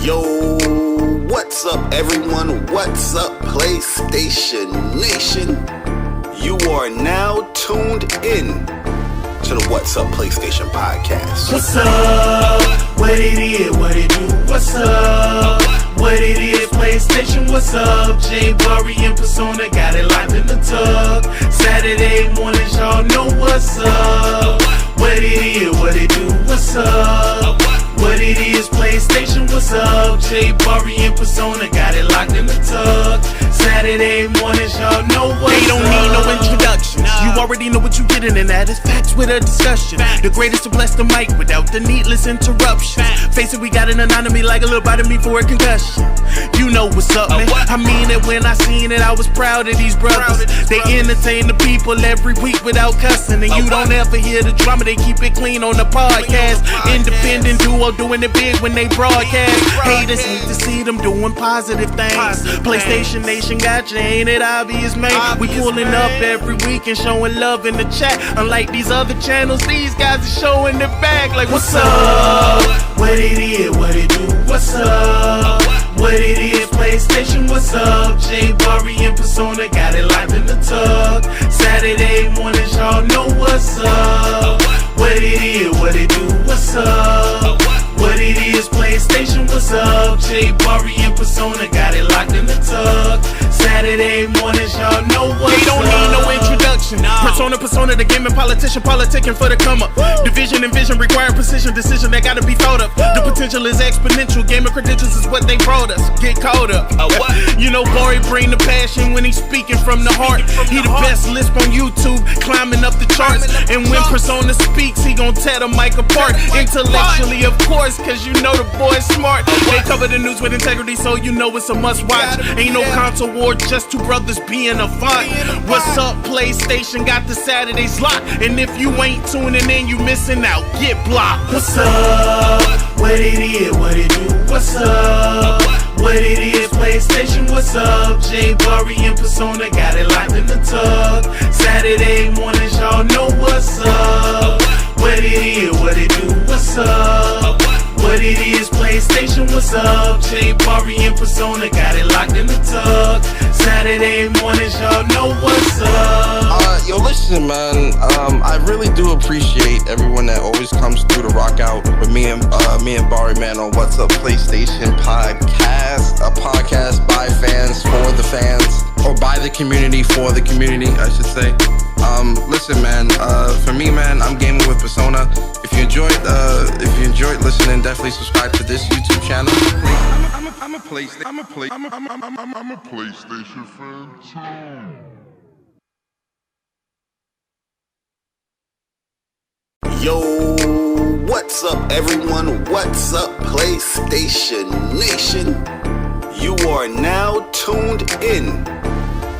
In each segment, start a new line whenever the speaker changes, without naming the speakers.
Yo, what's up everyone? What's up PlayStation Nation? You are now tuned in to the What's Up PlayStation podcast.
What's up? What it is? What it do? What's up? What it is? PlayStation, what's up? Bari and Persona got it locked in the tub. Saturday mornings, y'all know what's up. What it is? What it do? What's up? What it is? PlayStation, what's up? Bari and Persona got it locked in the tub. Saturday mornings, y'all know what's up.
They don't need no introduction. You already know what you getting, and that is facts with a discussion. The greatest to bless the mic without the needless interruption. Face it, we got an anatomy like a little bite of me for a concussion. You know what's up, man. I mean it when I seen it. I was proud of these brothers. They entertain the people every week without cussing, and you don't ever hear the drama. They keep it clean on the podcast. Independent duo doing it big when they broadcast. Haters hate to see them doing positive things. PlayStation Nation got you, ain't it obvious, man? We pulling up every week and showing love in the chat. Unlike these other channels, these guys are showing their back. Like, what's up?
What it is? What it do? What's up? What it is? PlayStation, what's up? Bari and Persona got it locked in the tub. Saturday mornings, y'all know what's up. What it is? What it do? What's up? What it is? PlayStation, what's up? Bari and Persona got it locked in the tub. Saturday mornings, y'all know what's up.
They don't need no introduction. Persona, the gaming politician, politicking for the come up. Division and vision require precision, decision that gotta be thought of. The potential is exponential. Gaming credentials is what they brought us. Get caught up. You know, Bari bring the passion when he's speaking from the heart. He the best lisp on YouTube, climbing up the charts. And when Persona speaks, he gon' tear the mic apart. Intellectually, of course, cause you know the boy's smart. They cover the news with integrity, so you know it's a must watch. Ain't no console war, just two brothers being a font. What's up, PlayStation? Got the Saturdays locked. And if you ain't tuning in, you missing out. Get blocked.
What's up? What it is? What it do? What's up? What it is? PlayStation, what's up? Bari and Persona got it locked in the tub. Saturday mornings, y'all know what's up. What it is? What it do? What's up? What it is? PlayStation, what's up? Bari and Persona got it locked in the tub. Saturday mornings, y'all know what's up.
Yo, listen, man. I really do appreciate everyone that always comes through to rock out with me and Bari, man, on What's Up PlayStation podcast. A podcast by fans for the fans, or by the community for the community, I should say. Listen, man. For me, man, I'm gaming with Persona. If you enjoyed listening, definitely subscribe to this YouTube channel. I'm a PlayStation fan too.
Yo, what's up everyone? What's up PlayStation Nation? You are now tuned in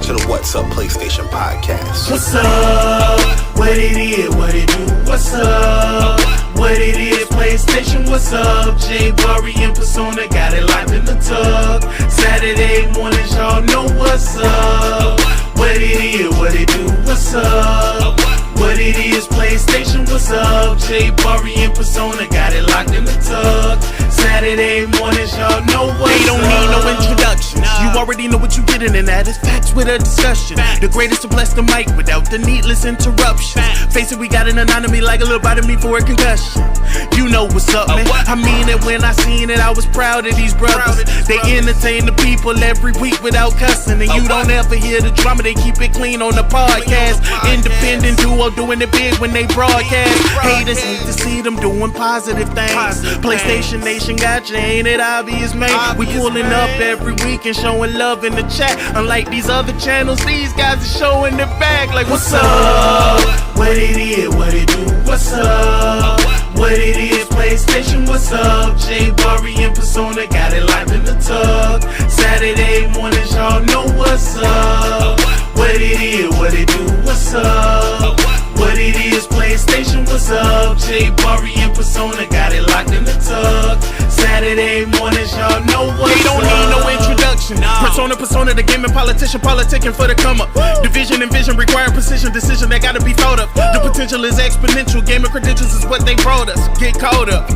to the What's Up PlayStation podcast.
What's up? What it is? What it do? What's up? What it is? PlayStation, what's up? Bari and Persona got it locked in the tub. Saturday mornings, y'all know what's up. What it is? What it do? What's up? What it is? PlayStation, what's up? Bari and Persona got it locked in the tub. Saturday mornings, y'all know what's up.
They don't need no introduction. You already know what you getting, and that is facts with a discussion. The greatest to bless the mic without the needless interruption. Face it, we got an anatomy like a little bite of me for a concussion. You know what's up, man. I mean it when I seen it. I was proud of these brothers. They entertain the people every week without cussing, and you don't ever hear the drama. They keep it clean on the podcast. Independent duo doing it big when they broadcast. Haters hate to see them doing positive things. PlayStation Nation got you, ain't it obvious, man? We pulling up every week and showing love in the chat. Unlike these other channels, these guys are showing their back. Like, what's up?
What it is? What it do? What's up? What it is? PlayStation, what's up? Bari and Persona got it locked in the tub. Saturday mornings, y'all know what's up. What it is? What it do? What's up? What it is? PlayStation, what's up? J Bari and Persona got it locked in the tug. Saturday mornings, y'all know what's up.
They don't need no introduction. Persona, the gaming politician, politicking for the come up. Division and vision require precision, decision that gotta be thought of. The potential is exponential. Gaming credentials is what they brought us. Get caught up.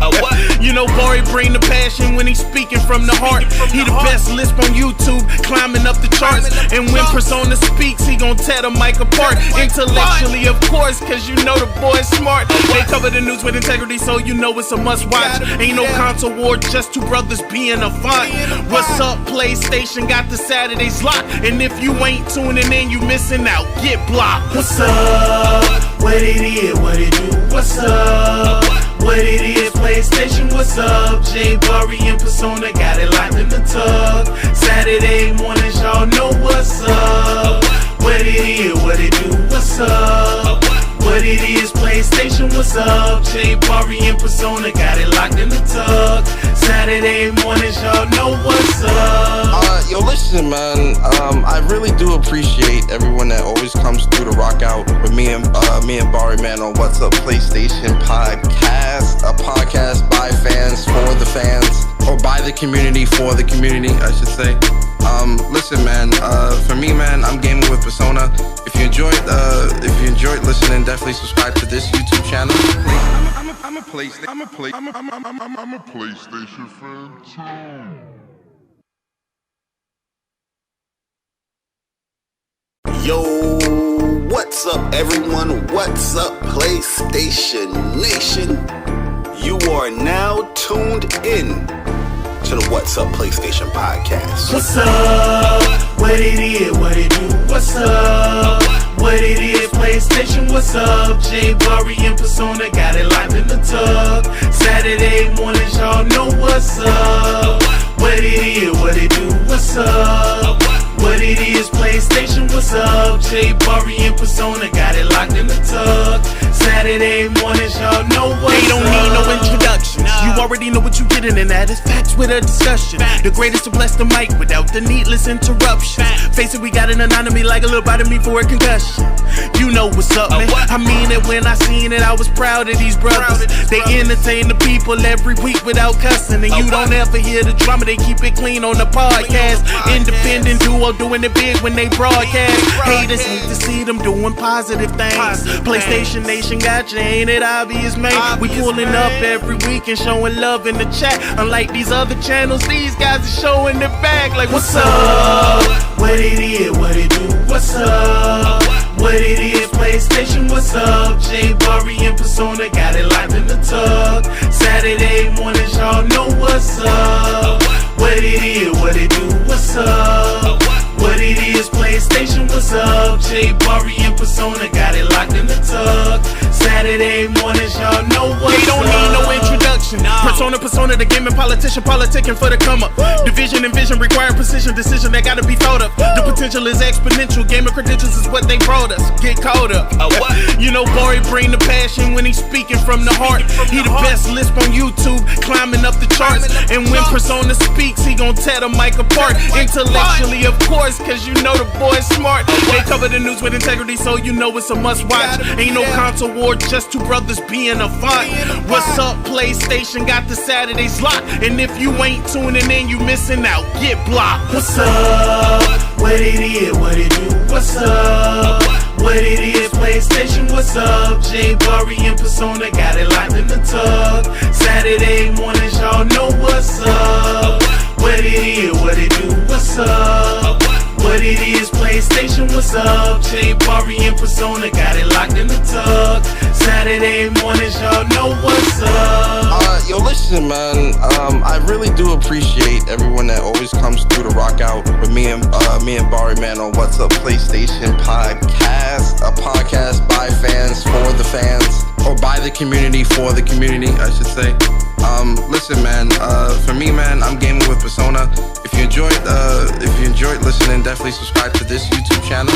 You know, Bari bring the passion when he's speaking from the heart. He the best lisp on YouTube, climbing up the charts. And when Persona speaks, he gon' tear the mic apart. Intellectually, of course, cause you know the boy's smart. They cover the news with integrity, so you know it's a must watch. Ain't no console war, just two brothers being a font. What's up, PlayStation? Got the Saturdays locked. And if you ain't tuning in, you missing out. Get blocked.
What's up? What it is, what it do? What's up? What it is, PlayStation, what's up? J Bari and Persona got it locked in the tug. Saturday mornings, y'all know what's up. What it is, what it do? What's up? What it is, PlayStation, what's up? J Bari and Persona got it locked in the tug. Saturday mornings, y'all know what's up.
Yo, listen, man. I really do appreciate everyone that always comes through to rock out with me and Bari, man, on What's Up PlayStation podcast, a podcast by fans for the fans, or by the community for the community, I should say. Listen, man. For me, man, I'm gaming with Persona. If you enjoyed listening, definitely subscribe to this YouTube channel. I'm a PlayStation fan too.
Yo, what's up, everyone? What's up, PlayStation Nation? You are now tuned in to the What's Up PlayStation podcast.
What's up? What it is, what it do? What's up? What it is, PlayStation, what's up? J Bari and Persona got it locked in the tug. Saturday mornings, y'all know what's up. What it is, what it do? What's up? What it is, PlayStation, what's up? J Bari and Persona got it locked in the tug. Saturday mornings, y'all know what's up.
They don't need no introduction. You already know what you getting, and that is facts with a discussion. The greatest to bless the mic without the needless interruption. Face it, we got an anatomy like a little bite of me for a concussion. You know what's up, man. I mean it when I seen it. I was proud of these brothers. They entertain the people every week without cussing. And you don't ever hear the drama. They keep it clean on the podcast. Independent duo doing it big when they broadcast. Haters hate to see them doing positive things. PlayStation Nation got you, ain't it obvious, man? We pulling up every week and showing love in the chat. Unlike these other channels, these guys are showing their back. Like, what's up?
What it is, what it do? What's up? What it is, PlayStation, what's up? J Bari and Persona got it locked in the tug. Saturday mornings, y'all know what's up. What it is, what it do? What's up? What it is, PlayStation, what's up? J Bari and Persona got it locked in the tug. Saturday mornings, y'all know what's up.
They don't need no introduction. Persona, the gaming politician, politicking for the come up. Division and vision require precision, decision that gotta be thought of. The potential is exponential. Gaming credentials is what they brought us. Get caught up. You know, Bari bring the passion when he's speaking from the heart. He the best lisp on YouTube, climbing up the charts. And when Persona speaks, he gon' tear the mic apart. Intellectually, of course, cause you know the boy's smart. They cover the news with integrity, so you know it's a must watch. Ain't no console war, just two brothers being a font. What's up, PlayStation? Got the Saturdays locked. And if you ain't tuning in, you missing out. Get blocked.
What's up? What it is, what it do? What's up? What it is, PlayStation, what's up? J Bari and Persona got it locked in the tug. Saturday mornings, y'all know what's up. What it is, what it do? What's up? What it is, PlayStation, what's up? J Bari and Persona got it locked in the tug. Saturday mornings, y'all know what's up.
Yo, listen, man. I really do appreciate everyone that always comes through to rock out with me and Bari, man, on What's Up PlayStation podcast, a podcast by fans for the fans, or by the community for the community, I should say. Listen, man. For me, man, I'm gaming with Persona. If you enjoyed listening, definitely subscribe to this YouTube channel.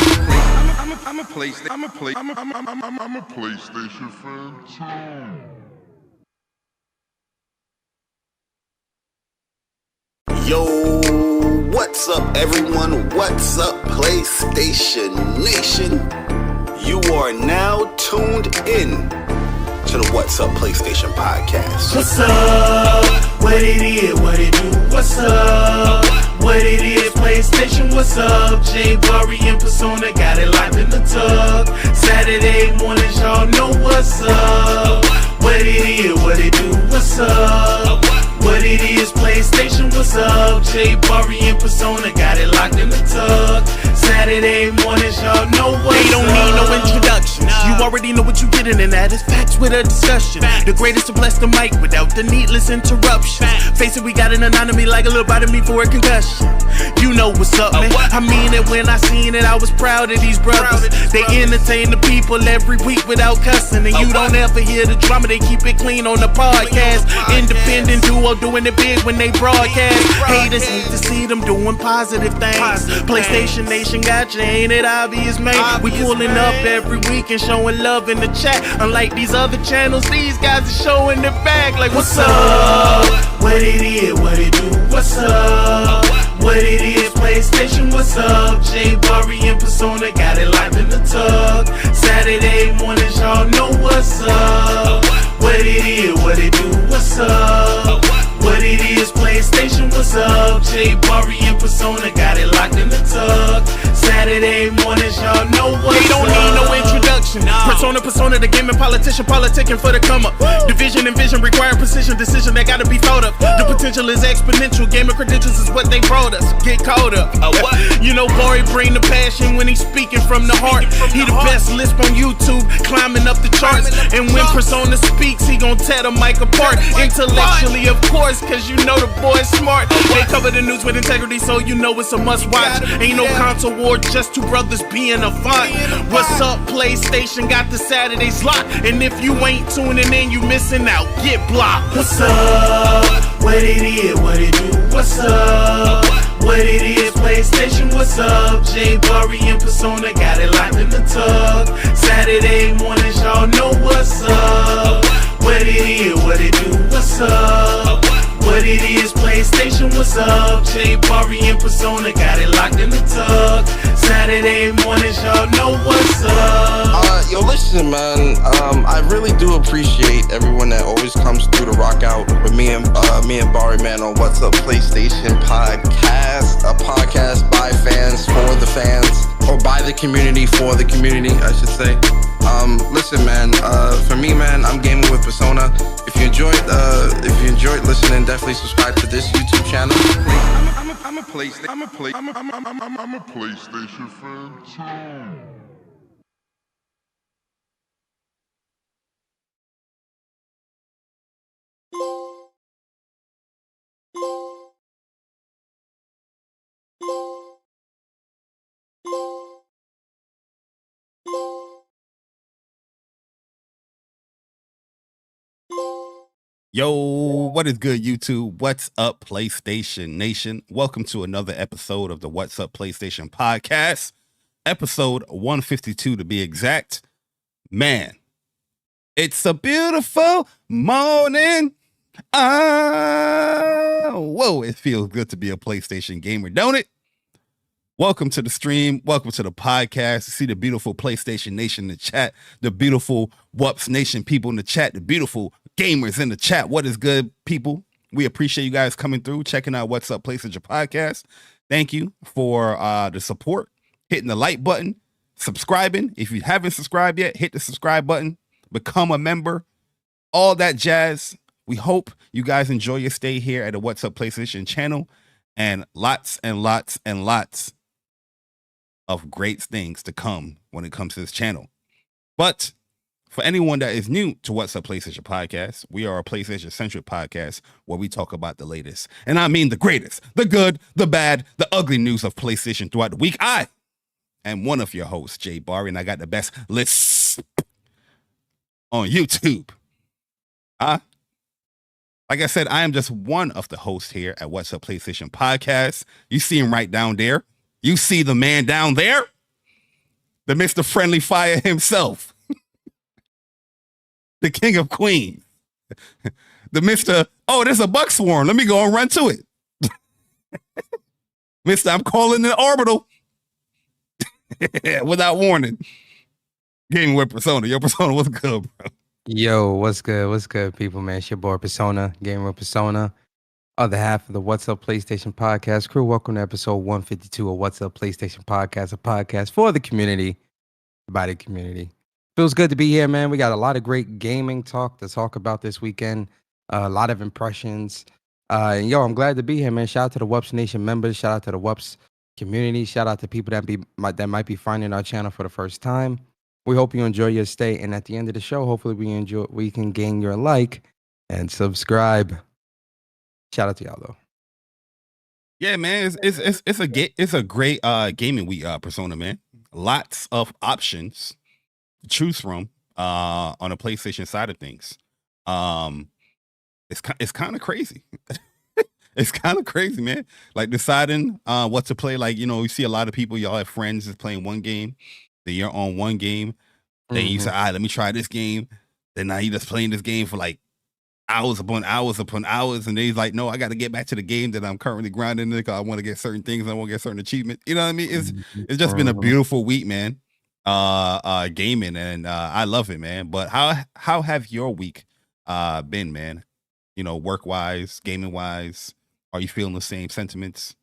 I'm a PlayStation fan too.
Yo, what's up, everyone? What's up, PlayStation Nation? You are now tuned in to the What's Up PlayStation podcast.
What's up? What it is, what it do? What's up? What it is, PlayStation, what's up? Bari and Persona got it locked in the tub. Saturday mornings, y'all know what's up. What it is, what it do? What's up? What it is, PlayStation, what's up? Bari and Persona got it locked in the tub. Saturday mornings, y'all know what's up.
They don't need no introductions. You already know what you getting, and that is facts with a discussion. The greatest to bless the mic without the needless interruptions. Face it, we got an anatomy like a little bite of me for a concussion. You know what's up, man. I mean it when I seen it. I was proud of these brothers. They entertain the people every week without cussing, and you don't ever hear the drama. They keep it clean on the podcast. Independent duo doing it big when they broadcast. Haters hate to see them doing positive things. PlayStation Nation got you, ain't it obvious, man? We pulling up every week and showing love in the chat. Unlike these other channels, these guys are showing their bag like, what's up?
What it is, what it do? What's up? What it is, PlayStation, what's up? Bari and Persona got it locked in the tub. Saturday mornings, y'all know what's up. What it is, what it do? What's up? What it is, PlayStation, what's up? Bari and Persona got it locked in the tub. Saturday mornings, y'all know what's up.
They don't need no introduction. Persona, the gaming politician, politicking for the come up. Division and vision require precision, decision that gotta be thought of. The potential is exponential. Gamer credentials is what they brought us. Get caught up. You know, Bari bring the passion when he's speaking from the heart. He the best lisp on YouTube, climbing up the charts. And when Persona speaks, he gon' tear the mic apart. Intellectually, of course, cause you know the boy's smart. They cover the news with integrity, so you know it's a must watch. Ain't no console war, just two brothers being a font. What's up, PlayStation got the Saturdays locked. And if you ain't tuning in, you missing out. Get blocked.
What's up? What it is, what it do? What's up? What it is, PlayStation, what's up? Bari and Persona got it locked in the tub. Saturday mornings, y'all know what's up. What it is, what it do? What's up? What it is, PlayStation, what's up? Bari and Persona got it locked in the tub. Saturday mornings, y'all know what's up.
Yo, listen, man. I really do appreciate everyone that always comes through to rock out with me and Bari, man, on What's Up PlayStation podcast, a podcast by fans for the fans, or by the community for the community, I should say. Listen, man. For me, man, I'm gaming with Persona. If you enjoyed listening, definitely subscribe to this YouTube channel. I'm a PlayStation fan too.
Yo, what is good, YouTube? What's up, PlayStation Nation? Welcome to another episode of the What's Up PlayStation podcast, episode 152 to be exact. Man, it's a beautiful morning. Whoa, it feels good to be a PlayStation gamer, don't it? Welcome to the stream. Welcome to the podcast. See the beautiful PlayStation Nation in the chat, the beautiful WUPS Nation people in the chat, the beautiful gamers in the chat. What is good, people? We appreciate you guys coming through, checking out What's Up PlayStation podcast. Thank you for the support, hitting the like button, subscribing. If you haven't subscribed yet, hit the subscribe button, become a member, all that jazz. We hope you guys enjoy your stay here at the What's Up PlayStation channel, and lots and lots and lots of great things to come when it comes to this channel. But for anyone that is new to What's Up PlayStation podcast, we are a PlayStation-centric podcast where we talk about the latest, and I mean the greatest, the good, the bad, the ugly news of PlayStation throughout the week. I am one of your hosts, Bari, and I got the best lists on YouTube. Like I said, I am just one of the hosts here at What's Up PlayStation podcast. You see him right down there. You see the man down there, the Mr. Friendly Fire himself, the King of Queens, the Mr. Oh, there's a buck swarm. Let me go and run to it. Mr. I'm calling the orbital without warning. Gaming with Persona. Your Persona was good, bro.
Yo, what's good? What's good, people, man? It's your boy Persona, Gamer Persona, other half of the What's Up PlayStation podcast crew. Welcome to episode 152 of What's Up PlayStation podcast, a podcast for the community, by the community. Feels good to be here, man. We got a lot of great gaming talk to talk about this weekend, a lot of impressions. And yo, I'm glad to be here, man. Shout out to the WUPS Nation members. Shout out to the WUPS community. Shout out to people that might be finding our channel for the first time. We hope you enjoy your stay, and at the end of the show, hopefully we can gain your like and subscribe. Shout out to y'all though.
Yeah, man, it's a great gaming week, Persona, man. Lots of options to choose from on the PlayStation side of things. It's kind of crazy. It's kind of crazy, man. Like deciding what to play. Like, you know, you see a lot of people, y'all have friends that's playing one game, then you're on one game. Then you say, all right, let me try this game. Then now you just playing this game for like hours upon hours upon hours. And then he's like, no, I got to get back to the game that I'm currently grinding in because I want to get certain things. I want to get certain achievements. You know what I mean? It's just been a beautiful week, man. Gaming, and I love it, man. But how have your week been, man? You know, work wise, gaming wise, are you feeling the same sentiments?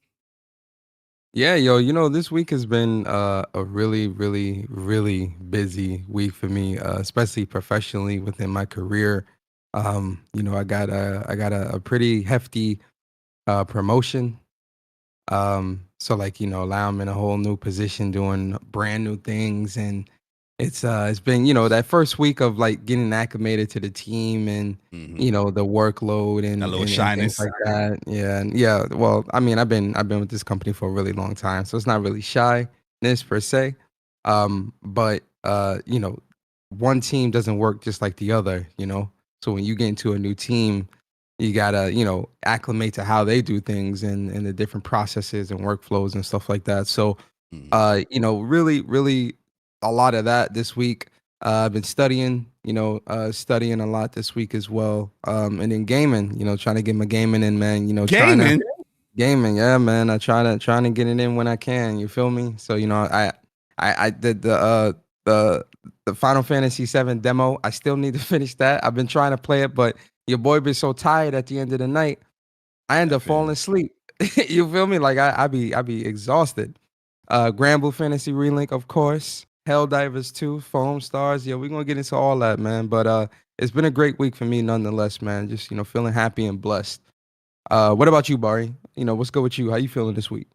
Yeah, yo, you know, this week has been a really, really, really busy week for me, especially professionally within my career. You know, I got a pretty hefty promotion. So like, you know, now I'm in a whole new position doing brand new things, and it's been, you know, that first week of like getting acclimated to the team and you know, the workload and
A little
and
shyness.
things like that. Yeah, and yeah. Well, I mean, I've been with this company for a really long time, so it's not really shyness per se. But you know, one team doesn't work just like the other, you know. So when you get into a new team, you gotta, you know, acclimate to how they do things and the different processes and workflows and stuff like that. So you know, really a lot of that this week. I've been studying, you know, studying a lot this week as well. And then gaming, you know, trying to get my gaming in, man. You know,
Gaming?
gaming, yeah, man. I trying to get it in when I can. You feel me? So you know, I did the Final Fantasy VII demo. I still need to finish that. I've been trying to play it, but your boy been so tired at the end of the night. I end up falling asleep. You feel me? Like I be exhausted. Granblue Fantasy Relink, of course. Helldivers 2, Foamstars. Yeah, we're gonna get into all that, man. But it's been a great week for me nonetheless, man. Just, you know, feeling happy and blessed. What about you, Bari? You know, what's good with you? How you feeling this week?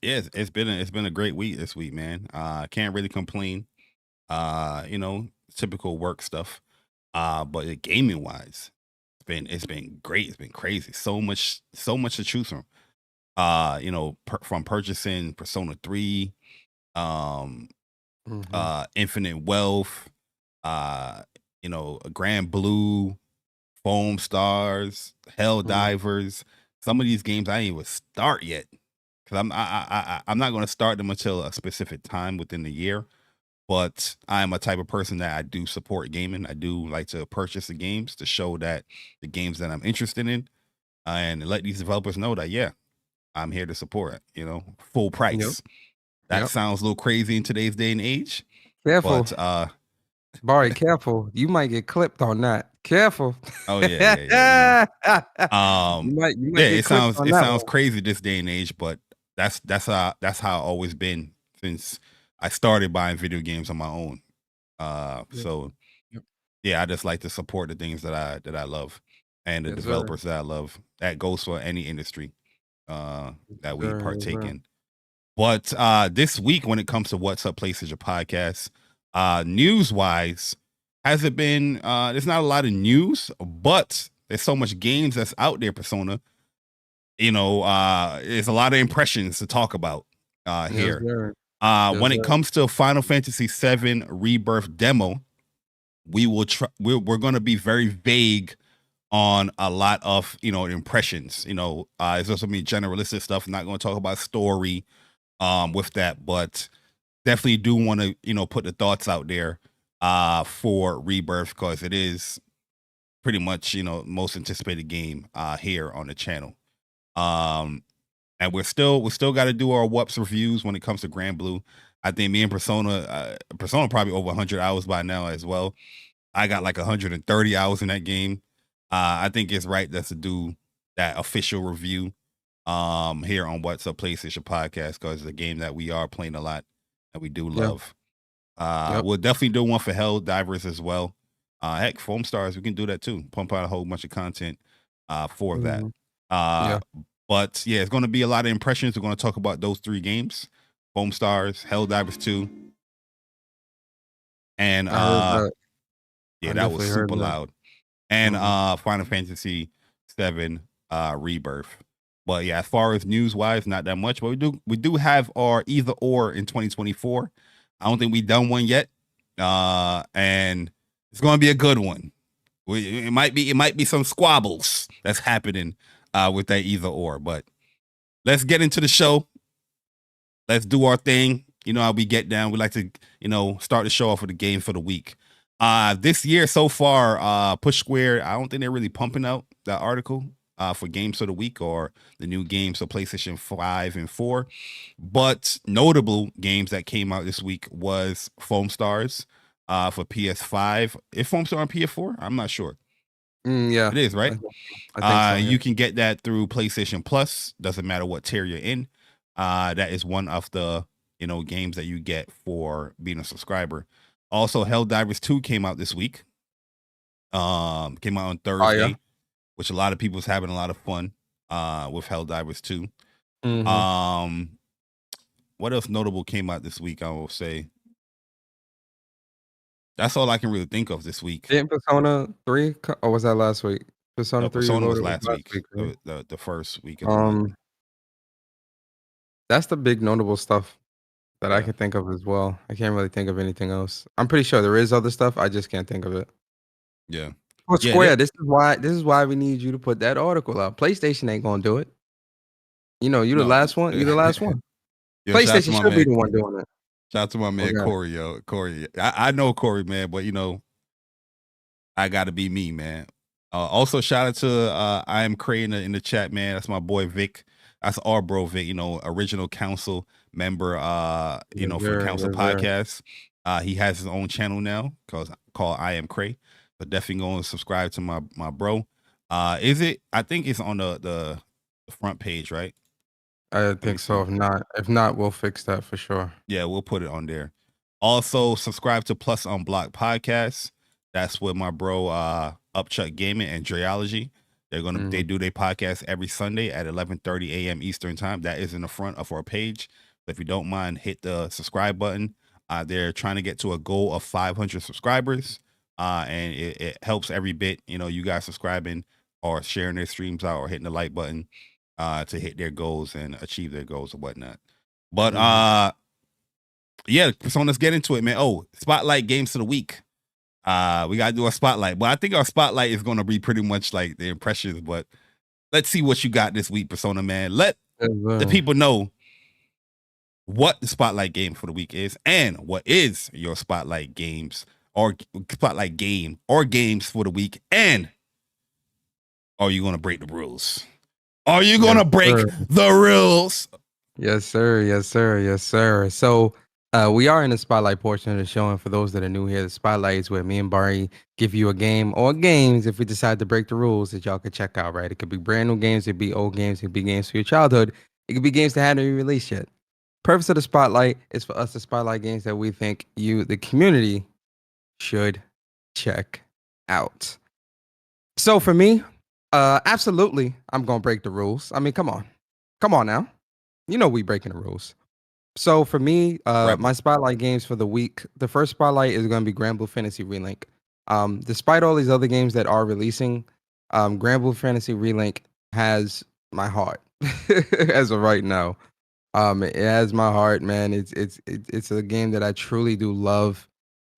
Yeah, it's been a great week this week, man. Can't really complain. You know, typical work stuff. But gaming wise, it's been great. It's been crazy. So much to choose from. You know, from purchasing Persona 3, Infinite Wealth, you know, Grand Blue, Foam Stars, Helldivers. Some of these games I ain't even start yet because I'm not going to start them until a specific time within the year. But I'm a type of person that I do support gaming. I do like to purchase the games to show that the games that I'm interested in, and let these developers know that, yeah, I'm here to support it, you know, full price. That
Yep.
sounds a little crazy in today's day and age.
Careful,
But
Bari. Careful. You might get clipped on that. Careful.
oh yeah.
You might
Yeah,
get
it
clipped
sounds
on that one.
crazy this day and age, but that's how I've always been since I started buying video games on my own. So
Yep.
yeah, I just like to support the things that I love and the
Yes, sir.
developers that I love. That goes for any industry that we
Sir, yes,
partake
sir.
in. But this week, when it comes to What's Up PlayStation podcast, news wise, has it been? There's not a lot of news, but there's so much games that's out there. Persona, you know, there's a lot of impressions to talk about
Yes,
here.
sir. Yes,
When it
sir.
comes to Final Fantasy VII Rebirth demo, we're going to be very vague on a lot of, you know, impressions. You know, it's also be generalistic stuff. I'm not going to talk about story with that, but definitely do want to, you know, put the thoughts out there for Rebirth because it is pretty much, you know, most anticipated game here on the channel. And we're still got to do our WUPS reviews when it comes to Grand Blue. I think me and Persona probably over 100 hours by now as well. I got like 130 hours in that game. I think it's right to do that official review here on What's Up PlayStation Podcast, because it's a game that we are playing a lot and we do love. We'll definitely do one for Helldivers as well. Heck, Foamstars, we can do that too. Pump out a whole bunch of content for that. But yeah, it's going to be a lot of impressions. We're going to talk about those 3 games: Foamstars, Helldivers 2, and that was super loud. And Final Fantasy 7 Rebirth. But yeah, as far as news wise, not that much. But we do have our either or in 2024. I don't think we've done one yet, and it's going to be a good one. It might be some squabbles that's happening with that either or. But let's get into the show. Let's do our thing. You know how we get down. We like to, start the show off with the game for the week. This year so far, Push Square, I don't think they're really pumping out that article for games of the week or the new games for PlayStation 5 and 4. But notable games that came out this week was Foamstars for PS5. Is Foamstar on PS4? I'm not sure.
Yeah.
It is, right?
I think so, yeah.
You can get that through PlayStation Plus. Doesn't matter what tier you're in. That is one of the games that you get for being a subscriber. Also, Helldivers 2 came out this week. Came out on Thursday, which a lot of people was having a lot of fun with Helldivers 2. What else notable came out this week? I will say that's all I can really think of this week.
Didn't Persona 3, or was that last week? Persona 3
was last week. Right? The first week. Of the month.
That's the big notable stuff that I can think of as well. I can't really think of anything else. I'm pretty sure there is other stuff. I just can't think of it.
Yeah.
Well, Square, this is why we need you to put that article out. PlayStation ain't gonna do it. You're the last one. You're the last one. PlayStation should be the one doing it.
Shout out to my man Corey, yo. Corey. I know Corey, man, but I gotta be me, man. Also shout out to I am Cray in the chat, man. That's my boy Vic. That's our bro Vic, original council member for the council podcast. He has his own channel now called I Am Cray. But definitely go and subscribe to my bro. Is it? I think it's on the front page, right?
I think so. If not, we'll fix that for sure.
Yeah, we'll put it on there. Also, subscribe to Plus Unblocked Podcast. That's with my bro Upchuck Gaming and Dreology. They do their podcast every Sunday at 11:30 a.m. Eastern time. That is in the front of our page. So if you don't mind, hit the subscribe button. They're trying to get to a goal of 500 subscribers. And it helps every bit, you guys subscribing or sharing their streams out or hitting the like button to hit their goals and achieve their goals or whatnot. But so let's get into it, man. Oh, Spotlight Games of the Week. We gotta do a spotlight. But I think our spotlight is gonna be pretty much like the impressions, but let's see what you got this week, Persona, man. Let the people know what the spotlight game for the week is and what is your spotlight games or spotlight game or games for the week, and are you gonna break the rules? Are you gonna break the rules?
Yes, sir. Yes, sir. Yes, sir. So we are in the spotlight portion of the show, and for those that are new here, the spotlight is where me and Bari give you a game or games if we decide to break the rules that y'all can check out, right? It could be brand new games, it could be old games, it could be games for your childhood, it could be games that hadn't been released yet. Purpose of the spotlight is for us to spotlight games that we think you, the community, should check out. So for me, absolutely, I'm gonna break the rules. I mean, come on now, we breaking the rules. So for me, my spotlight games for the week, the first spotlight is gonna be Grand Blue Fantasy Relink. Despite all these other games that are releasing, Grand Blue Fantasy Relink has my heart as of right now. It has my heart, man. It's a game that I truly do love.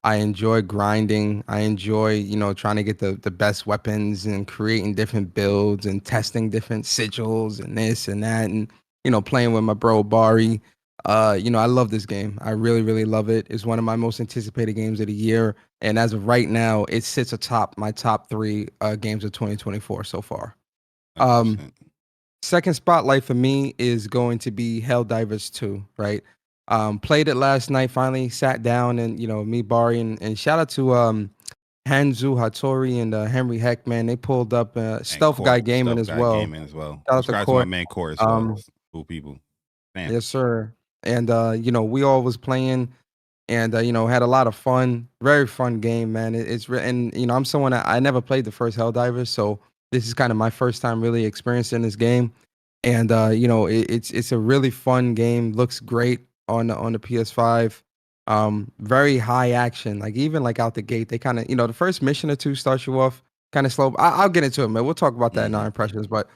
I enjoy grinding. I enjoy, trying to get the best weapons and creating different builds and testing different sigils and this and that, and playing with my bro Bari. I love this game. I really, really love it. It's one of my most anticipated games of the year, and as of right now, it sits atop my top 3 games of 2024 so far. 100%. Second spotlight for me is going to be Helldivers 2, right? Played it last night, finally sat down and, me, Bari, and shout out to Hanzu Hattori and Henry Heck, man, they pulled up Stealth Guy Gaming as well. Shout out to
Subscribe to my
Court.
man Core as well. Cool people. Man.
Yes, sir. And you know, we all was playing and you know, had a lot of fun. Very fun game, man. And you know, I'm someone I never played the first Helldivers, so this is kind of my first time really experiencing this game. And you know, it's a really fun game. Looks great on the PS5. Very high action. Like even like out the gate, they kind of, you know, the first mission or two starts you off kind of slow. I'll get into it, man. We'll talk about that in our impressions. But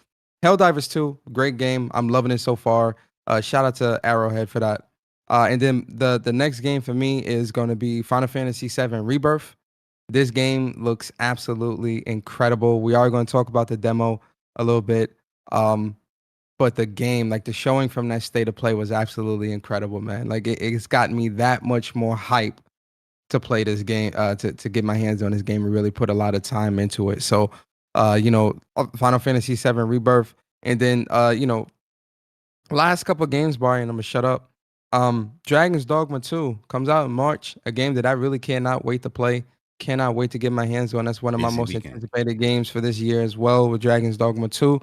Helldivers 2, great game. I'm loving it so far. Shout out to Arrowhead for that. And then the next game for me is going to be Final Fantasy VII Rebirth. This game looks absolutely incredible. We are going to talk about the demo a little bit. But the game, like the showing from that state of play was absolutely incredible, man. Like it's gotten me that much more hype to play this game, to get my hands on this game and really put a lot of time into it. So, you know, Final Fantasy VII Rebirth. And then, you know, last couple of games, Bari, and I'm gonna shut up. Dragon's Dogma 2 comes out in March, a game that I really cannot wait to play. Cannot wait to get my hands on. That's one of my most anticipated games for this year as well, with Dragon's Dogma 2.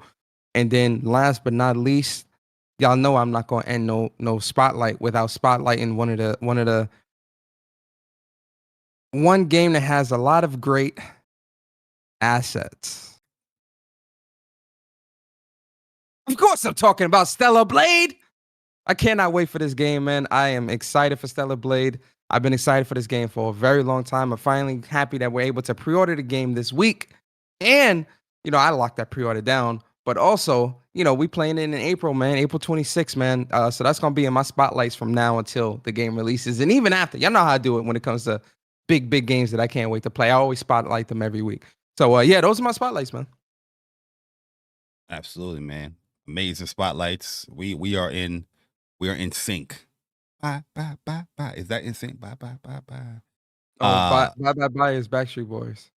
And then last but not least, y'all know I'm not gonna end no spotlight without spotlighting one game that has a lot of great assets. Of course, I'm talking about Stellar Blade. I cannot wait for this game, man. I am excited for Stellar Blade. I've been excited for this game for a very long time. I'm finally happy that we're able to pre-order the game this week. And, you know, I locked that pre-order down. But also, you know, we playing it in April, man. April 26th, man. So that's going to be in my spotlights from now until the game releases. And even after. Y'all know how I do it when it comes to big games that I can't wait to play. I always spotlight them every week. So, yeah, those are my spotlights, man.
Absolutely, man. Amazing spotlights. We are in sync. Bye, bye, bye, bye. Is that in sync? Bye, bye, bye, bye.
Bye is Backstreet Boys.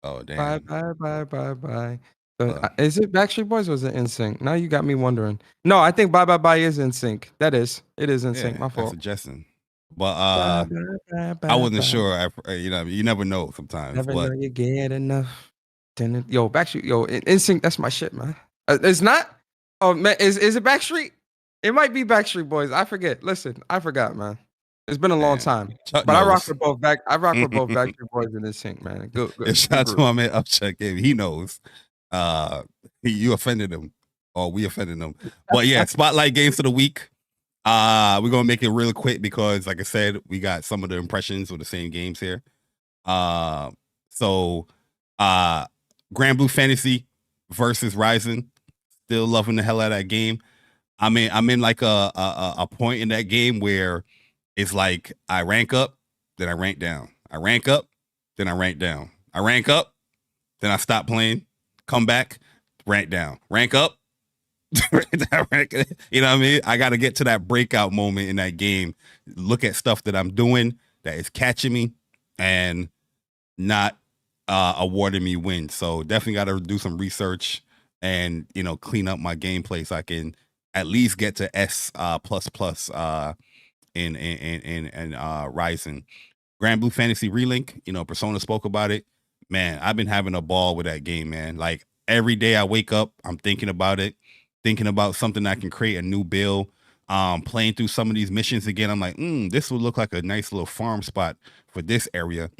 Oh, damn.
Bye. Is it Backstreet Boys or is it NSYNC? Now you got me wondering. No, I think Bye is NSYNC. It is NSYNC. My fault.
Suggesting. But I wasn't sure. You know, you never know sometimes.
Never know you get enough. Yo, Backstreet, NSYNC, that's my shit, man. It's not? Oh, man, is it Backstreet? It might be Backstreet Boys. I forget. Listen, I forgot, man. It's been a long time. But I rock with both Backstreet Boys and NSYNC, man. Good.
Shout out to my man Upchuck. He knows. You offended him, or we offended him. But yeah, spotlight games of the week. We're gonna make it real quick because, like I said, we got some of the impressions of the same games here. So Grand Blue Fantasy versus Rising. Still loving the hell out of that game. I'm in like a point in that game where it's like I rank up, then I rank down. I rank up, then I rank down. I rank up, then I stop playing. Come back, rank down, rank up. You know what I mean? I got to get to that breakout moment in that game. Look at stuff that I'm doing that is catching me and not awarding me wins. So definitely got to do some research and, you know, clean up my gameplay so I can at least get to S++ in Rising. Grand Blue Fantasy Relink, you know, Persona spoke about it. Man, I've been having a ball with that game, man. Like every day I wake up, I'm thinking about it, thinking about something I can create a new build. Playing through some of these missions again, I'm like, this would look like a nice little farm spot for this area.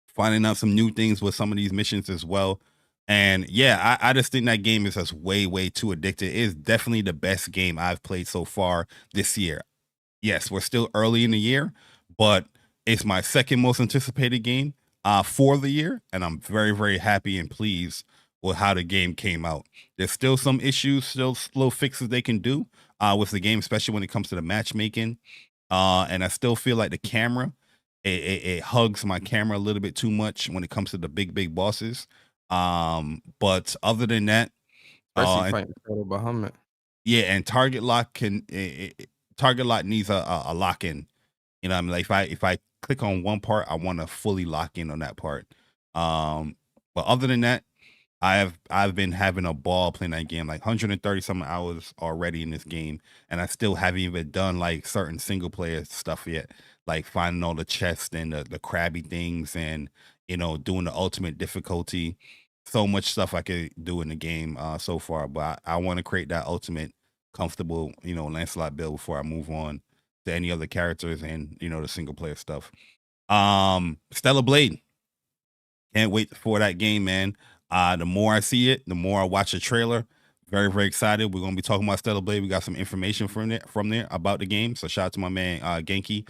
Finding out some new things with some of these missions as well. And yeah, I just think that game is just way too addictive. It is definitely the best game I've played so far this year. Yes, we're still early in the year, but it's my second most anticipated game for the year, and I'm very happy and pleased with how the game came out. There's still some issues, still little fixes they can do with the game, especially when it comes to the matchmaking. And I still feel like the camera, it hugs my camera a little bit too much when it comes to the big bosses. But other than that,
fighting Total Bahamut.
Yeah, and target lock needs a lock in. You know what I mean? Like if I click on one part, I want to fully lock in on that part. But other than that, I've been having a ball playing that game, like 130 some hours already in this game, and I still haven't even done like certain single player stuff yet, like finding all the chests and the crabby things and doing the ultimate difficulty. So much stuff I could do in the game so far, but I want to create that ultimate comfortable, Lancelot build before I move on to any other characters and, the single player stuff. Stellar Blade. Can't wait for that game, man. The more I see it, the more I watch the trailer. Very, very excited. We're gonna be talking about Stellar Blade. We got some information from there about the game. So shout out to my man Genki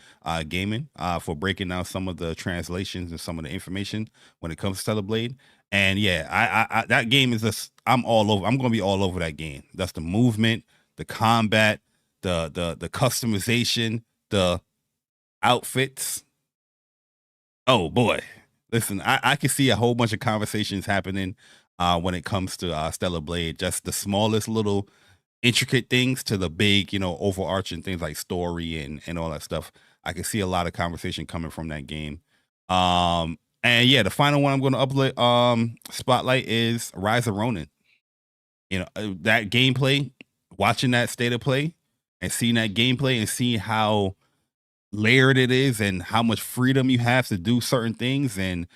Gaming for breaking down some of the translations and some of the information when it comes to Stellar Blade. And yeah, I that game is just I'm all over. I'm gonna be all over that game. That's the movement, the combat, the customization, the outfits. Oh boy. Listen, I can see a whole bunch of conversations happening when it comes to Stellar Blade. Just the smallest little intricate things to the big, overarching things like story and all that stuff. I can see a lot of conversation coming from that game. And yeah, the final one I'm going to upload spotlight is Rise of Ronin. That gameplay, watching that state of play and seeing that gameplay and seeing how layered it is and how much freedom you have to do certain things and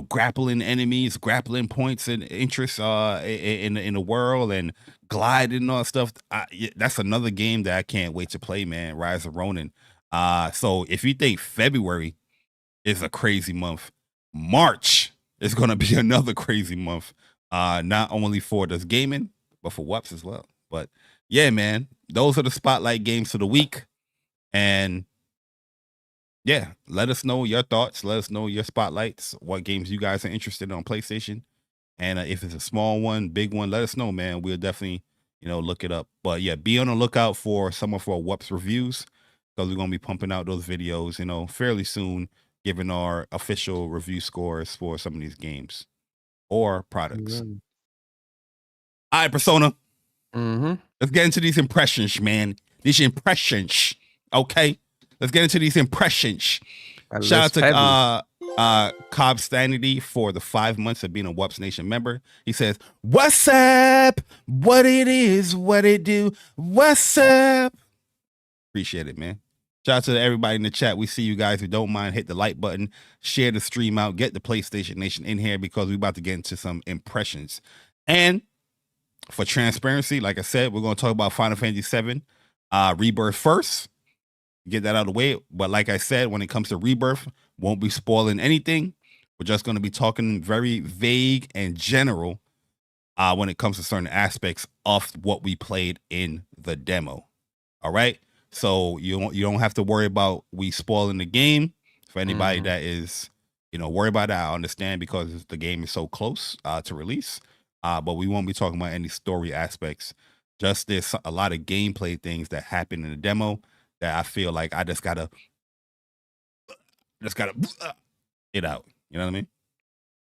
grappling enemies, grappling points and interests in the world and gliding and all that stuff. That's another game that I can't wait to play, man. Rise of Ronin. So if you think February is a crazy month, March is going to be another crazy month, not only for this gaming but for WUPS as well. But yeah, man, those are the spotlight games for the week. And yeah, let us know your thoughts. Let us know your spotlights, what games you guys are interested in on PlayStation. And if it's a small one, big one, let us know, man. We'll definitely, look it up. But yeah, be on the lookout for some of our WUPS reviews because we're going to be pumping out those videos, fairly soon, giving our official review scores for some of these games or products.
Mm-hmm.
All right, Persona.
Mm-hmm.
Let's get into these impressions, man. These impressions, okay? Let's get into these impressions. Shout out to Cobb Sanity for the 5 months of being a WUPS Nation member. He says, "What's up? What it is? What it do? What's up?" Appreciate it, man. Shout out to everybody in the chat. We see you guys. Who don't mind, hit the like button, share the stream out, get the PlayStation Nation in here because we're about to get into some impressions. And for transparency, like I said, we're going to talk about Final Fantasy VII Rebirth first. Get that out of the way. But like I said, when it comes to Rebirth, won't be spoiling anything. We're just going to be talking very vague and general when it comes to certain aspects of what we played in the demo. All right. So you don't have to worry about we spoiling the game. For anybody that is, worried about that, I understand because the game is so close to release. But we won't be talking about any story aspects. Just there's a lot of gameplay things that happen in the demo that I feel like I just gotta it out. You know what I mean?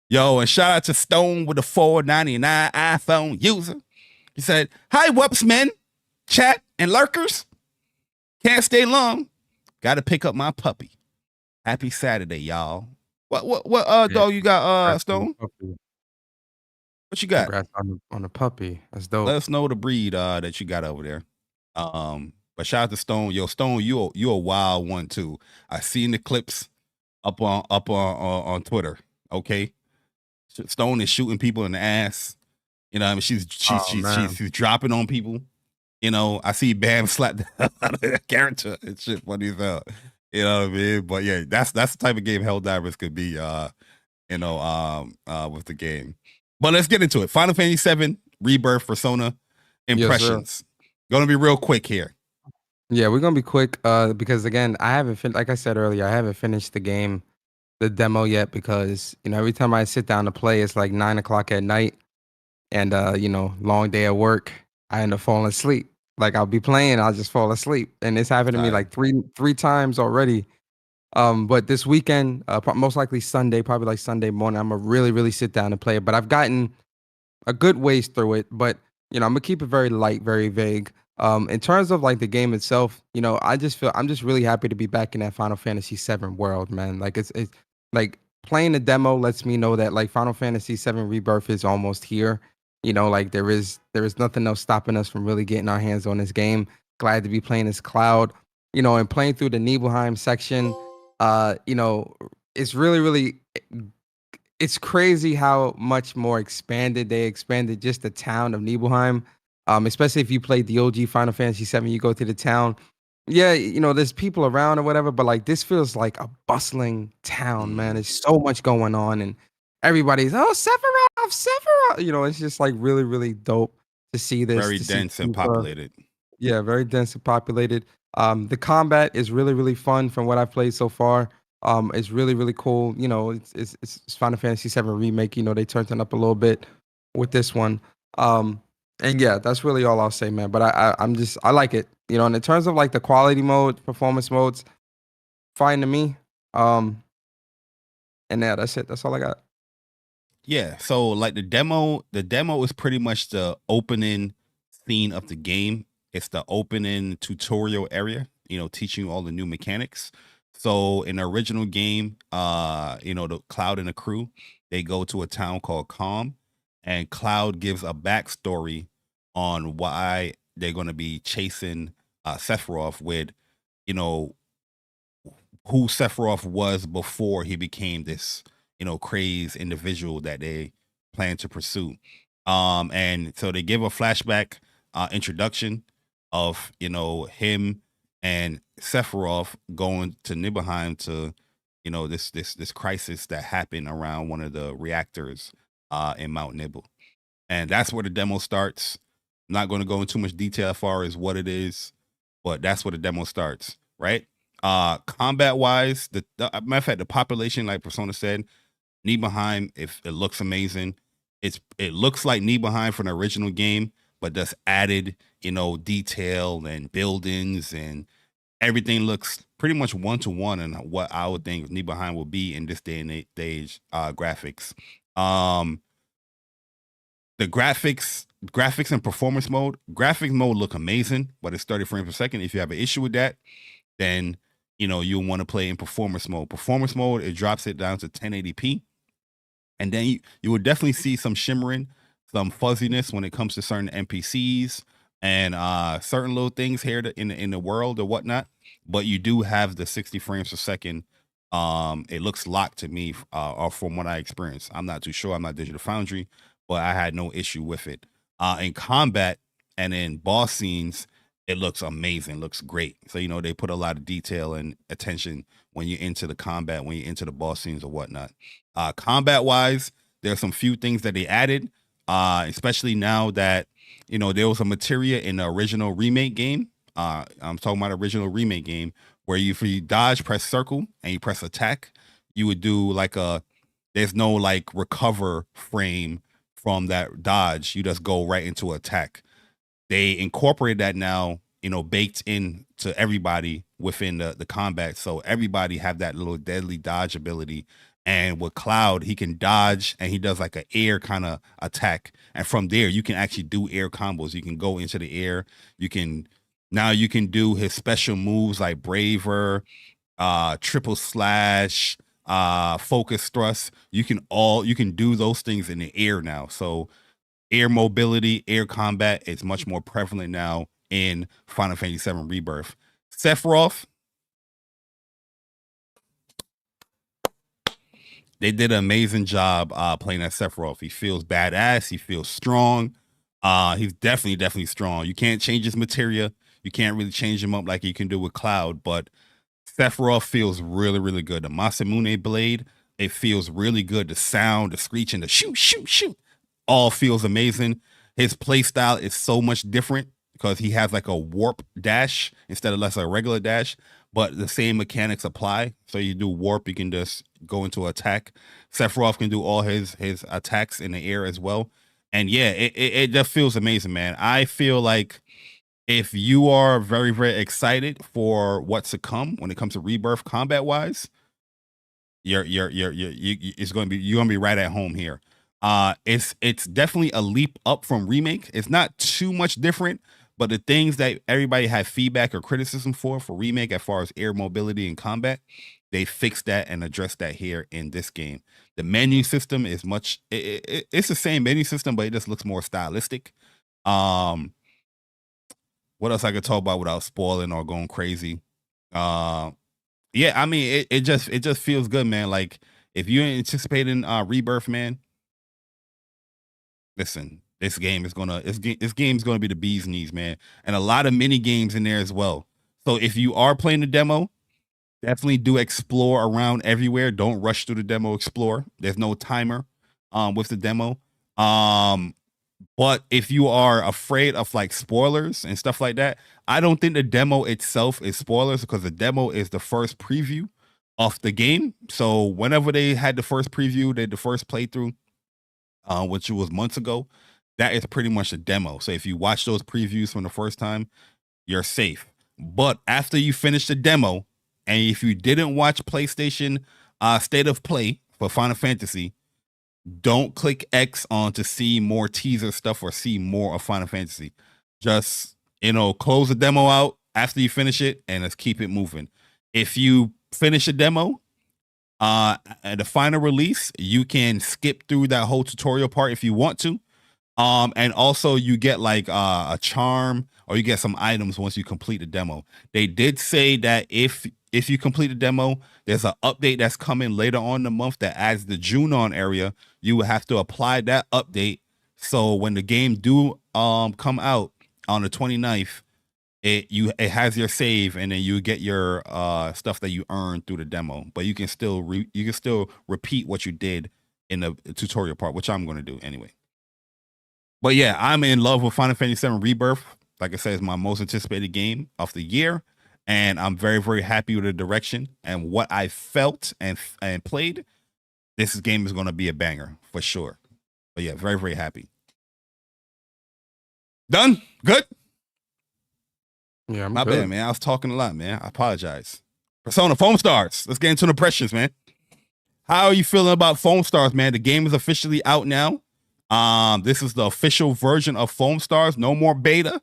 Yo, and shout out to Stone with the $4.99 iPhone user. He said, "Hi, WUPS men, chat and lurkers. Can't stay long. Gotta pick up my puppy. Happy Saturday, y'all." What dog you got, Stone? What you got?
Congrats on the puppy. That's dope.
Let us know the breed that you got over there. But shout out to Stone. Yo, Stone, you a wild one too. I seen the clips up on Twitter. Okay, Stone is shooting people in the ass. I mean, she's dropping on people. I see Bam slap the character. It's shit funny as hell. You know what I mean? But yeah, that's the type of game Helldivers could be. With the game. But let's get into it. Final Fantasy VII Rebirth Persona impressions. Gonna be real quick here.
Yeah, we're gonna be quick because again, I haven't like I said earlier, I haven't finished the demo yet because every time I sit down to play, it's like 9 o'clock at night, and long day at work. I end up falling asleep. Like I'll be playing, I'll just fall asleep, and it's happened to me like three times already. But this weekend, most likely Sunday, probably like Sunday morning, I'm gonna really sit down and play it. But I've gotten a good ways through it. But I'm gonna keep it very light, very vague. In terms of like the game itself, I just feel I'm just really happy to be back in that Final Fantasy VII world, man. Like it's like playing the demo lets me know that like Final Fantasy VII Rebirth is almost here. Like there is nothing else stopping us from really getting our hands on this game. Glad to be playing this Cloud, and playing through the Nibelheim section. It's really it's crazy how much more expanded they expanded just the town of Nibelheim. Especially if you played the OG Final Fantasy VII, you go to the town. Yeah, there's people around or whatever, but like this feels like a bustling town, man. There's so much going on, and everybody's Sephiroth. It's just like really, really dope to see this.
Very dense and populated.
Yeah, very dense and populated. The combat is really, really fun from what I've played so far. It's really, really cool. It's Final Fantasy VII remake. They turned it up a little bit with this one. And yeah, that's really all I'll say, man. But I like it. And in terms of like the quality mode, performance modes, fine to me. And yeah, that's it. That's all I got.
Yeah. So like the demo is pretty much the opening scene of the game. It's the opening tutorial area, teaching you all the new mechanics. So in the original game, the Cloud and the crew, they go to a town called Calm, and Cloud gives a backstory on why they're going to be chasing Sephiroth with, who Sephiroth was before he became this, crazed individual that they plan to pursue. And so they give a flashback introduction of, him and Sephiroth going to Nibelheim to, this crisis that happened around one of the reactors in Mount Nibel. And that's where the demo starts. I'm not going to go into too much detail as far as what it is, but that's where the demo starts, right? Combat wise, the matter of fact, the population, like Persona said, Nibelheim, if it looks amazing. It looks like Nibelheim from the original game, but that's added, detail and buildings, and everything looks pretty much one-to-one in what I would think Nibelheim will be in this day and age graphics. The graphics and performance mode. Graphics mode look amazing, but it's 30 frames per second. If you have an issue with that, then you'll want to play in performance mode. Performance mode, it drops it down to 1080p. And then you will definitely see some shimmering, some fuzziness when it comes to certain NPCs and certain little things here in the world or whatnot. But you do have the 60 frames per second. It looks locked to me, or from what I experienced. I'm not too sure. I'm not Digital Foundry, but I had no issue with it. In combat and in boss scenes, it looks amazing. It looks great. So, they put a lot of detail and attention when you're into the combat, when you're into the boss scenes or whatnot. Combat wise, there's some few things that they added, especially now that, there was a materia in the original remake game. I'm talking about original remake game where if you dodge, press circle and you press attack, you would do there's no like recover frame from that dodge. You just go right into attack. They incorporated that now, baked in to everybody within the combat. So everybody have that little deadly dodge ability. And with Cloud, he can dodge and he does like an air kind of attack. And from there, you can actually do air combos. You can go into the air. You can do his special moves like Braver, triple slash, focus thrust. You can do those things in the air now. So air mobility, air combat is much more prevalent now in Final Fantasy VII Rebirth. Sephiroth, they did an amazing job playing as Sephiroth. He feels badass. He feels strong. He's definitely strong. You can't change his materia. You can't really change him up like you can do with Cloud, but Sephiroth feels really, really good. The Masamune blade, it feels really good. The sound, the screeching, the shoot, all feels amazing. His play style is so much different because he has like a warp dash instead of less a regular dash, but the same mechanics apply. So you do warp, you can just go into attack. Sephiroth can do all his attacks in the air as well. And yeah, it just feels amazing, man. I feel like if you are very, very excited for what's to come when it comes to Rebirth combat wise, you're gonna be right at home here. It's definitely a leap up from remake. It's not too much different, but the things that everybody had feedback or criticism for remake as far as air mobility and combat, they fixed that and addressed that here in this game. The menu system is it's the same menu system, but it just looks more stylistic. What else I could talk about without spoiling or going crazy? Yeah, I mean, it just feels good, man. Like if you're anticipating Rebirth, man, listen, this game is gonna be the bee's knees, man, and a lot of mini games in there as well. So if you are playing the demo, definitely do explore around everywhere. Don't rush through the demo. Explore. There's no timer with the demo. But if you are afraid of like spoilers and stuff like that, I don't think the demo itself is spoilers, because the demo is the first preview of the game. So whenever they had the first preview, the first playthrough, which was months ago, that is pretty much a demo. So if you watch those previews from the first time, you're safe. But after you finish the demo, and if you didn't watch PlayStation State of Play for Final Fantasy, don't click X on to see more teaser stuff or see more of Final Fantasy. Just, close the demo out after you finish it, and let's keep it moving. If you finish a demo, at the final release, you can skip through that whole tutorial part if you want to. And also you get like a charm, or you get some items once you complete the demo. They did say that if you complete the demo, there's an update that's coming later on in the month that adds the Junon area. You will have to apply that update. So when the game do come out on the 29th, it has your save, and then you get your stuff that you earned through the demo. But you can still repeat what you did in the tutorial part, which I'm going to do anyway. But yeah, I'm in love with Final Fantasy VII Rebirth. Like I said, it's my most anticipated game of the year. And I'm very, very happy with the direction and what I felt and played. This game is going to be a banger for sure. But yeah, very, very happy. Done? Good?
Yeah, I'm
My
good.
bad, man. I was talking a lot, man. I apologize. Persona Foamstars. Let's get into the impressions, man. How are you feeling about Foamstars, man? The game is officially out now. This is the official version of Foamstars. No more beta.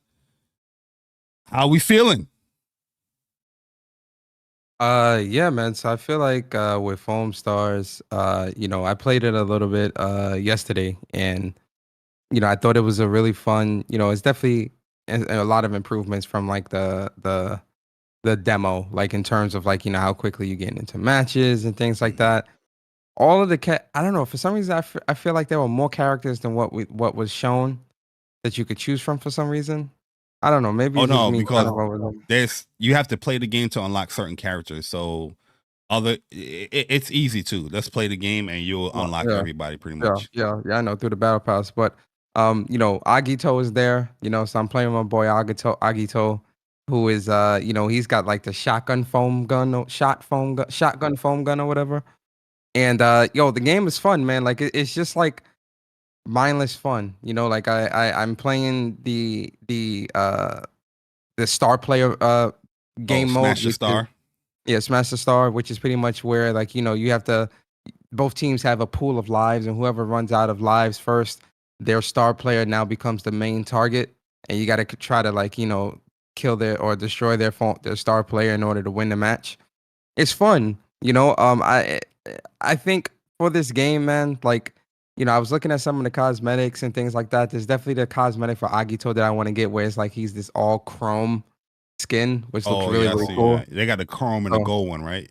How are we feeling?
Yeah, man. So I feel like with Foamstars, I played it a little bit yesterday, and I thought it was a really fun, it's definitely a lot of improvements from like the demo, like in terms of like, how quickly you get into matches and things like that. All of the I don't know, for some reason I feel like there were more characters than what was shown that you could choose from for some reason. I don't know, maybe it's just me
because
kind of over them.
you have to play the game to unlock certain characters. So it's easy too. Let's play the game and you'll unlock everybody pretty much.
Yeah, I know, through the battle pass. But Agito is there, so I'm playing with my boy Agito, who is he's got like the shotgun foam gun or whatever. And the game is fun, man. Like it's just like mindless fun. Like I'm playing the star player game mode.
Smash the Star.
Yeah, Smash the Star, which is pretty much where like you have to, both teams have a pool of lives, and whoever runs out of lives first, their star player now becomes the main target, and you got to try to like kill or destroy their star player in order to win the match. It's fun. I think for this game, man, like, I was looking at some of the cosmetics and things like that. There's definitely the cosmetic for Agito that I want to get, where it's like he's this all chrome skin, which looks really cool.
That. They got the chrome and the gold one, right?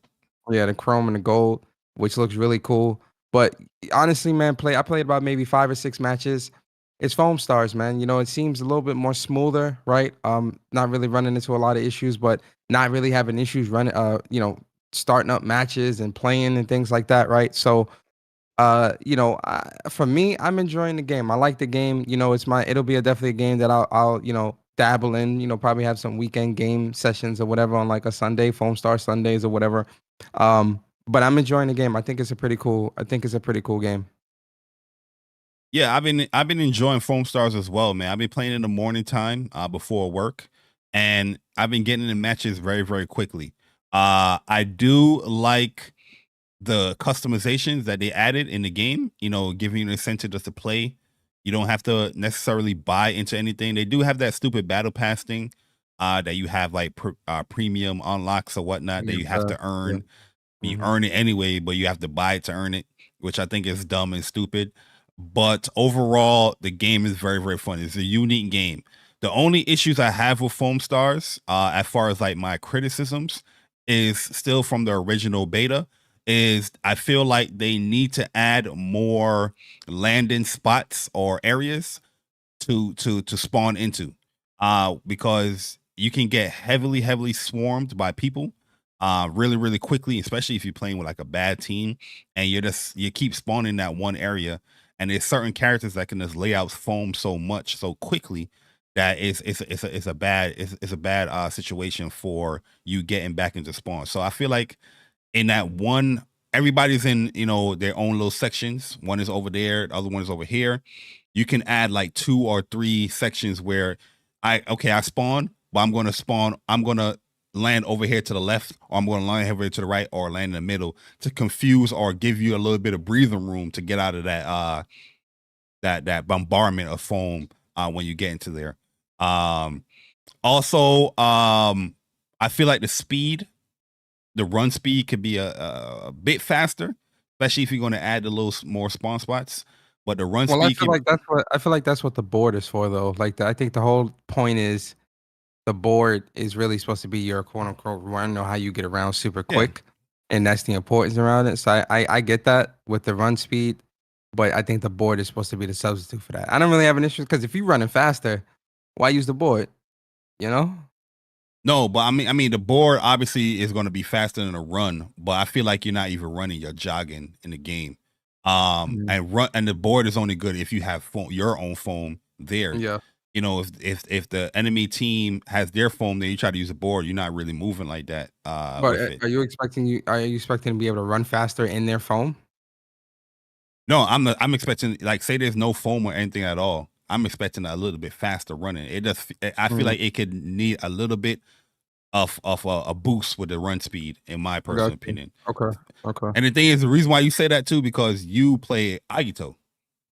Yeah, the chrome and the gold, which looks really cool. But honestly, man, I played about maybe 5 or 6 matches. It's Foamstars, man. It seems a little bit more smoother, right? Not really running into a lot of issues, but not really having issues running, starting up matches and playing and things like that, right? So, for me, I'm enjoying the game. I like the game. It'll be definitely a game that I'll dabble in. Probably have some weekend game sessions or whatever on like a Sunday, Foamstar Sundays or whatever. But I'm enjoying the game. I think it's a pretty cool game.
Yeah, I've been enjoying Foamstars as well, man. I've been playing in the morning time before work, and I've been getting in matches very, very quickly. I do like the customizations that they added in the game, giving you an incentive just to play. You don't have to necessarily buy into anything. They do have that stupid battle pass thing that you have like premium unlocks or whatnot that you have to earn. Yeah. You earn it anyway, but you have to buy it to earn it, which I think is dumb and stupid. But overall, the game is very, very fun. It's a unique game. The only issues I have with Foamstars, as far as like my criticisms, is still from the original beta. is I feel like they need to add more landing spots or areas to spawn into, because you can get heavily swarmed by people really quickly, especially if you're playing with like a bad team and you keep spawning that one area, and there's certain characters that can just lay out foam so much so quickly that it's a bad situation for you getting back into spawn. So I feel like in that one, everybody's in, you know, their own little sections. One is over there, the other one is over here. You can add like 2 or 3 sections where I spawn, but I'm going to land over here to the left, or I'm going to land over here to the right, or land in the middle to confuse or give you a little bit of breathing room to get out of that bombardment of foam when you get into there. Also, I feel like the run speed could be a bit faster, especially if you're going to add a little more spawn spots. But the run speed,
I feel like that's what the board is for, though. Like, I think the whole point is the board is really supposed to be your quote unquote run, or how you get around super quick, and that's the importance around it. So I get that with the run speed, but I think the board is supposed to be the substitute for that. I don't really have an issue, because if you're running faster, why use the board? You know?
No, but I mean, the board obviously is going to be faster than a run, but I feel like you're not even running; you're jogging in the game. And the board is only good if you have your own foam there.
Yeah.
You know, if the enemy team has their foam, then you try to use a board, you're not really moving like that.
But are you expecting to be able to run faster in their foam?
No, I'm expecting, like, say there's no foam or anything at all. I'm expecting a little bit faster running. I feel like it could need a little bit of a boost with the run speed, in my personal opinion.
Okay.
And the thing is, the reason why you say that too, because you play Agito,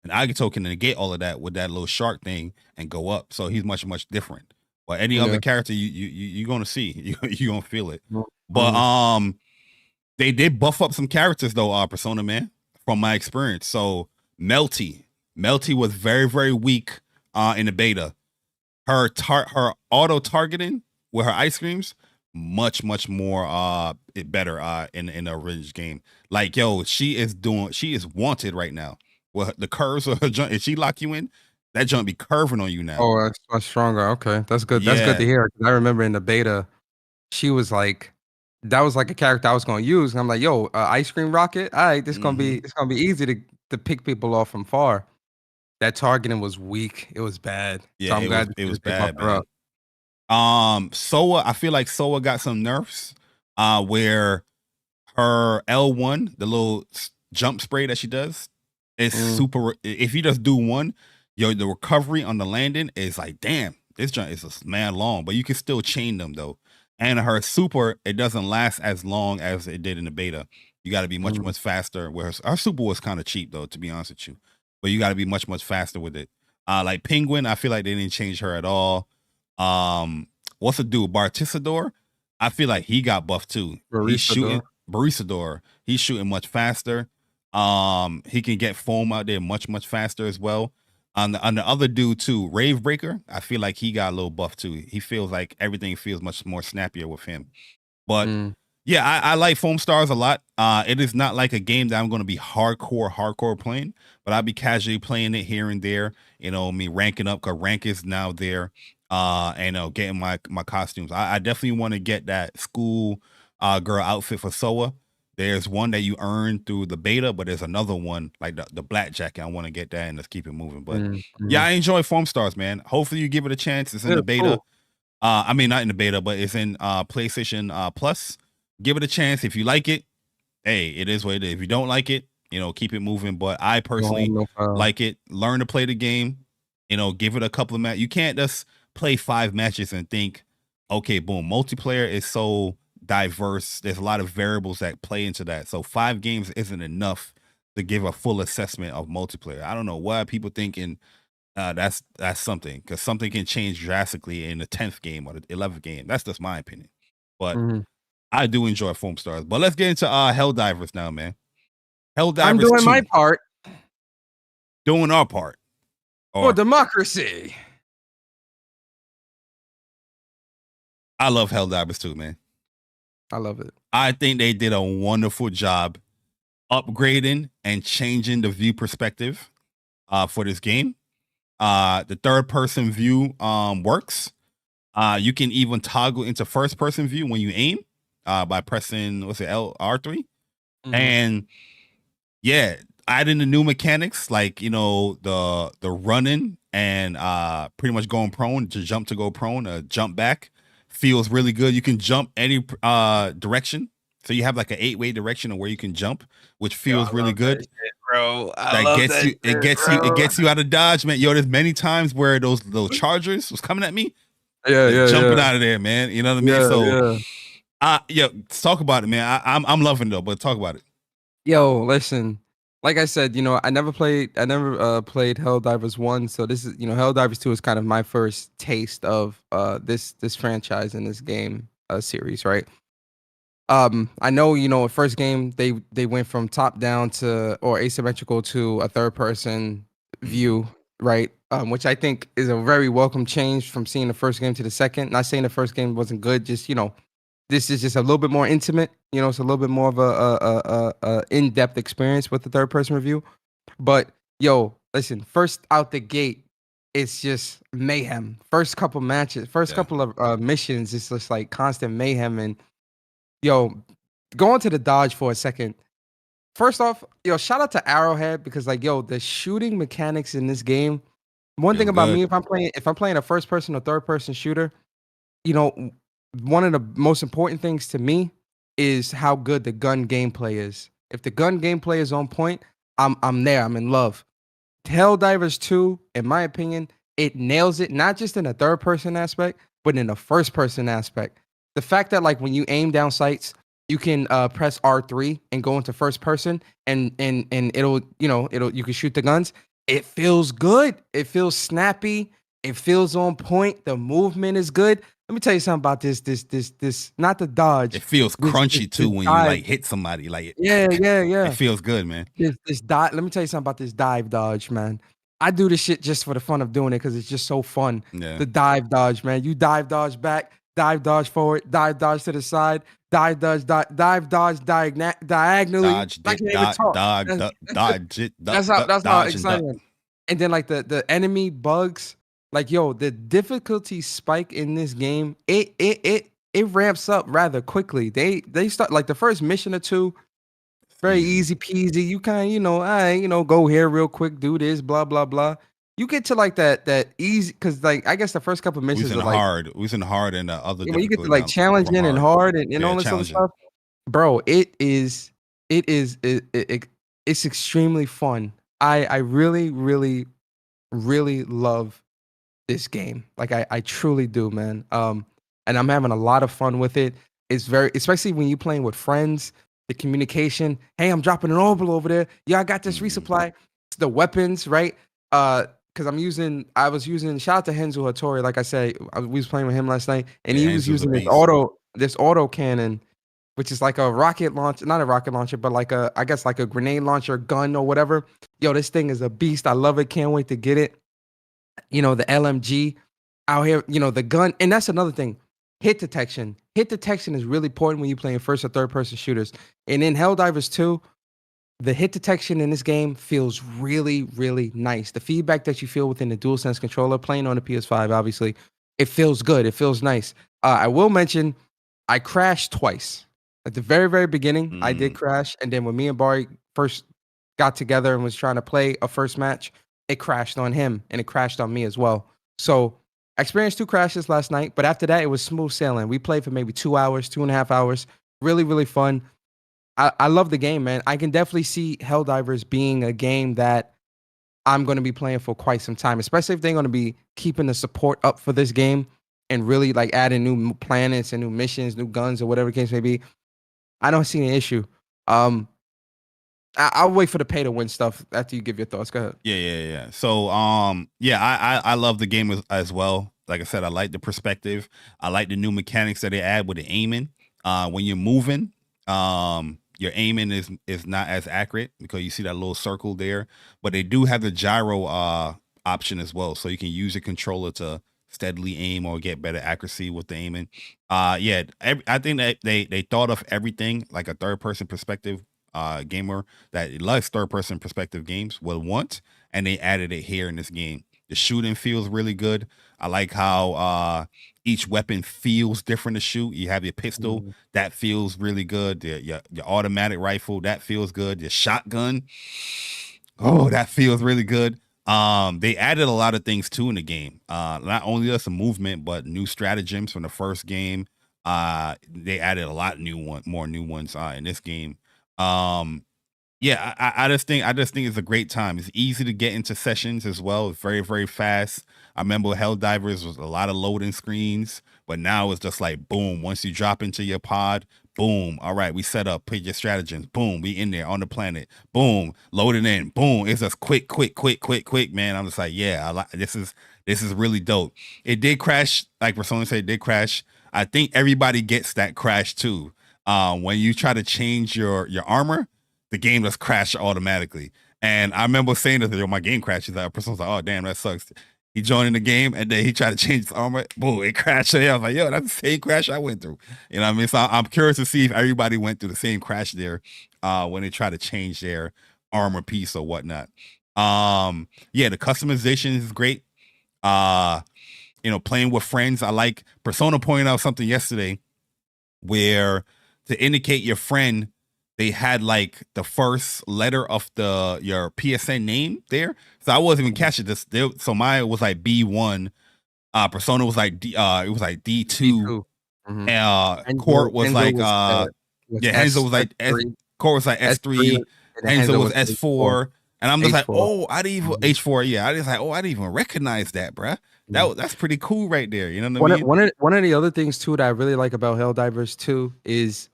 and Agito can negate all of that with that little shark thing and go up. So he's much different. But any other character, you're gonna see, you're gonna feel it. But they did buff up some characters though, Persona, man, from my experience. So Melty was very weak in the beta. Her auto targeting with her ice creams, much more better in the original game. Like, yo, she is wanted right now. Well, the curves of her jump, if she lock you in, that jump be curving on you now.
Oh, that's much stronger. Okay, that's good. That's good to hear. I remember in the beta, she was like, that was like a character I was going to use. And I'm like, yo, ice cream rocket. All right, it's gonna be easy to pick people off from far. That targeting was weak. It was bad.
Yeah,
so
it was bad, man. Soa, I feel like Soa got some nerfs where her L1, the little jump spray that she does, is super. If you just do one, the recovery on the landing is like, damn, this jump is a man long, but you can still chain them though. And her super, it doesn't last as long as it did in the beta. You got to be much faster. Where her super was kind of cheap though, to be honest with you. But you got to be much faster with it. Like Penguin, I feel like they didn't change her at all. What's the dude? Bartisador, I feel like he got buffed too. He's shooting Barisador. He's shooting much faster. He can get foam out there much faster as well. On the other dude too, Ravebreaker, I feel like he got a little buff too. He feels like everything feels much more snappier with him. But yeah, I like Foamstars a lot. It is not like a game that I'm going to be hardcore playing, but I'll be casually playing it here and there. You know, me ranking up, because rank is now there. And getting my costumes. I definitely want to get that school girl outfit for Soa. There's one that you earn through the beta, but there's another one, like the black jacket. I want to get that and let's keep it moving. But yeah, I enjoy Foamstars, man. Hopefully you give it a chance. It's in the beta. Cool. I mean, not in the beta, but it's in PlayStation Plus. Give it a chance. If you like it, hey, it is what it is. If you don't like it, keep it moving. But I personally like it. Learn to play the game. Give it a couple of matches. You can't just play 5 matches and think, okay, boom. Multiplayer is so diverse. There's a lot of variables that play into that. So 5 games isn't enough to give a full assessment of multiplayer. I don't know why people thinking that's something, because something can change drastically in the 10th game or the 11th game. That's just my opinion. But I do enjoy Foamstars. But let's get into Helldivers now, man. Helldivers. I'm
doing my part.
Doing our part.
For democracy.
I love Helldivers too, man.
I love it.
I think they did a wonderful job upgrading and changing the view perspective for this game. The third person view works. You can even toggle into first person view when you aim by pressing R3. And yeah, adding the new mechanics like the running and pretty much going prone, to jump to go prone, jump back feels really good. You can jump any direction. So you have like an 8-way direction of where you can jump, which feels really good.
Shit, bro.
It gets you out of dodge, man. Yo, there's many times where those chargers was coming at me. Jumping out of there, man. You know what I mean? So talk about it, man. I'm loving it though, but talk about it.
Yo, listen. Like I said, I never played Helldivers 1, so this is, Helldivers 2 is kind of my first taste of this franchise and this game series, right? I know, first game they went from top down or asymmetrical to a third person view, right? Which I think is a very welcome change from seeing the first game to the second. Not saying the first game wasn't good, just this is just a little bit more intimate. It's a little bit more of a in-depth experience with the third person review. But yo, listen, first out the gate, it's just mayhem. First couple matches, couple of missions, it's just like constant mayhem. And yo, going to the dodge for a second. First off, shout out to Arrowhead because the shooting mechanics in this game. One thing about me, if I'm playing a first person or third person shooter, one of the most important things to me is how good the gun gameplay is. If the gun gameplay is on point, I'm there. I'm in love. Helldivers 2, in my opinion, it nails it, not just in a third person aspect, but in a first person aspect. The fact that when you aim down sights, you can press R3 and go into first person and it'll you can shoot the guns. It feels good. It feels snappy. It feels on point. The movement is good. Let me tell you something about this, not the dodge.
It feels crunchy too when you hit somebody.
Yeah.
It feels good, man.
This dive. Let me tell you something about this dive dodge, man. I do this shit just for the fun of doing it because it's just so fun.
Yeah.
The dive dodge, man. You dive dodge back, dive dodge forward, dive dodge to the side, dive dodge diagonally.
Dodge it.
That's how exciting. And then the enemy bugs. The difficulty spike in this game, it ramps up rather quickly. They start the first mission or two, very easy peasy. You kind of, go here real quick, do this, blah, blah, blah. You get to that easy, because I guess the first couple missions are
hard. We was in hard and other
when you get to challenging and hard and all this other stuff. Bro, it's extremely fun. I really, really, really love this game. I truly do, man. And I'm having a lot of fun with it. It's especially when you're playing with friends, the communication. Hey, I'm dropping an orbital over there. Yeah, I got this resupply. The weapons, right? Because I was using, shout out to Henzo Hattori, like I said, we was playing with him last night, and he was using this auto cannon, which is like a rocket launcher, not a rocket launcher, but I guess a grenade launcher gun or whatever. Yo, this thing is a beast. I love it. Can't wait to get it. The LMG out here, the gun. And that's another thing. Hit detection. Hit detection is really important when you're playing first or third person shooters. And in Helldivers 2, the hit detection in this game feels really, really nice. The feedback that you feel within the DualSense controller, playing on the PS5, obviously, it feels good. It feels nice. I will mention, I crashed twice. At the very, very beginning, I did crash. And then when me and Bari first got together and was trying to play a first match, it crashed on him and it crashed on me as well. So I experienced 2 crashes last night, but after that, it was smooth sailing. We played for maybe 2 hours, 2.5 hours. Really, really fun. I love the game, man. I can definitely see Helldivers being a game that I'm going to be playing for quite some time, especially if they're going to be keeping the support up for this game and really adding new planets and new missions, new guns, or whatever the case may be. I don't see an issue. I'll wait for the pay to win stuff after you give your thoughts. Go ahead.
Yeah. So, I love the game as well. Like I said, I like the perspective. I like the new mechanics that they add with the aiming. When you're moving, your aiming is not as accurate because you see that little circle there. But they do have the gyro option as well, so you can use your controller to steadily aim or get better accuracy with the aiming. Yeah, I think that they thought of everything like a third person perspective gamer that loves third person perspective games will want, and they added it here in this game. The shooting feels really good. I like how each weapon feels different to shoot. You have your pistol, that feels really good. Your automatic rifle, that feels good. Your shotgun, oh, that feels really good. They added a lot of things too in the game. Not only just some movement, but new stratagems from the first game. They added a lot more new ones in this game. Yeah, I just think it's a great time. It's easy to get into sessions as well. It's very, very fast. I remember Helldivers was a lot of loading screens, but now it's just like boom. Once you drop into your pod, boom. All right, we set up, put your stratagems. Boom, we in there on the planet. Boom, loading in. Boom, it's just quick, man. I'm just like, yeah, this is really dope. It did crash, like Persona said, it did crash. I think everybody gets that crash too. When you try to change your armor, the game just crashed automatically. And I remember saying that, yo, my game crashes. That person was like, oh, damn, that sucks. He joined in the game, and then he tried to change his armor. Boom, it crashed. I was like, yo, that's the same crash I went through. You know what I mean? So I'm curious to see if everybody went through the same crash there when they try to change their armor piece or whatnot. Yeah, the customization is great. Playing with friends. I like Persona pointed out something yesterday where to indicate your friend, they had like the first letter of your PSN name there. So I wasn't even catching this. So mine was like B1. Persona was like it was like D2. And Court was like Henzo was like Court was like S3. Henzo was S4. And I'm just like, oh, I didn't even H4. Yeah, I just like, oh, I didn't even recognize that, bruh. That's pretty cool right there. You know what I mean?
One of the other things too that I really like about Helldivers 2 is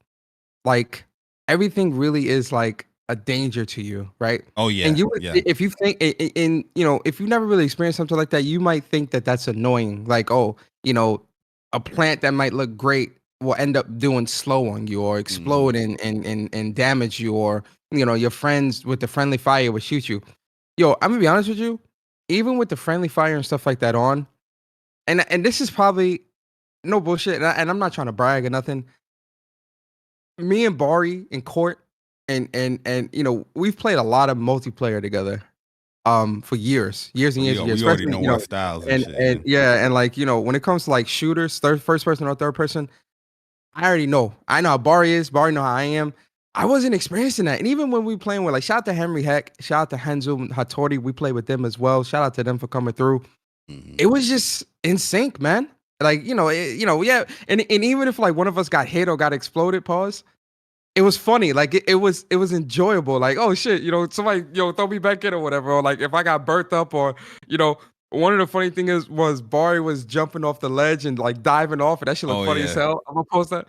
like everything really is like a danger to you, right?
Oh yeah.
And if you think if you've never really experienced something like that, you might think that that's annoying. Like, oh, a plant that might look great will end up doing slow on you or explode and damage you, or your friends with the friendly fire will shoot you. Yo, I'm gonna be honest with you, even with the friendly fire and stuff like that on, and this is probably no bullshit, and I'm not trying to brag or nothing. Me and Bari in Court, and we've played a lot of multiplayer together, for years and years.
We already know our styles
and like when it comes to like shooters, first person or third person, I already know. I know how Bari is. Bari know how I am. I wasn't experiencing that, and even when we playing with like shout out to Henry Heck, shout out to Henzo Hattori, we played with them as well. Shout out to them for coming through. It was just in sync, man. Like, yeah. And even if like one of us got hit or got exploded, it was funny. Like it was enjoyable. Like, oh shit, somebody, throw me back in or whatever. Or like if I got burnt up or, one of the funny things was Bari was jumping off the ledge and like diving off. And that shit looked funny as hell. I'm gonna post that.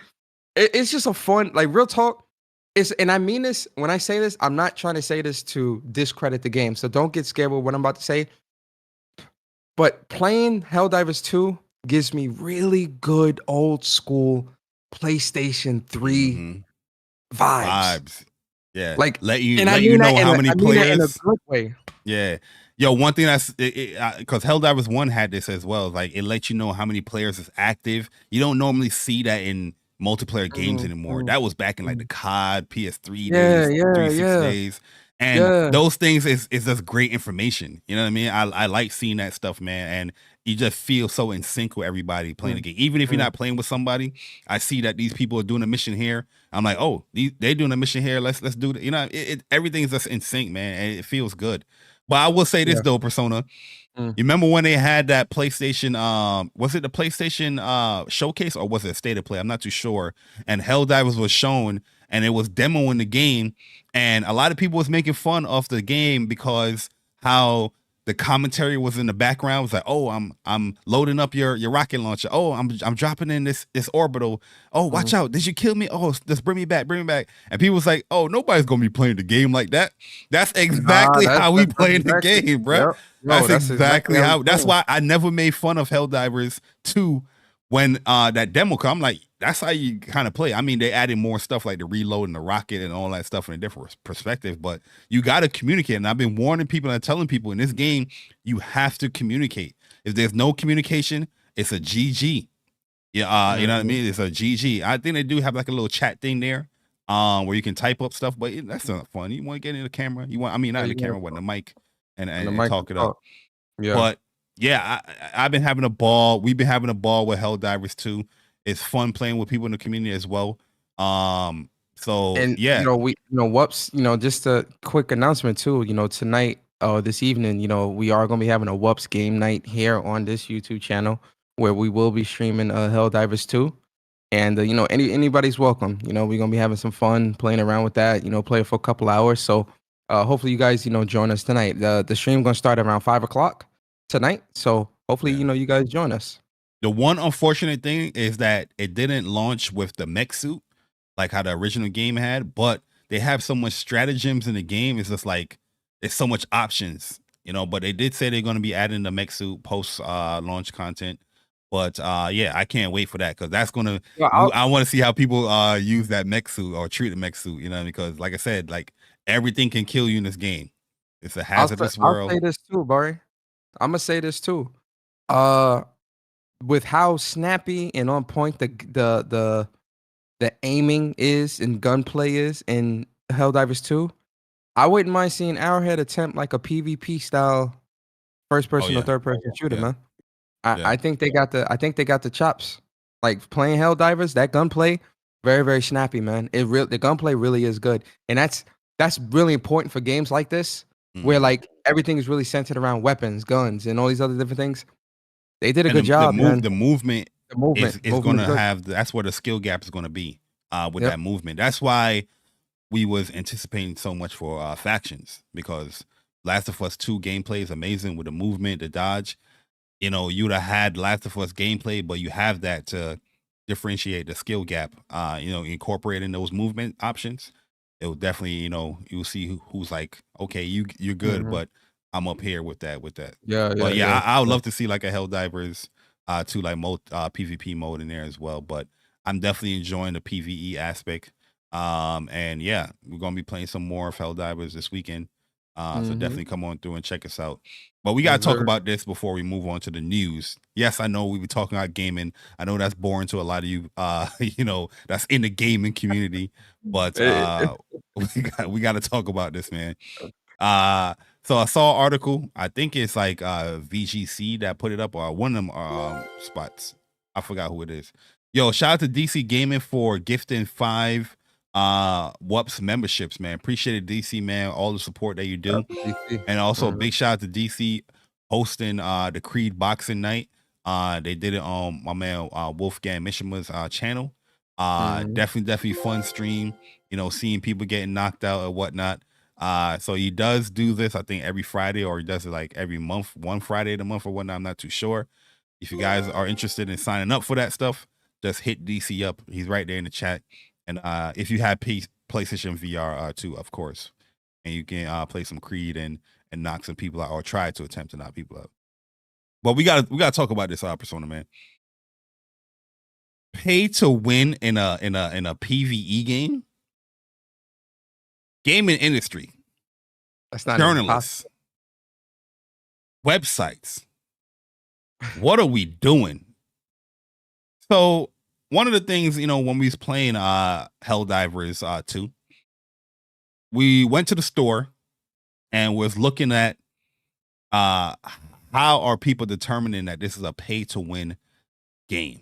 It's just a fun, like real talk. And I mean this, when I say this, I'm not trying to say this to discredit the game. So don't get scared with what I'm about to say. But playing Helldivers 2 gives me really good old school PlayStation 3 vibes.
Yeah,
like
let you know how many players.
In a good way.
Yeah, yo, one thing that's because Helldivers 1 had this as well. Like it lets you know how many players is active. You don't normally see that in multiplayer games anymore. That was back in like the COD, PS3 days, 360 days. And those things is just great information. You know what I mean? I like seeing that stuff, man. And you just feel so in sync with everybody playing the game. Even if you're not playing with somebody, I see that these people are doing a mission here. I'm like, oh, they're doing a mission here. Let's do that. You know, everything's just in sync, man. And it feels good. But I will say this though, Persona. You remember when they had that PlayStation, was it the PlayStation showcase or was it a State of Play? I'm not too sure. And Helldivers was shown and it was demoing the game. And a lot of people was making fun of the game because how the commentary was in the background. It was like, oh, I'm loading up your rocket launcher. Oh, I'm dropping in this orbital. Oh, watch out. Did you kill me? Oh, just bring me back. And people was like, oh, nobody's going to be playing the game like that. That's exactly how we playing the game, bro. Yep. That's exactly how. That's why I never made fun of Helldivers 2 when that demo come. I'm like, that's how you kind of play. I mean, they added more stuff like the reload and the rocket and all that stuff in a different perspective, but you got to communicate. And I've been warning people and telling people in this game, you have to communicate. If there's no communication, it's a GG. Yeah, you know what I mean? It's a GG. I think they do have like a little chat thing there, where you can type up stuff, but that's not fun. You want to get in the camera, not in the camera, but in the mic and talk it up.
Yeah.
But yeah, I've been having a ball. We've been having a ball with Helldivers too. It's fun playing with people in the community as well. So
And
yeah,
WUPS, just a quick announcement too. Tonight or this evening, we are gonna be having a WUPS game night here on this YouTube channel where we will be streaming Helldivers 2. And anybody's welcome. We're gonna be having some fun playing around with that, play for a couple hours. So hopefully you guys, join us tonight. The stream gonna start around 5 o'clock tonight. So hopefully, you guys join us.
The one unfortunate thing is that it didn't launch with the mech suit like how the original game had, but they have so much stratagems in the game. It's just like there's so much options, but they did say they're going to be adding the mech suit post launch content. But yeah, I can't wait for that because that's gonna. I want to see how people use that mech suit or treat the mech suit. Because like I said, like everything can kill you in this game. It's a hazardous world.
I'll say this too, Bari. I'm gonna say this too. With how snappy and on point the aiming is and gunplay is in Helldivers 2, I wouldn't mind seeing Arrowhead attempt like a PvP style first person or third person shooter, man. I think they got the chops. Like playing Helldivers, that gunplay, very, very snappy, man. The gunplay really is good. And that's really important for games like this, where like everything is really centered around weapons, guns, and all these other different things. They did a good job, man.
The movement is going to have, that's where the skill gap is going to be with that movement. That's why we was anticipating so much for factions, because Last of Us 2 gameplay is amazing with the movement, the dodge. You'd have had Last of Us gameplay, but you have that to differentiate the skill gap. Incorporating those movement options, it will definitely, you'll see who's like, okay, you're good, but I'm up here with that. I would love to see like a Helldivers 2 like mode, PvP mode in there as well. But I'm definitely enjoying the PvE aspect. And yeah, we're gonna be playing some more of Helldivers this weekend. So definitely come on through and check us out. But we gotta talk about this before we move on to the news. Yes, I know we were talking about gaming. I know that's boring to a lot of you, that's in the gaming community. But we gotta talk about this, man. So I saw an article. I think it's like VGC that put it up, or one of them spots. I forgot who it is. Yo, shout out to DC Gaming for gifting 5 WUPS memberships, man. Appreciate it, DC, man. All the support that you do. And also big shout out to DC hosting the Creed boxing night. They did it on my man Wolfgang Mishima's channel. Definitely fun stream, seeing people getting knocked out or whatnot. So he does do this, I think, every Friday, or he does it like every month, one Friday of the month or whatnot. I'm not too sure. If you guys are interested in signing up for that stuff, just hit DC up. He's right there in the chat. And if you have PlayStation VR too, of course, and you can play some Creed and knock some people out, or try to attempt to knock people out. But we gotta talk about this Persona, man. Pay to win in a PvE game. Gaming industry,
that's not
journalists, websites. What are we doing? So one of the things, when we was playing Helldivers 2, we went to the store and was looking at how are people determining that this is a pay to win game.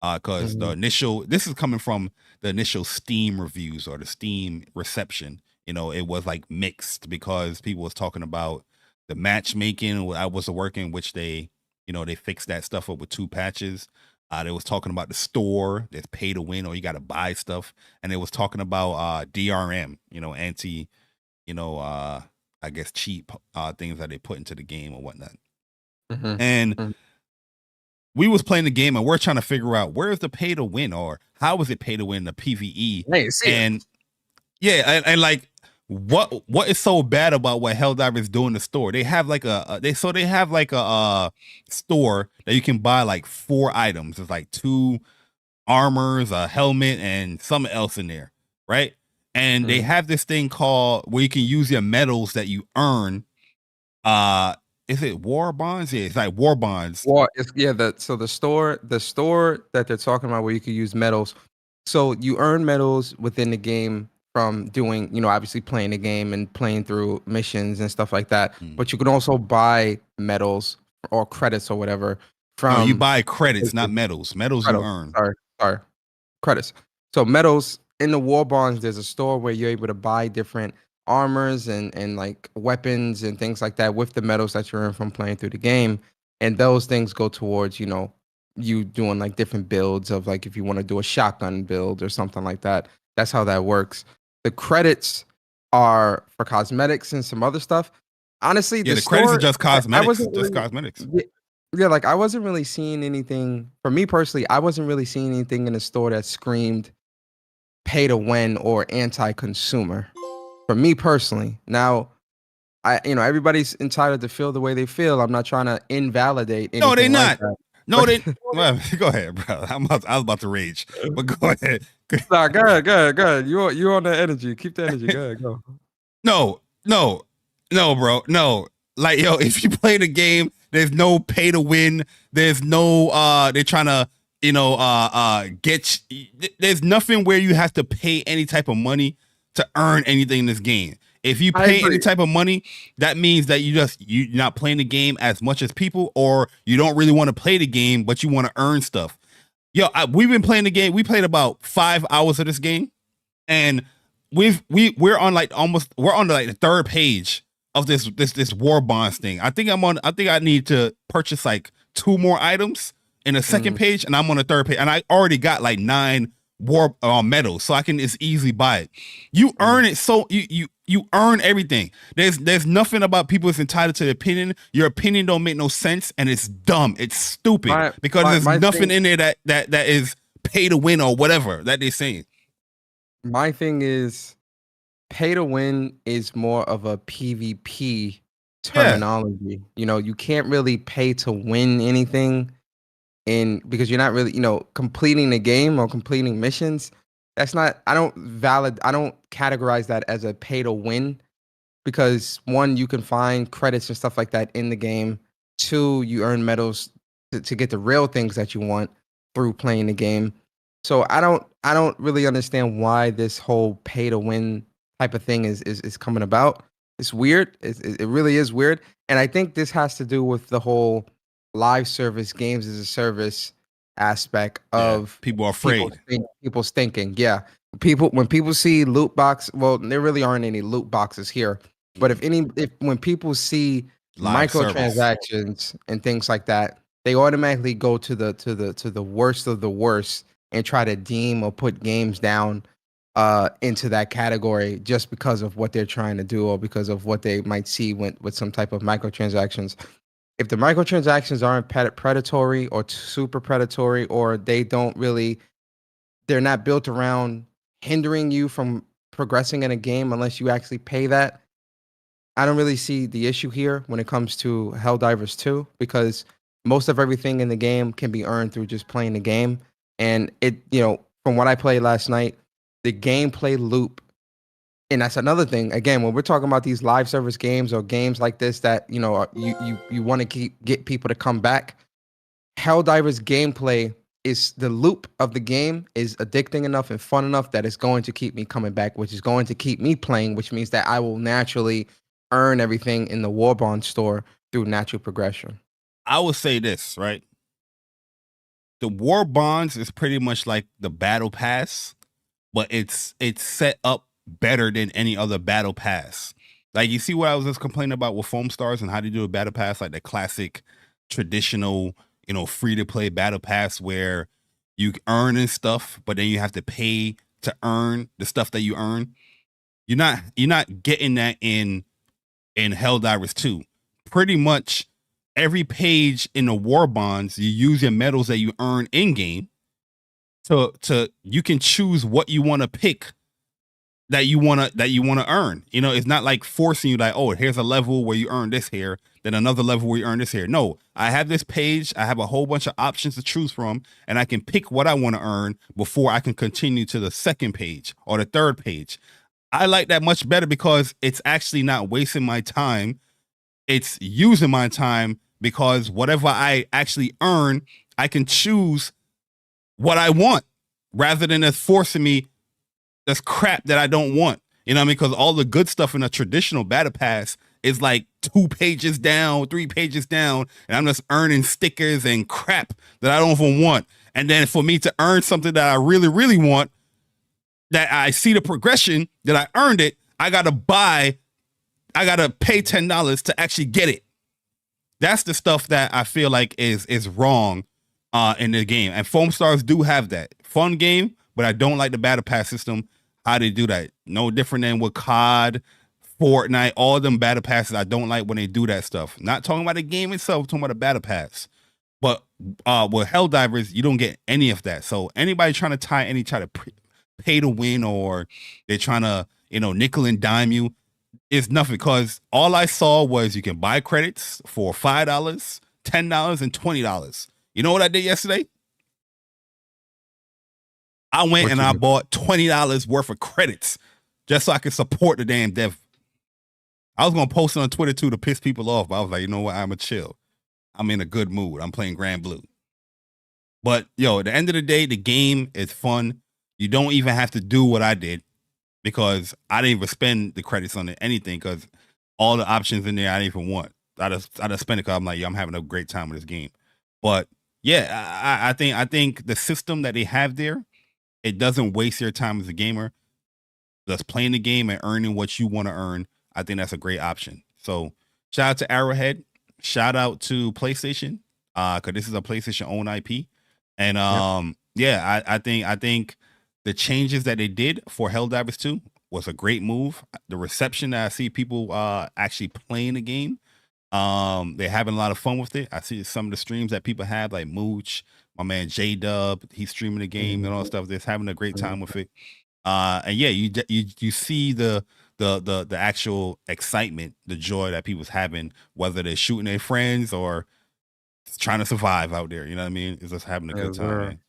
Because this is coming from the initial Steam reviews or the Steam reception. It was like mixed, because people was talking about the matchmaking I wasn't working, which they fixed that stuff up with 2 patches. They was talking about the store that's pay to win, or you got to buy stuff. And they was talking about DRM, anti, I guess cheap things that they put into the game or whatnot. And we was playing the game and we're trying to figure out where is the pay to win, or how is it pay to win the PvE. And like what is so bad about what Helldivers do in the store? They have like a store that you can buy like 4 items. It's like 2 armors, a helmet, and something else in there, right? And they have this thing called where you can use your medals that you earn is it war bonds? Yeah, it's like war bonds.
Well, so the store that they're talking about where you can use medals. So you earn medals within the game from doing, obviously playing the game and playing through missions and stuff like that. But you can also buy medals or credits or whatever from.
No, you buy credits, not medals. Medals you earn.
Sorry, credits. So medals in the war bonds. There's a store where you're able to buy different armors and like weapons and things like that with the medals that you earn from playing through the game, and those things go towards you doing like different builds of like if you want to do a shotgun build or something like that. That's how that works. The credits are for cosmetics and some other stuff. Honestly,
the credits are just cosmetics. Cosmetics.
Yeah, like I wasn't really seeing anything for me personally. I wasn't really seeing anything in the store that screamed pay to win or anti-consumer. For me personally, now, everybody's entitled to feel the way they feel. I'm not trying to invalidate anything.
No, they're not.
Like
no, they. Well, go ahead, bro. I was about to rage, but go ahead.
Nah, go ahead. You on the energy? Keep the energy. Go ahead, go.
No, bro. No, like if you play the game, there's no pay to win. There's no they're trying to get. There's nothing where you have to pay any type of money to earn anything in this game. If you pay any type of money, that means that you're not playing the game as much as people, or you don't really want to play the game, but you want to earn stuff. We've been playing the game. We played about 5 hours of this game, and we're on the third page of this war bonds thing. I think I need to purchase like 2 more items in the second page, and I'm on the third page, and I already got like 9 war medals, so I can just easily buy it. You earn it, so you earn everything. There's nothing about people's entitled to their opinion. Your opinion don't make no sense, and it's dumb. It's stupid because there's nothing in there that is pay to win or whatever that they're saying.
My thing is, pay to win is more of a PvP terminology. You can't really pay to win anything. Because you're not really, completing the game or completing missions. That's not, I don't categorize that as a pay to win, because 1, you can find credits and stuff like that in the game. 2, you earn medals to get the real things that you want through playing the game. So I don't really understand why this whole pay to win type of thing is coming about. It's weird. It really is weird. And I think this has to do with the whole live service, games as a service aspect of
people are afraid.
People's thinking. Yeah. When people see loot box, well, there really aren't any loot boxes here. But when people see live microtransactions and things like that, they automatically go to the worst of the worst and try to deem or put games down into that category just because of what they're trying to do or because of what they might see with some type of microtransactions. If the microtransactions aren't predatory or super predatory, or they're not built around hindering you from progressing in a game unless you actually pay that, I don't really see the issue here when it comes to Helldivers 2, because most of everything in the game can be earned through just playing the game. And from what I played last night, the gameplay loop. And that's another thing. Again, when we're talking about these live service games or games like this that you want to get people to come back, Helldivers gameplay is the loop of the game is addicting enough and fun enough that it's going to keep me coming back, which is going to keep me playing, which means that I will naturally earn everything in the Warbond store through natural progression.
I will say this, right? The War Bonds is pretty much like the Battle Pass, but it's set up better than any other Battle Pass. Like, you see what I was just complaining about with Foamstars and how they do a Battle Pass, like the classic traditional, free to play Battle Pass where you earn and stuff, but then you have to pay to earn the stuff that you earn. You're not getting that in Helldivers 2. Pretty much every page in the War Bonds, you use your medals that you earn in game. To you can choose what you want to pick that you want to earn. It's not like forcing you like, oh, here's a level where you earn this here, then another level where you earn this here. No, I have this page, I have a whole bunch of options to choose from, and I can pick what I want to earn before I can continue to the second page or the third page. I like that much better because it's actually not wasting my time it's using my time because whatever I actually earn, I can choose what I want rather than it's forcing me this crap that I don't want. You know what I mean? Because all the good stuff in a traditional battle pass is like 2 pages down, 3 pages down, and I'm just earning stickers and crap that I don't even want. And then for me to earn something that I really, really want, that I see the progression that I earned it, I gotta pay $10 to actually get it. That's the stuff that I feel like is wrong in the game. And Foamstars do have that. Fun game, but I don't like the battle pass system. How they do that. No different than with COD, Fortnite, all of them battle passes. I don't like when they do that stuff. Not talking about the game itself, talking about the battle pass. But with Helldivers, you don't get any of that. So anybody trying to try to pay to win, or they're trying to, nickel and dime you, is nothing, because all I saw was you can buy credits for $5, $10, and $20. You know what I did yesterday? I went and I bought $20 worth of credits just so I could support the damn dev. I was going to post it on Twitter too to piss people off, but I was like, you know what? I'm a chill. I'm in a good mood. I'm playing Grand Blue. But at the end of the day, the game is fun. You don't even have to do what I did, because I didn't even spend the credits on anything, because all the options in there I didn't even want. I just spent it because I'm like, I'm having a great time with this game. But yeah, I think the system that they have there, it doesn't waste your time as a gamer. Just playing the game and earning what you want to earn. I think that's a great option. So shout out to Arrowhead. Shout out to PlayStation, because this is a PlayStation owned IP. And I think the changes that they did for Helldivers 2 was a great move. The reception that I see people actually playing the game, they're having a lot of fun with it. I see some of the streams that people have, like Mooch, my man J-Dub, he's streaming the game and all that stuff. They're having a great time with it. And yeah, you see the actual excitement, the joy that people's having, whether they're shooting their friends or trying to survive out there. You know what I mean? It's just having a good time, man.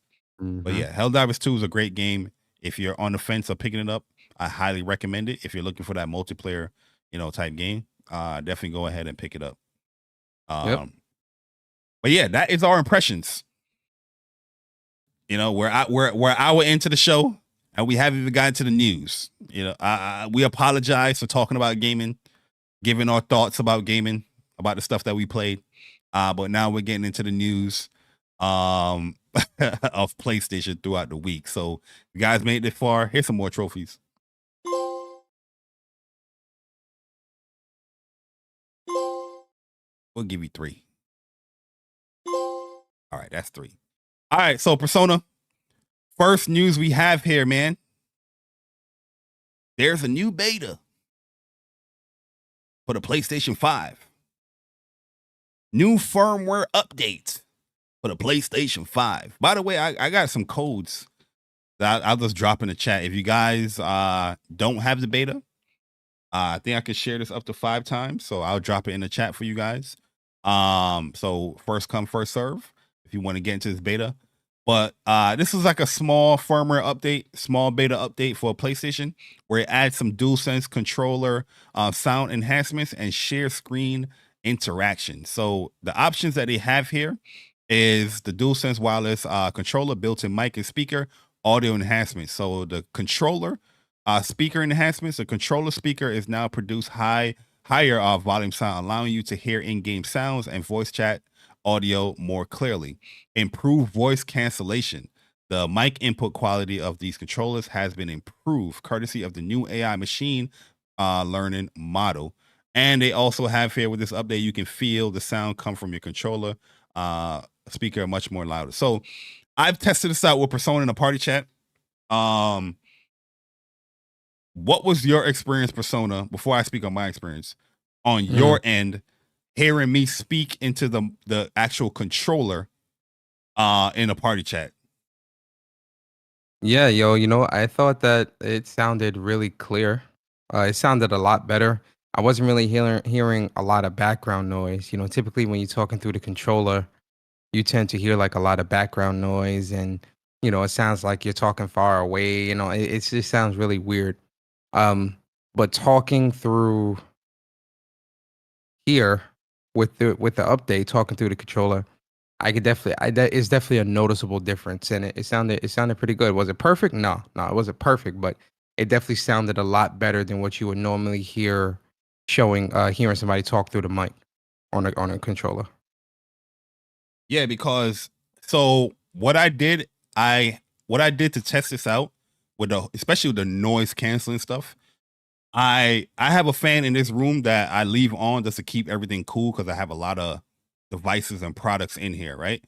But yeah, Helldivers 2 is a great game. If you're on the fence of picking it up, I highly recommend it. If you're looking for that multiplayer, type game, definitely go ahead and pick it up. But yeah, that is our impressions. We're hour into the show and we haven't even gotten to the news. We apologize for talking about gaming, giving our thoughts about gaming, about the stuff that we played. But now we're getting into the news of PlayStation throughout the week. So if you guys made it this far, here's some more trophies. We'll give you 3. All right, that's 3. All right, so Persona, first news we have here, man. There's a new beta for the PlayStation 5. New firmware update for the PlayStation 5. By the way, I got some codes that I'll just drop in the chat. If you guys don't have the beta, I think I can share this up to 5 times. So I'll drop it in the chat for you guys. So first come, first serve if you want to get into this beta. But this is like a small firmware update, small beta update for PlayStation, where it adds some DualSense controller sound enhancements and share screen interaction. So the options that they have here is the DualSense wireless controller, built-in mic and speaker, audio enhancements. So the controller speaker enhancements, the controller speaker is now produce higher volume sound, allowing you to hear in-game sounds and voice chat audio more clearly. Improved voice cancellation. The mic input quality of these controllers has been improved courtesy of the new AI machine learning model. And they also have here with this update, you can feel the sound come from your controller speaker much more louder. So I've tested this out with Persona in a party chat. What was your experience, Persona, before I speak on my experience, on your end, hearing me speak into the actual controller in a party chat?
Yeah, I thought that it sounded really clear. It sounded a lot better. I wasn't really hearing a lot of background noise. Typically when you're talking through the controller, you tend to hear like a lot of background noise, and it sounds like you're talking far away. It just sounds really weird. But talking through here, with the update, talking through the controller, I could definitely, it's definitely a noticeable difference, and it sounded pretty good. Was it perfect? No, it wasn't perfect, but it definitely sounded a lot better than what you would normally hear hearing somebody talk through the mic on a controller.
Yeah, because so what I did to test this out especially with the noise canceling stuff. I have a fan in this room that I leave on just to keep everything cool because I have a lot of devices and products in here, right?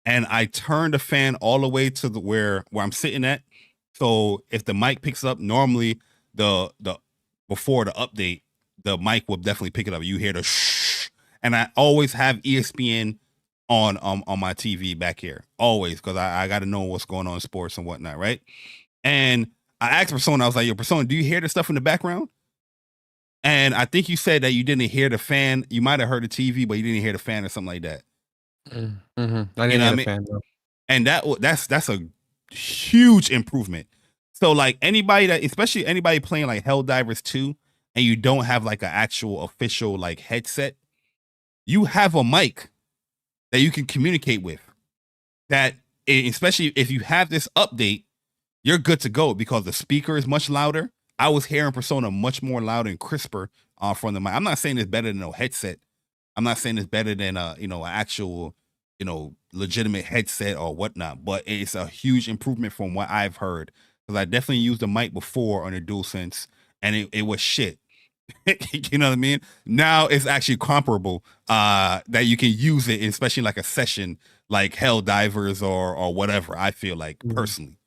And I turn the fan all the way to where I'm sitting at. So if the mic picks up, normally the before the update, the mic will definitely pick it up. You hear the shh, and I always have ESPN on my TV back here, always, because I got to know what's going on in sports and whatnot, right? And I asked Persona, I was like, yo, Persona, do you hear the stuff in the background? And I think you said that you didn't hear the fan. You might have heard the TV, but you didn't hear the fan or something like that.
Mm-hmm. I didn't hear the fan, though.
And that's a huge improvement. So like especially anybody playing like Helldivers 2, and you don't have like an actual official like headset, you have a mic that you can communicate with. That, especially if you have this update, you're good to go because the speaker is much louder. I was hearing Persona much more loud and crisper from the mic. I'm not saying it's better than a headset. I'm not saying it's better than an actual, legitimate headset or whatnot, but it's a huge improvement from what I've heard. Because I definitely used the mic before on the DualSense, and it was shit. You know what I mean? Now it's actually comparable, that you can use it, especially like a session like Helldivers or whatever, I feel like personally.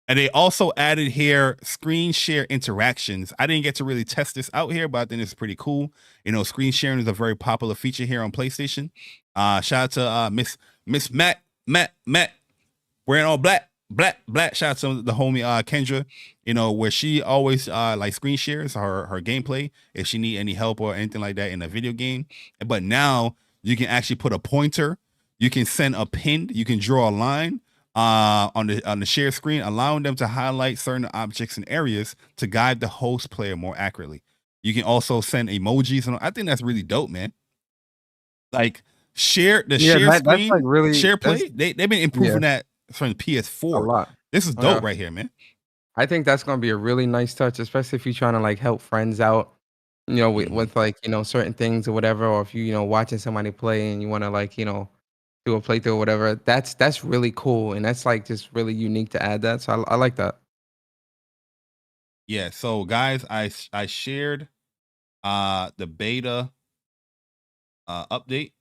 And they also added here screen share interactions. I didn't get to really test this out here, but I think it's pretty cool. Screen sharing is a very popular feature here on PlayStation. Shout out to Miss Matt wearing all black. Shout out to the homie Kendra, where she always like screen shares her gameplay if she need any help or anything like that in a video game. But now you can actually put a pointer, you can send a pin, you can draw a line on the share screen, allowing them to highlight certain objects and areas to guide the host player more accurately. You can also send emojis, and I think that's really dope, man. Like share screen, that's like really, share play. They've been improving that from the PS4 a lot. This is dope right here, man.
I think that's gonna be a really nice touch, especially if you're trying to like help friends out, with like certain things or whatever, or if you watching somebody play and you want to like do a playthrough or whatever. That's really cool, and that's like just really unique to add that. So I like that.
Yeah. So guys, I shared the beta update.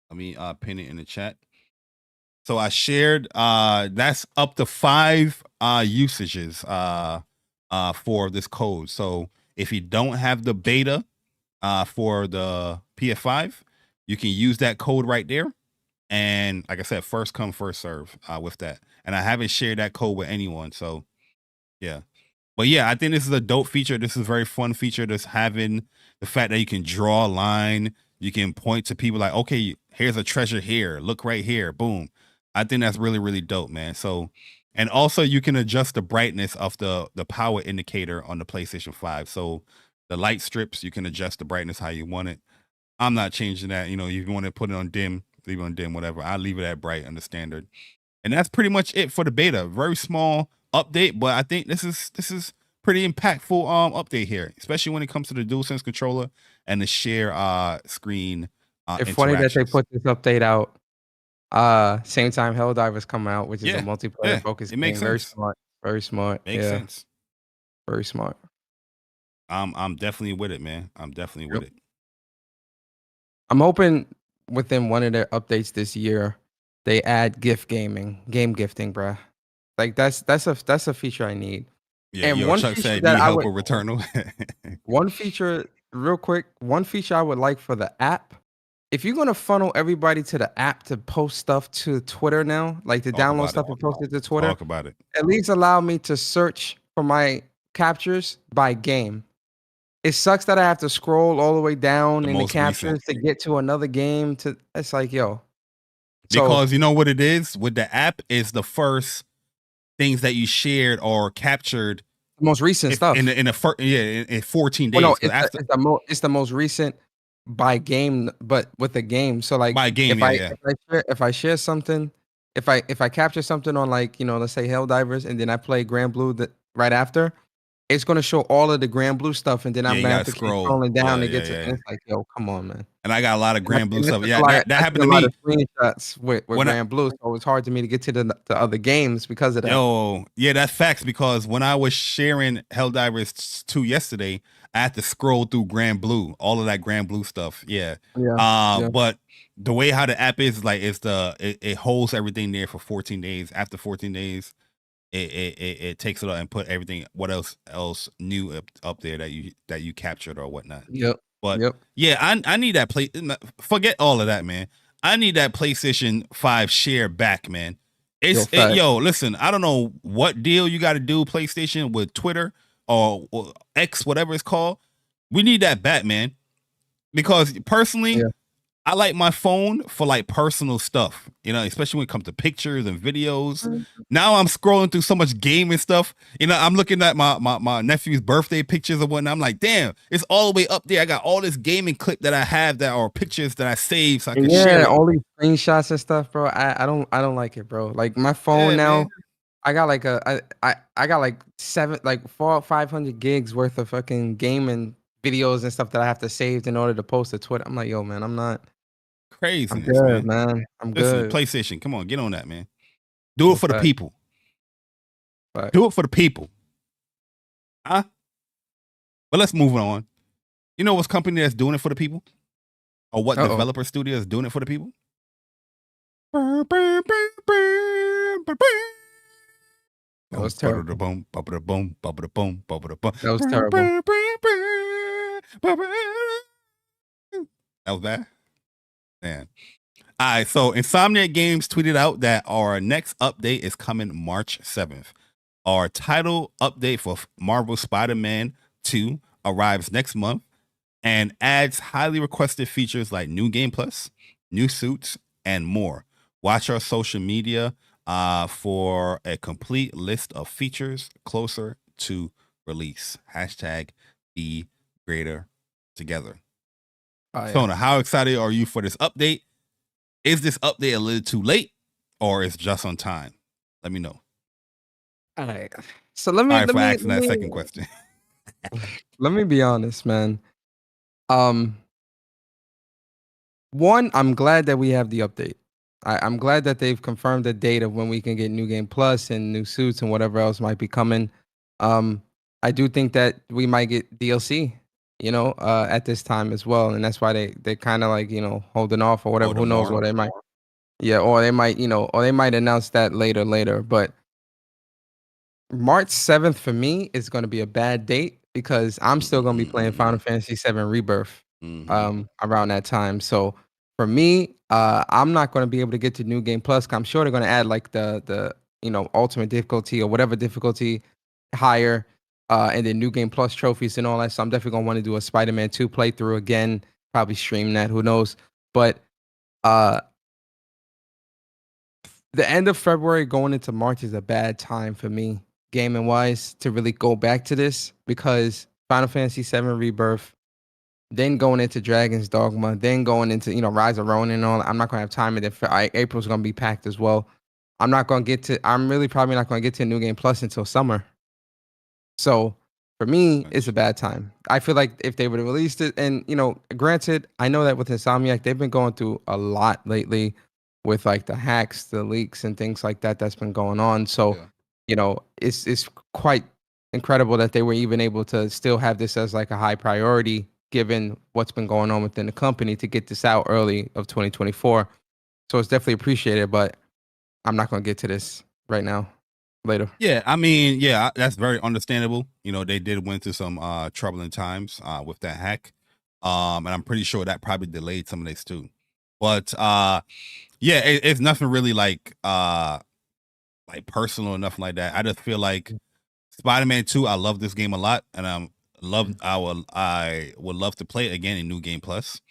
Let me pin it in the chat. So I shared that's up to 5 usages for this code. So if you don't have the beta for the PS5, you can use that code right there. And like I said, first come, first serve with that. And I haven't shared that code with anyone. So yeah. But yeah, I think this is a dope feature. This is a very fun feature. Just having the fact that you can draw a line, you can point to people like, okay, here's a treasure here. Look right here. Boom. I think that's really, really dope, man. So, and also you can adjust the brightness of the power indicator on the PlayStation 5. So the light strips, you can adjust the brightness how you want it. I'm not changing that. If you want to put it on dim, leave it on dim, whatever. I leave it at bright on the standard. And that's pretty much it for the beta. Very small update, but I think this is pretty impactful update here, especially when it comes to the DualSense controller and the share screen.
It's funny that they put this update out same time Helldivers come out, which is a multiplayer focused game.
Makes sense.
Very smart.
Makes sense.
Very smart.
I'm definitely with it, man. I'm definitely with it.
I'm hoping within one of their updates this year, they add game gifting, bruh. Like that's a feature I need.
Yeah, and one Chuck said need help with Returnal.
One feature, real quick, one feature I would like for the app. If you're gonna funnel everybody to the app to post stuff to Twitter now, like to download stuff and post it to Twitter,
talk about it.
At least allow me to search for my captures by game. It sucks that I have to scroll all the way down in the captions to get to another game. It's like, yo.
Because you know what it is with the app is the first things that you shared or captured
the most recent stuff.
in 14 days.
Well, no,
'Cause after
it's the most recent by game, but with the game. So like
by game,
if I share something, if I capture something on like, let's say Helldivers, and then I play Grand Blue right after, it's gonna show all of the Grand Blue stuff, and then I'm
you
gonna have
gotta
to
scroll.
keep scrolling down
Yeah,
to get to
yeah,
it.
yeah.
And it's like, yo, come on, man.
And I got a lot of Grand Blue
And
stuff.
it's
Yeah,
a lot-
that
I
happened
see
to
a lot
me.
of screenshots with Grand Blue, so it's hard to me to get to the other games because of that.
Yo, yeah, that's facts, because when I was sharing Helldivers 2 yesterday, I had to scroll through Grand Blue, all of that Grand Blue stuff. Yeah.
Yeah.
But the way how the app is, like, it holds everything there for 14 days. After 14 days, it takes it up and put everything what else new up there that you captured or whatnot.
Yep.
But
Yep.
yeah, I need that play. Forget all of that, man. I need that PlayStation 5 share back, man. Yo, listen, I don't know what deal you got to do, PlayStation, with Twitter or X, whatever it's called. We need that back, man. Because personally,
Yeah.
I like my phone for like personal stuff, especially when it comes to pictures and videos. Now I'm scrolling through so much gaming stuff. I'm looking at my nephew's birthday pictures or whatnot. I'm like, damn, it's all the way up there. I got all this gaming clip that I have that are pictures that I saved so I can share it.
All these screenshots and stuff, bro. I don't like it, bro. Like my phone now, man. I got like I got like 500 gigs worth of fucking gaming videos and stuff that I have to save in order to post to Twitter. I'm like, yo, man, I'm not
crazy.
I'm good, man. I'm good.
PlayStation, come on, get on that, man. Do it for the people.
Right.
Do it for the people. Huh? But let's move on. You know what's company that's doing it for the people? Or what developer studio is doing it for the people?
That was terrible. That was terrible.
That was bad. Man. All right, so Insomniac Games tweeted out that our next update is coming March 7th. Our title update for Marvel Spider-Man 2 arrives next month and adds highly requested features like new game plus, new suits, and more. Watch our social media for a complete list of features closer to release. # be greater together.
Oh, yeah.
Sona, how excited are you for this update? Is this update a little too late, or is just on time? Let me know.
All right. So let me
asking that second question.
Let me be honest, man. One, I'm glad that we have the update. I'm glad that they've confirmed the date of when we can get New Game Plus and new suits and whatever else might be coming. I do think that we might get DLC, at this time as well, and that's why they kind of like holding off or whatever. Who knows what they might? Yeah, or they might announce that later. But March 7th for me is going to be a bad date because I'm still going to be playing Final Fantasy VII Rebirth around that time. So for me, I'm not going to be able to get to New Game Plus. I'm sure they're going to add like the ultimate difficulty or whatever difficulty higher, and then New Game Plus trophies and all that. So I'm definitely going to want to do a Spider-Man 2 playthrough again, probably stream that, who knows. But the end of February going into March is a bad time for me, gaming wise, to really go back to this, because Final Fantasy VII Rebirth, then going into Dragon's Dogma, then going into Rise of Ronin and all that. I'm not gonna have time, and then April's gonna be packed as well. I'm really probably not gonna get to New Game Plus until summer. So for me, it's a bad time. I feel like if they would have released it, and granted, I know that with Insomniac, they've been going through a lot lately with like the hacks, the leaks, and things like that that's been going on. So, it's quite incredible that they were even able to still have this as like a high priority, given what's been going on within the company, to get this out early of 2024. So it's definitely appreciated, but I'm not going to get to this right now. Later.
Yeah, I mean, that's very understandable. They did went through some troubling times with that hack. And I'm pretty sure that probably delayed some of this too. But it's nothing really like personal or nothing like that. I just feel like Spider-Man 2, I love this game a lot, and I would love to play it again in New Game Plus.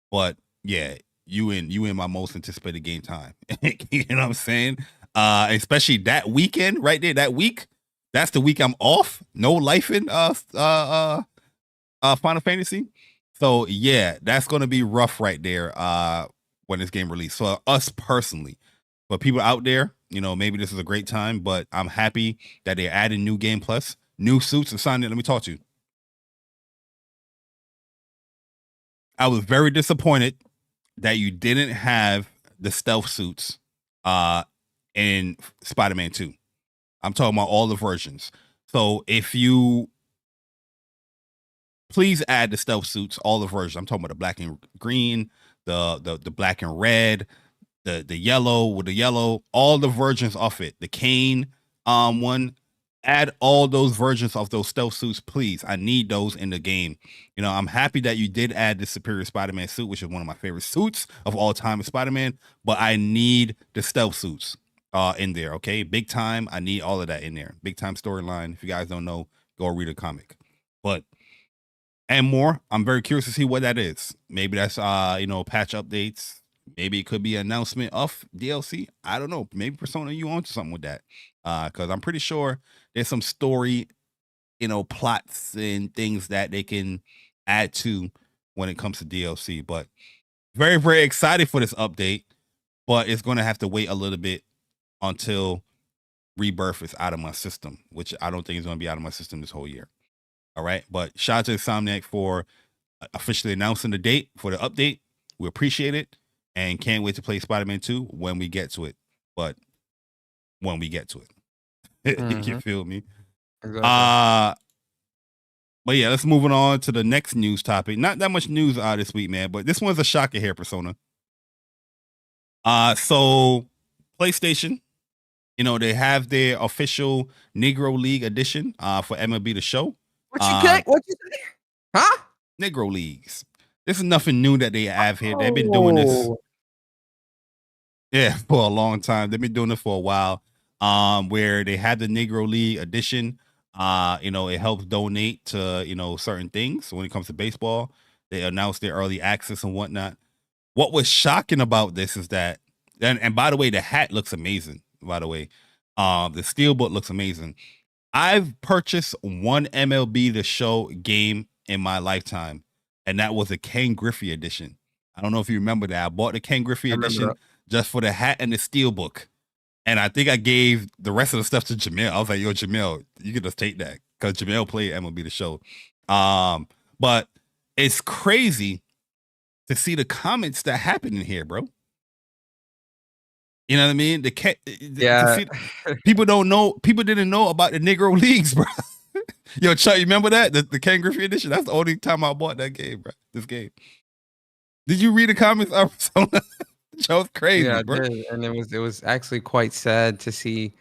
But yeah, you in my most anticipated game time. You know what I'm saying? Especially that weekend right there, that week That's the week I'm off. No life in Final Fantasy. So yeah, that's gonna be rough right there. When this game released. For us personally, for people out there, you know, maybe this is a great time, but I'm happy that they're adding new game plus, new suits and signing. Let me talk to you. I was very disappointed that you didn't have the stealth suits in Spider-Man 2. I'm talking about all the versions. So if you please add the stealth suits, all the versions. I'm talking about the black and green, the black and red, the yellow with the yellow, all the versions of it. The Kane one. Add all those versions of those stealth suits, please. I need those in the game. You know, I'm happy that you did add the Superior Spider-Man suit, which is one of my favorite suits of all time of Spider-Man, but I need the stealth suits in there, okay? Big time, I need all of that in there. Big time storyline. If you guys don't know, go read a comic. But, and more, I'm very curious to see what that is. Maybe that's, you know, patch updates. Maybe it could be an announcement of DLC. I don't know. Maybe Persona, you onto something with that. Because I'm pretty sure there's some story, you know, plots and things that they can add to when it comes to DLC. But very, very excited for this update. But it's going to have to wait a little bit until Rebirth is out of my system, which I don't think is going to be out of my system this whole year. All right. But shout out to Insomniac for officially announcing the date for the update. We appreciate it and can't wait to play Spider-Man 2 when we get to it. But when we get to it. You feel me?
Exactly.
But yeah, let's move on to the next news topic. Not that much news this week, man, but this one's a shocker here, Persona. So PlayStation, you know, they have their official Negro League edition for MLB The Show.
What you say? What you say? Huh?
Negro Leagues. This is nothing new that they have here. They've been doing this, yeah, for a long time. They've been doing it for a while. Where they had the Negro League edition. You know, it helps donate to, you know, certain things. So when it comes to baseball, they announced their early access and whatnot. What was shocking about this is that, and by the way, the hat looks amazing. By the way, the steelbook looks amazing. I've purchased one MLB The Show game in my lifetime, and that was a Ken Griffey edition. I don't know if you remember that. I bought the Ken Griffey edition just for the hat and the steelbook. And I think I gave the rest of the stuff to Jamel. I was like, yo, Jamel, you can just take that. Because Jamel played MLB The Show. But it's crazy to see the comments that happen in here, bro. You know what I mean?
Yeah.
People don't know. People didn't know about the Negro Leagues, bro. Yo, Chuck, you remember that? The Ken Griffey edition? That's the only time I bought that game, bro. This game. Did you read the comments? That was crazy,
Yeah, I
bro.
did. And it was actually quite sad to see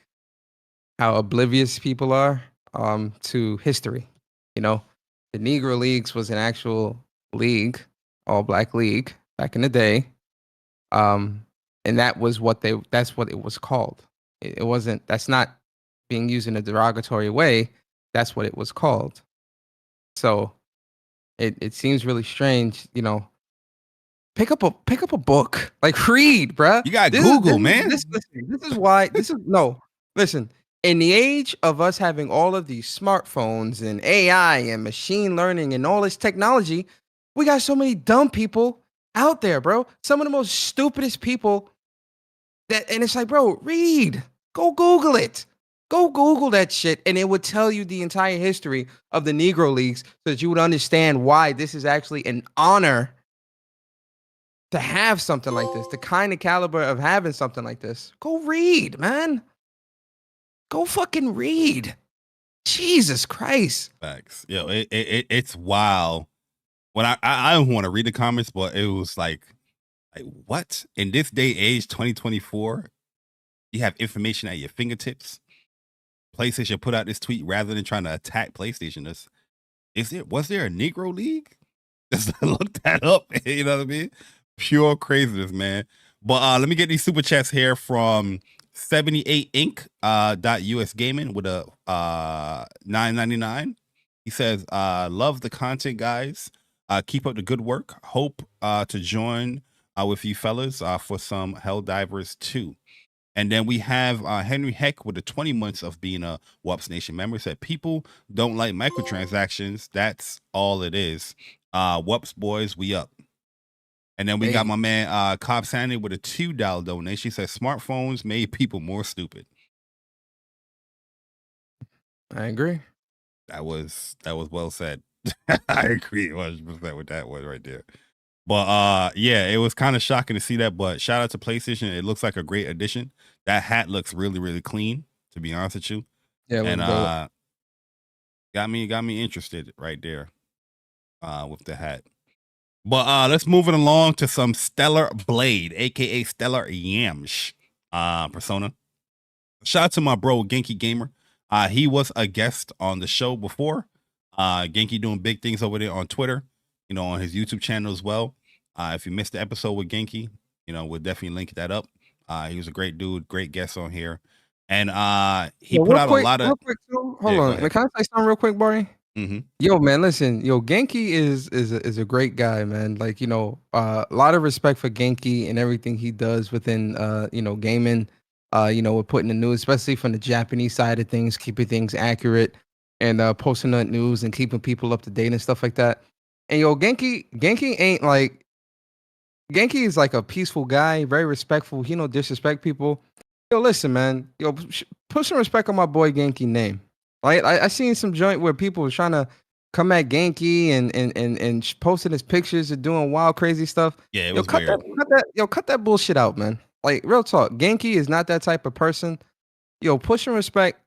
how oblivious people are to history. You know, the Negro Leagues was an actual league, all black league back in the day. And that's what it was called. It wasn't, that's not being used in a derogatory way. That's what it was called. So it seems really strange, you know. Pick up a book, like read, bruh.
You got Google, man.
This is why. Listen. In the age of us having all of these smartphones and AI and machine learning and all this technology, we got so many dumb people out there, bro. Some of the most stupidest people. And it's like, bro, read. Go Google it. Go Google that shit, and it would tell you the entire history of the Negro Leagues, so that you would understand why this is actually an honor to have something like this, the kind of caliber of having something like this. Go read, man. Go fucking read. Jesus Christ.
Facts. Yo, it's wild. When I don't want to read the comments, but it was like what? In this day age, 2024, you have information at your fingertips. PlayStation put out this tweet rather than trying to attack PlayStation. Was there a Negro League? Just look that up. You know what I mean? Pure craziness, man. But let me get these super chats here from 78inc.us gaming with a $9.99. He says, love the content, guys. Keep up the good work. Hope to join with you fellas for some Helldivers 2. And then we have Henry Heck with the 20 months of being a WUPS Nation member said people don't like microtransactions. That's all it is. WUPS boys, we up. And then we got my man Cobb Sandy with a $2 donation. He says smartphones made people more stupid.
I agree.
That was well said. I agree 100% with that one right there. But yeah, it was kind of shocking to see that. But shout out to PlayStation. It looks like a great addition. That hat looks really, really clean, to be honest with you.
Yeah,
and got me interested right there with the hat. But let's move it along to some Stellar Blade, aka Stellar Yamsh persona. Shout out to my bro Genki Gamer. He was a guest on the show before. Genki doing big things over there on Twitter, on his YouTube channel as well. If you missed the episode with Genki, we'll definitely link that up. He was a great dude, great guest on here. And he put out a lot of...
Hold on. Can I say something real quick, Bari?
Mm-hmm.
Yo, man, listen. Yo, Genki is a great guy, man. Like, a lot of respect for Genki and everything he does within, gaming. With putting the news, especially from the Japanese side of things, keeping things accurate and posting that news and keeping people up to date and stuff like that. And yo, Genki ain't like... Genki is like a peaceful guy, very respectful. He don't disrespect people. Yo, listen, man. Yo, put some respect on my boy Genki name. Right? I seen some joint where people were trying to come at Genki and posting his pictures and doing wild, crazy stuff.
Yeah, it was weird.
Cut that bullshit out, man. Like, real talk. Genki is not that type of person. Yo, push some respect.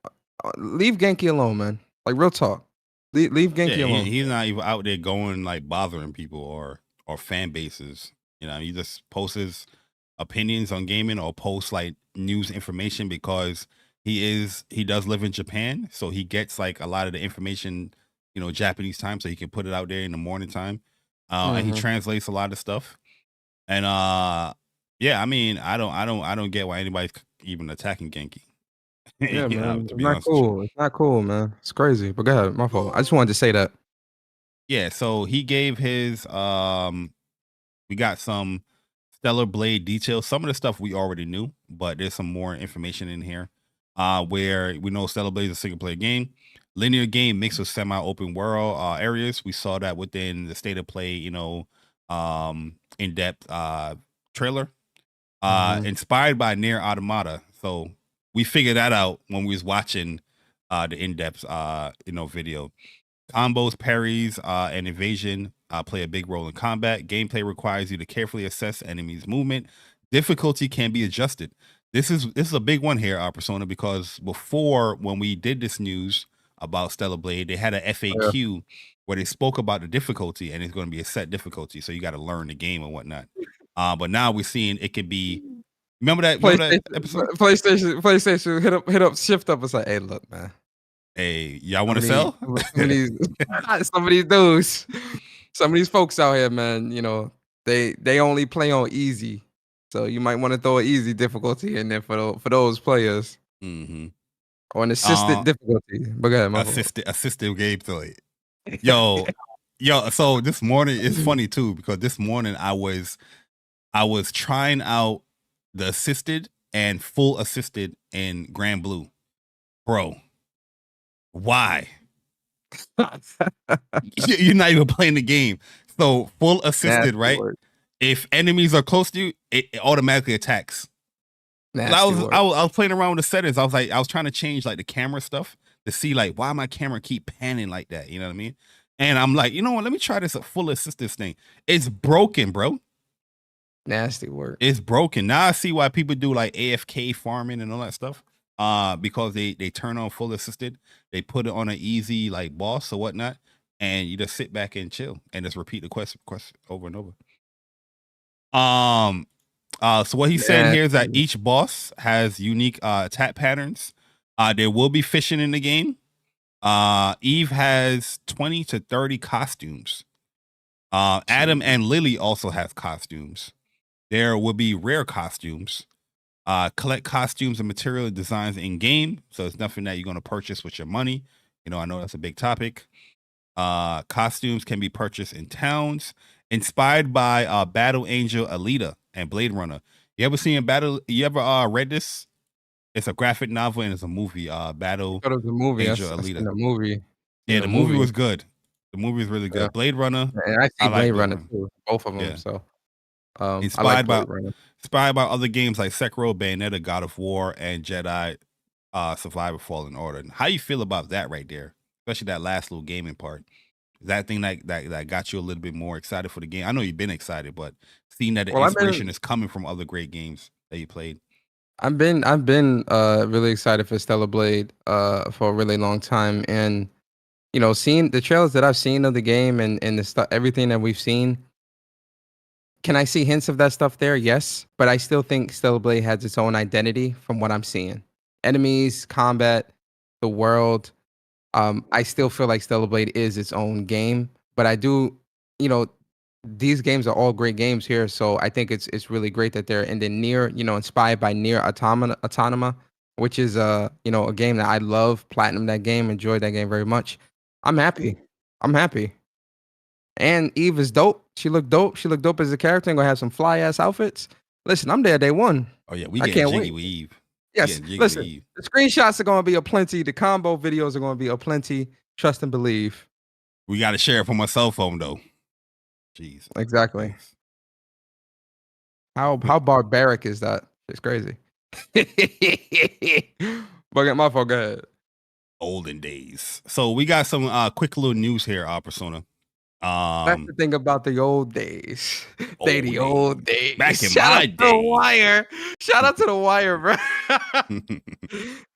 Leave Genki alone, man. Like, real talk. Leave Genki alone.
He's not even out there going like bothering people or fan bases. He just posts his opinions on gaming or posts like news information because he does live in Japan, so he gets like a lot of the information, Japanese time, so he can put it out there in the morning time. And he translates a lot of stuff. And yeah, I mean, I don't get why anybody's even attacking Genki.
Yeah, man. It's not cool. It's not cool, man. It's crazy. But go ahead, my fault. I just wanted to say that.
Yeah, so he gave his we got some Stellar Blade details. Some of the stuff we already knew, but there's some more information in here. Where we know Stellar Blade is a single player game, linear game mixed with semi-open world areas. We saw that within the State of Play, in-depth trailer. Inspired by Nier Automata. So we figured that out when we was watching the in-depth video. Combos, parries, and evasion play a big role in combat. Gameplay requires you to carefully assess enemies' movement. Difficulty can be adjusted. This is a big one here, Persona, because before, when we did this news about Stellar Blade, they had a FAQ where they spoke about the difficulty, and it's going to be a set difficulty, so you got to learn the game and whatnot. But now we're seeing it could be. Remember that episode?
PlayStation hit up shift up and say, "Hey, look, man.
Hey, y'all want to sell?"
Some of these dudes, some of these folks out here, man. They only play on easy, so you might want to throw an easy difficulty in there for those players.
Mm-hmm.
Or an assisted difficulty. But go ahead,
assisted gameplay. Yo. So this morning it's funny too, because this morning I was trying out the assisted and full assisted in Grand Blue. Bro, why? You're not even playing the game. So full assisted, right? If enemies are close to you, it automatically attacks. I was playing around with the settings. I was trying to change like the camera stuff to see like why my camera keep panning like that. You know what I mean? And I'm like, you know what? Let me try this full assistance thing. It's broken, bro.
Nasty work.
It's broken. Now I see why people do like AFK farming and all that stuff. Because they turn on full assisted, they put it on an easy like boss or whatnot, and you just sit back and chill and just repeat the quest over and over. So what he's saying here is that each boss has unique attack patterns. There will be fishing in the game. Eve has 20 to 30 costumes. Adam and Lily also have costumes. There will be rare costumes. Collect costumes and material designs in game, so it's nothing that you're going to purchase with your money. I know that's a big topic. Costumes can be purchased in towns. Inspired by Battle Angel Alita and Blade Runner. You ever read this It's a graphic novel and it's a movie. Battle
It was a movie.
Angel
I seen
Alita.
the movie.
Yeah, the movie was good. The movie was really good.
Yeah.
Blade Runner.
And I see
like
Blade Runner too. Both of them.
Yeah.
So I like
Inspired
Blade Runner.
by other games like Sekiro, Bayonetta, God of War, and Jedi Survivor Fallen Order. How you feel about that right there? Especially that last little gaming part. Is that thing that got you a little bit more excited for the game? I know you've been excited, but seeing that the inspiration is coming from other great games that you played.
I've been really excited for Stellar Blade for a really long time, and you know, seeing the trailers that I've seen of the game and the stuff, everything that we've seen. Can I see hints of that stuff there? Yes, but I still think Stellar Blade has its own identity from what I'm seeing. Enemies, combat, the world. I still feel like Stellar Blade is its own game, but I do, you know, these games are all great games here, so I think it's really great that they're in the Nier, you know, inspired by Nier Automata, which is you know, a game that I love, platinum that game, enjoyed that game very much. I'm happy. And Eve is dope. She looked dope. She looked dope as a character and gonna have some fly ass outfits. Listen, I'm there day one.
Oh yeah, we
I
getting
can't
jiggy
wait.
with Eve.
Yes, listen, the screenshots are gonna be aplenty. The combo videos are gonna be aplenty. Trust and believe.
We got to share it from my cell phone though. Jeez.
Exactly. How barbaric is that? It's crazy. But my fault. Go ahead.
Olden days. So we got some quick little news here, Persona.
That's the thing about the old days. The old days.
Back in
Shout
my
out to
day.
The Wire. Shout out to The Wire, bro.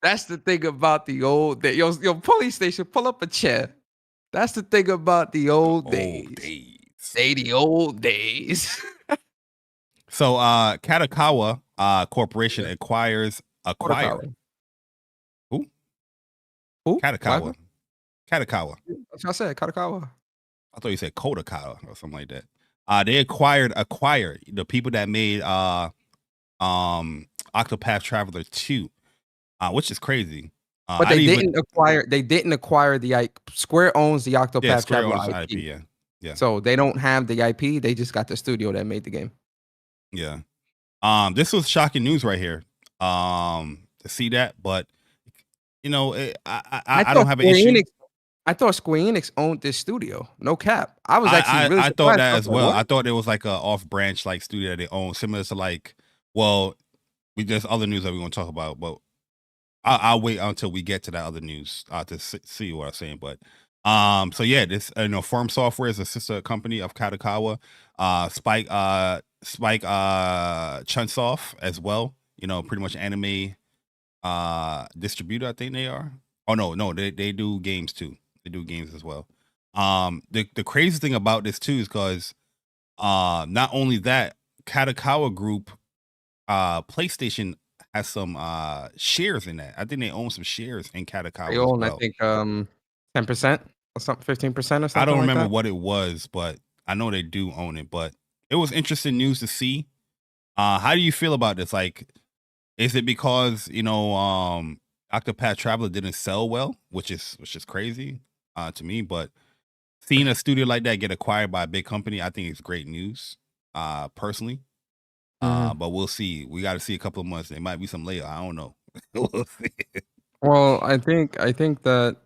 That's the thing about the old days. Yo, police station, pull up a chair. That's the thing about the old days. Say the old days.
So Katakawa Corporation acquires
Kodakawa.
Who?
Who?
Katakawa. Katakawa.
That's what I said, Katakawa.
I thought you said Kodakawa or something like that. They acquired the people that made Octopath Traveler 2, which is crazy.
But they didn't acquire the IP. Square owns the Octopath Traveler IP.
Yeah.
So they don't have the IP. They just got the studio that made the game.
Yeah. This was shocking news right here. To see that, but you know, I don't have an issue.
I thought Square Enix owned this studio. No cap. I was actually
I thought that as well. I thought it was like a off branch like studio that they own, similar to like, well, there's other news that we're gonna talk about, but I'll wait until we get to that other news to see what I'm saying. But so yeah, this Firm Software is a sister company of Katakawa. Spike Chunsoft as well. You know, pretty much anime distributor, I think they are. Oh no, they do games too. They do games as well. The crazy thing about this too is because not only that, Katakawa Group PlayStation has some shares in that. I think they own some shares in Katakawa.
They own, I think, 10% or something, 15% or something.
I don't remember
like
what it was, but I know they do own it. But it was interesting news to see. How do you feel about this? Like, is it because Octopath Traveler didn't sell well, which is crazy to me, but seeing a studio like that get acquired by a big company, I think it's great news, personally. But we'll see. We got to see a couple of months. There might be some later. I don't know. We'll see.
Well, I think that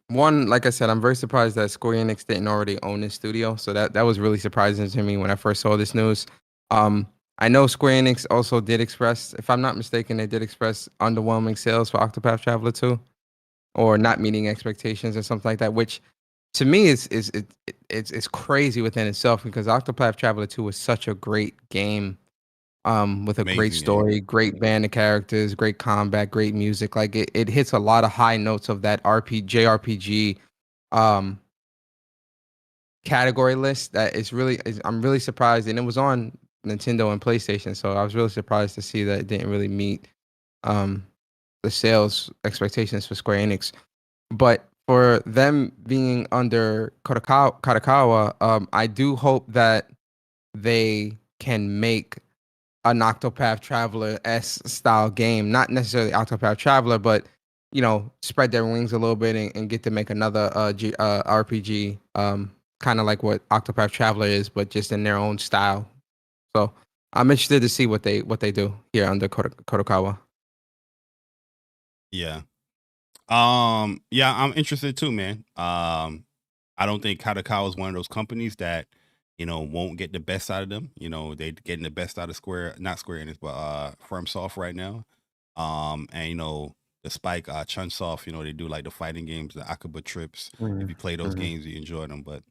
one, like I said, I'm very surprised that Square Enix didn't already own this studio. So that was really surprising to me when I first saw this news. I know Square Enix also did express, if I'm not mistaken, they did express underwhelming sales for Octopath Traveler 2, or not meeting expectations or something like that, which to me it's crazy within itself, because Octopath Traveler 2 was such a great game, with a great story, great band of characters, great combat, great music. Like it hits a lot of high notes of that JRPG category list. I'm really surprised, and it was on Nintendo and PlayStation, so I was really surprised to see that it didn't really meet the sales expectations for Square Enix. But for them being under Katakawa, I do hope that they can make an Octopath Traveler-esque style game, not necessarily Octopath Traveler, but spread their wings a little bit and get to make another RPG, kind of like what Octopath Traveler is, but just in their own style. So I'm interested to see what they do here under Kodakawa.
Yeah. Yeah, I'm interested too, man. I don't think Kadokawa is one of those companies that, won't get the best out of them. They getting the best out of not Square Enix, but FromSoft right now. And the Spike Chunsoft, they do like the fighting games, the Akiba trips. If you play those games, you enjoy them. But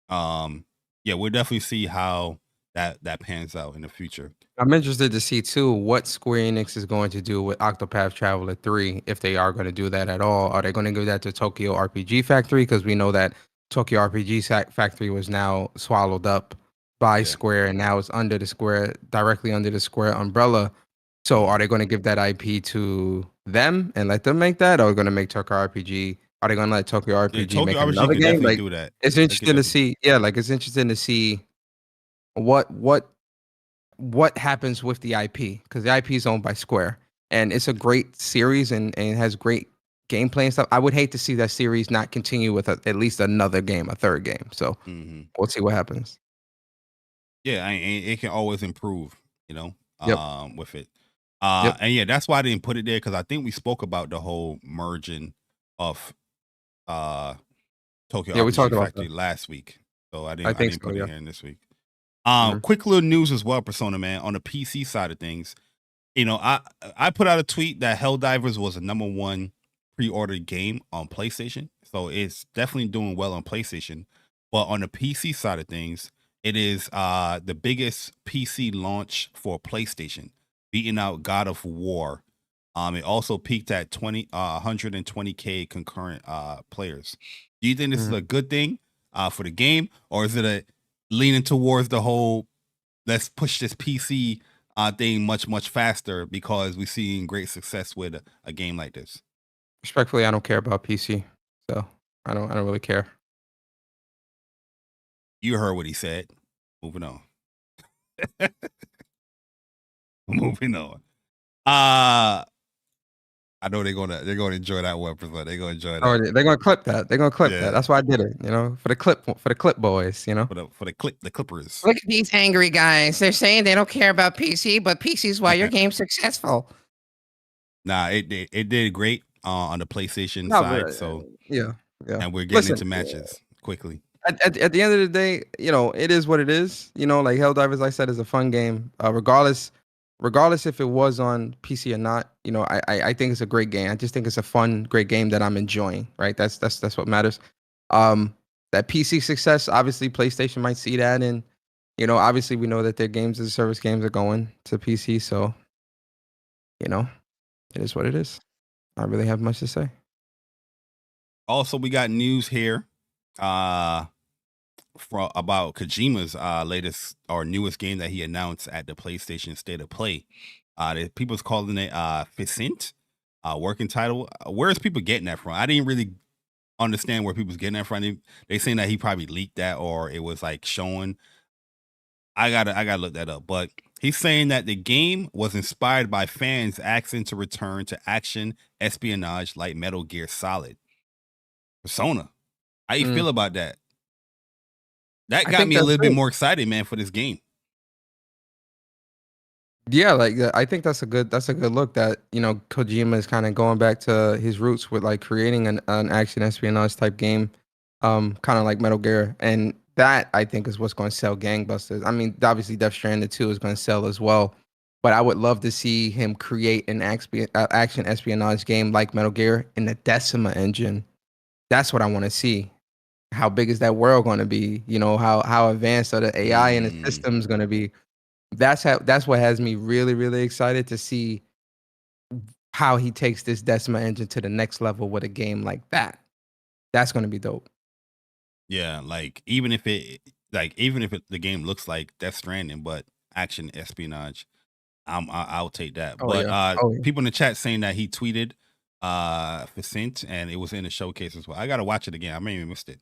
yeah, we'll definitely see how that pans out in the future.
I'm interested to see too what Square Enix is going to do with Octopath Traveler 3, if they are going to do that at all. Are they going to give that to Tokyo RPG Factory? Because we know that Tokyo RPG Factory was now swallowed up by Square, and now it's directly under the Square umbrella. So are they going to give that IP to them and let them make that, or are they going to make Tokyo RPG? Are they going to let Tokyo RPG
Tokyo
make
RPG
another
can
game?
definitely
Like,
do that.
it's interesting to see. Yeah, like it's interesting to see what happens with the IP, because the IP is owned by Square, and it's a great series and has great gameplay and stuff. I would hate to see that series not continue with at least another game, a third game. So we'll see what happens.
Yeah, and it can always improve, with it.
Yep.
And yeah, that's why I didn't put it there, because I think we spoke about the whole merging of Tokyo
Yeah, we
RPG
talked about
Factory
that.
last week. So I
think
didn't
so,
put
yeah.
it here in this week. Quick little news as well, Persona, man. On the PC side of things, I put out a tweet that Helldivers was a #1 pre-ordered game on PlayStation. So it's definitely doing well on PlayStation. But on the PC side of things, it is the biggest PC launch for PlayStation, beating out God of War. It also peaked at 120K concurrent players. Do you think this is a good thing for the game, or is it a leaning towards the whole let's push this PC thing much faster because we're seeing great success with a game like this?
Respectfully, I don't care about PC, so I don't really care.
You heard what he said. Moving on. Moving on. I know they're gonna enjoy that one, but they're gonna enjoy that.
Oh, they're gonna clip that. They're gonna clip that. That's why I did it. For the clip boys.
For the Clippers.
Look at these angry guys. They're saying they don't care about PC, but PC's why your game's successful.
Nah, it did great on the PlayStation side. So
yeah.
And we're getting into matches quickly.
At the end of the day, it is what it is. Like Helldivers, like I said, is a fun game. Regardless if it was on PC or not, I think it's a great game. I just think it's a fun, great game that I'm enjoying. Right? That's what matters. That PC success, obviously, PlayStation might see that, and obviously, we know that their games as a service games are going to PC. So, it is what it is. I don't really have much to say.
Also, we got news here about Kojima's latest or newest game that he announced at the PlayStation State of Play. People's calling it PHYSINT, working title. Where is people getting that from? I didn't really understand where people's getting that from. They saying that he probably leaked that, or it was like showing. I gotta look that up. But he's saying that the game was inspired by fans asking to return to action espionage like Metal Gear Solid. Persona. How you feel about that? That got me a little bit more excited, man, for this game.
Yeah, I think that's a good look that, Kojima is kind of going back to his roots with like creating an action espionage type game, kind of like Metal Gear. And that I think is what's going to sell gangbusters. I mean, obviously Death Stranding 2 is going to sell as well, but I would love to see him create an action espionage game like Metal Gear in the Decima engine. That's what I want to see. How big is that world going to be? How advanced are the AI and the systems going to be? That's what has me really, really excited to see how he takes this Decima engine to the next level with a game like that. That's going to be dope.
Yeah, even if the game looks like Death Stranding, but action espionage, I'll take that. People in the chat saying that he tweeted PHYSINT and it was in the showcase as well. I gotta watch it again. I may have missed it.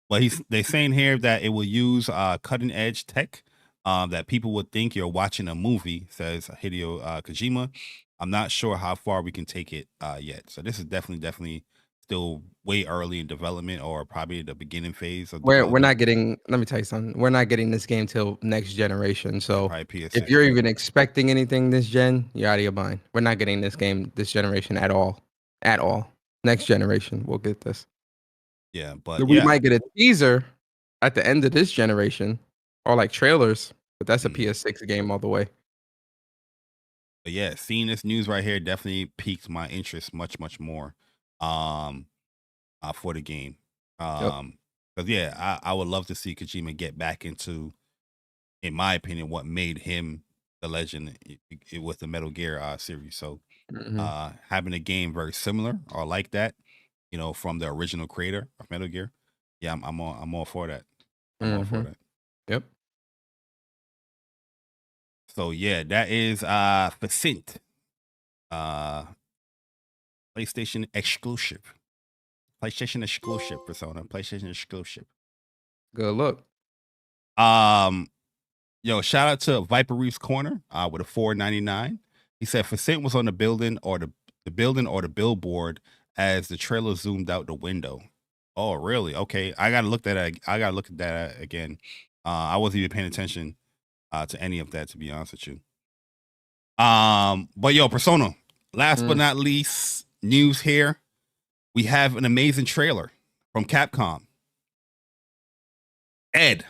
But they saying here that it will use cutting edge tech that people would think you're watching a movie, says Hideo Kojima. I'm not sure how far we can take it yet. So this is definitely still way early in development, or probably the beginning phase of
We're
development.
not getting. Let me tell you something. We're not getting this game till next generation. So
Probably PS6.
if you're even expecting anything this gen, you're out of your mind. We're not getting this game this generation at all. At all. Next generation, we'll get this.
Yeah, but
We might get a teaser at the end of this generation, or like trailers, but that's a PS6 game all the way.
But yeah, seeing this news right here definitely piqued my interest much more for the game. Because yeah, I would love to see Kojima get back into, in my opinion, what made him the legend with the Metal Gear series. So having a game very similar or like that, you know, from the original creator of Metal Gear, yeah, I'm all for that. I'm all for that.
Yep.
So yeah, that is PHYSINT, PlayStation exclusive. PlayStation exclusive Persona. PlayStation exclusive.
Good look.
Yo, shout out to Viper Reef's Corner with a $4.99. He said PHYSINT was on the building or the building or the billboard as the trailer zoomed out the window. Oh, really? Okay, I gotta look at that again. I wasn't even paying attention to any of that, to be honest with you. But yo, Persona. Last but not least, news here. We have an amazing trailer from Capcom. Ed.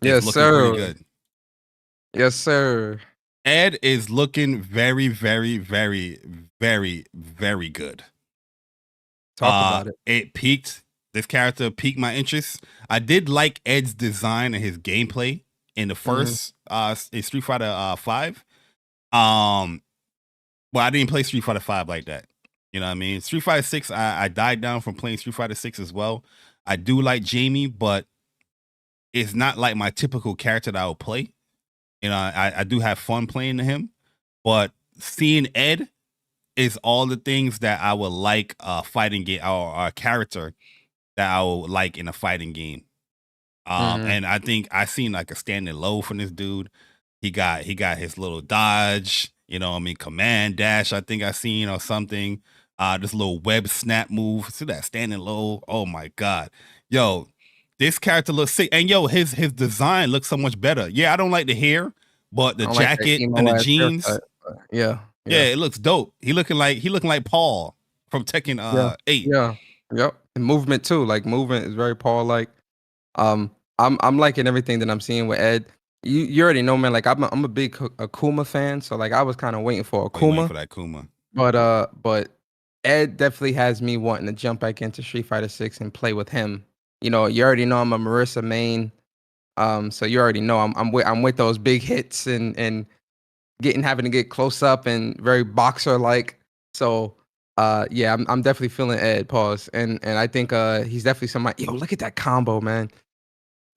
Yes,
looking
sir.
pretty good.
Yes, sir.
Ed is looking very, very, very, very, very good.
Talk about it.
This character piqued my interest. I did like Ed's design and his gameplay in the first in Street Fighter 5. Well, I didn't play Street Fighter 5 like that. You know what I mean? Street Fighter 6, I died down from playing Street Fighter 6 as well. I do like Jamie, but it's not like my typical character that I would play. You know, I do have fun playing him, but seeing Ed is all the things that I would like a fighting game or a character that I would like in a fighting game. And I think I seen like a standing low from this dude. He got his little dodge, you know what I mean, command dash, I think I seen, or something. This little web snap move. See that standing low? Oh my god. Yo, this character looks sick. And yo, his design looks so much better. Yeah, I don't like the hair, but the jacket and the jeans.
Yeah,
it looks dope. He looking like Paul from Tekken 8.
Yeah. Yep. And movement too. Like movement is very Paul like. I'm liking everything that I'm seeing with Ed. You already know, man. Like I'm a big Akuma fan, so like I was kind of waiting for Akuma.
Waiting for that Akuma.
But Ed definitely has me wanting to jump back into Street Fighter 6 and play with him. You know, you already know I'm a Marissa main. So you already know I'm with those big hits and having to get close up and very boxer like. So yeah, I'm definitely feeling Ed. Pause. And I think he's definitely somebody. Yo, look at that combo, man.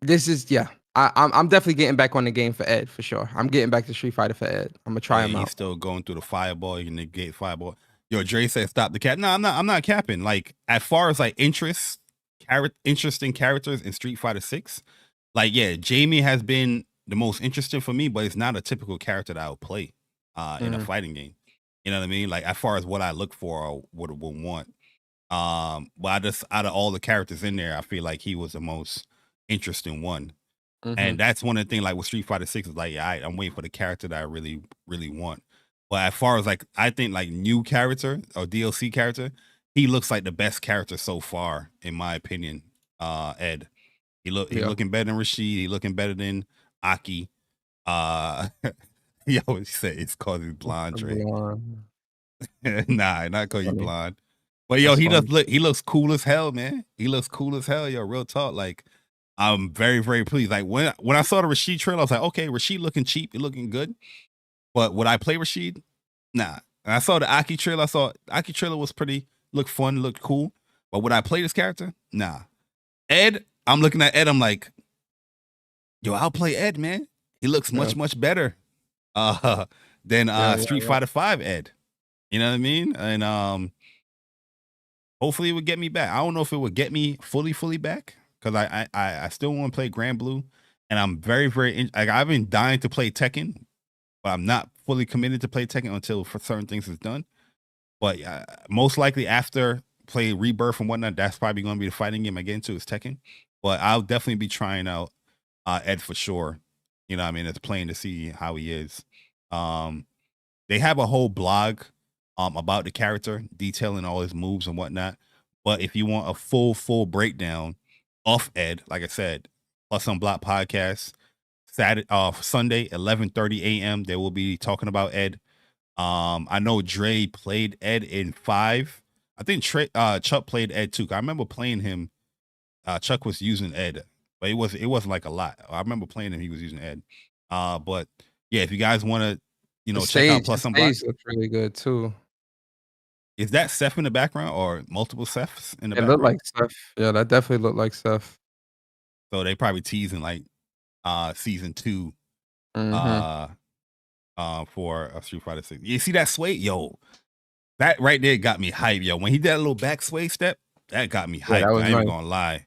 This is I'm definitely getting back on the game for Ed for sure. I'm getting back to Street Fighter for Ed. I'm gonna try him out.
He's still going through the fireball. You can negate fireball. Yo, Dre said stop the cap. No, I'm not capping. Like as far as like interesting characters in Street Fighter 6, like yeah, Jamie has been the most interesting for me, but it's not a typical character that I would play in a fighting game. You know what I mean? Like as far as what I look for or would want. But I just, out of all the characters in there, I feel like he was the most interesting one. And that's one of the things, like with Street Fighter 6 is like, yeah, I'm waiting for the character that I really, really want. But as far as like, I think like new character or DLC character, he looks like the best character so far, in my opinion. Ed, he looking better than Rashid. He looking better than Aki. He always say it's cause he's blonde, Dre. Nah, not cause he's blonde. But yo, he looks cool as hell, man. He looks cool as hell, yo. Real talk, like. I'm very, very pleased. Like when I saw the Rashid trailer, I was like, okay, Rashid looking cheap, he looking good. But would I play Rashid? Nah. And I saw the Aki trailer. I saw Aki trailer was looked fun, looked cool. But would I play this character? Nah. Ed, I'm looking at Ed. I'm like, yo, I'll play Ed, man. He looks much better than Street Fighter 5 Ed. You know what I mean? And hopefully it would get me back. I don't know if it would get me fully back. Because I still want to play Grand Blue, and I'm very, very like I've been dying to play Tekken, but I'm not fully committed to play Tekken until for certain things is done. But most likely after play Rebirth and whatnot, that's probably going to be the fighting game I get into is Tekken. But I'll definitely be trying out Ed for sure. You know what I mean? It's playing to see how he is. They have a whole blog about the character, detailing all his moves and whatnot. But if you want a full breakdown of Ed, like I said, Plus Some Block podcast, Sunday, 11:30 a.m. They will be talking about Ed. I know Dre played Ed in 5. I think Chuck played Ed too. I remember playing him. Chuck was using Ed, but it wasn't like a lot. I remember playing him. He was using Ed. But yeah, if you guys want to, check out Plus Some Block.
Looks really good too.
Is that Seth in the background or multiple Seths in the
It
background?
looked like Seth. Yeah, that definitely looked like Seth.
So they probably teasing like season 2
Mhm.
for Street Fighter 6. You see that sway? Yo, that right there got me hyped, yo. When he did a little back sway step, that got me hyped.
that was
I ain't even
nice.
gonna lie.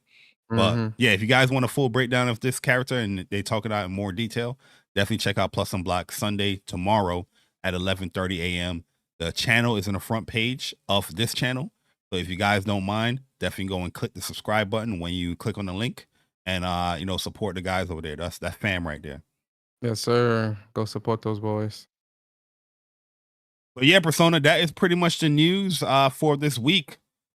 But
Mhm.
yeah, if you guys want a full breakdown of this character and they talk about it in more detail, definitely check out Plus Some Block Sunday tomorrow at 11:30 a.m. The channel is in the front page of this channel. So if you guys don't mind, definitely go and click the subscribe button when you click on the link and support the guys over there. That's that fam right there.
Yes, sir. Go support those boys.
But yeah, Persona, that is pretty much the news for this week.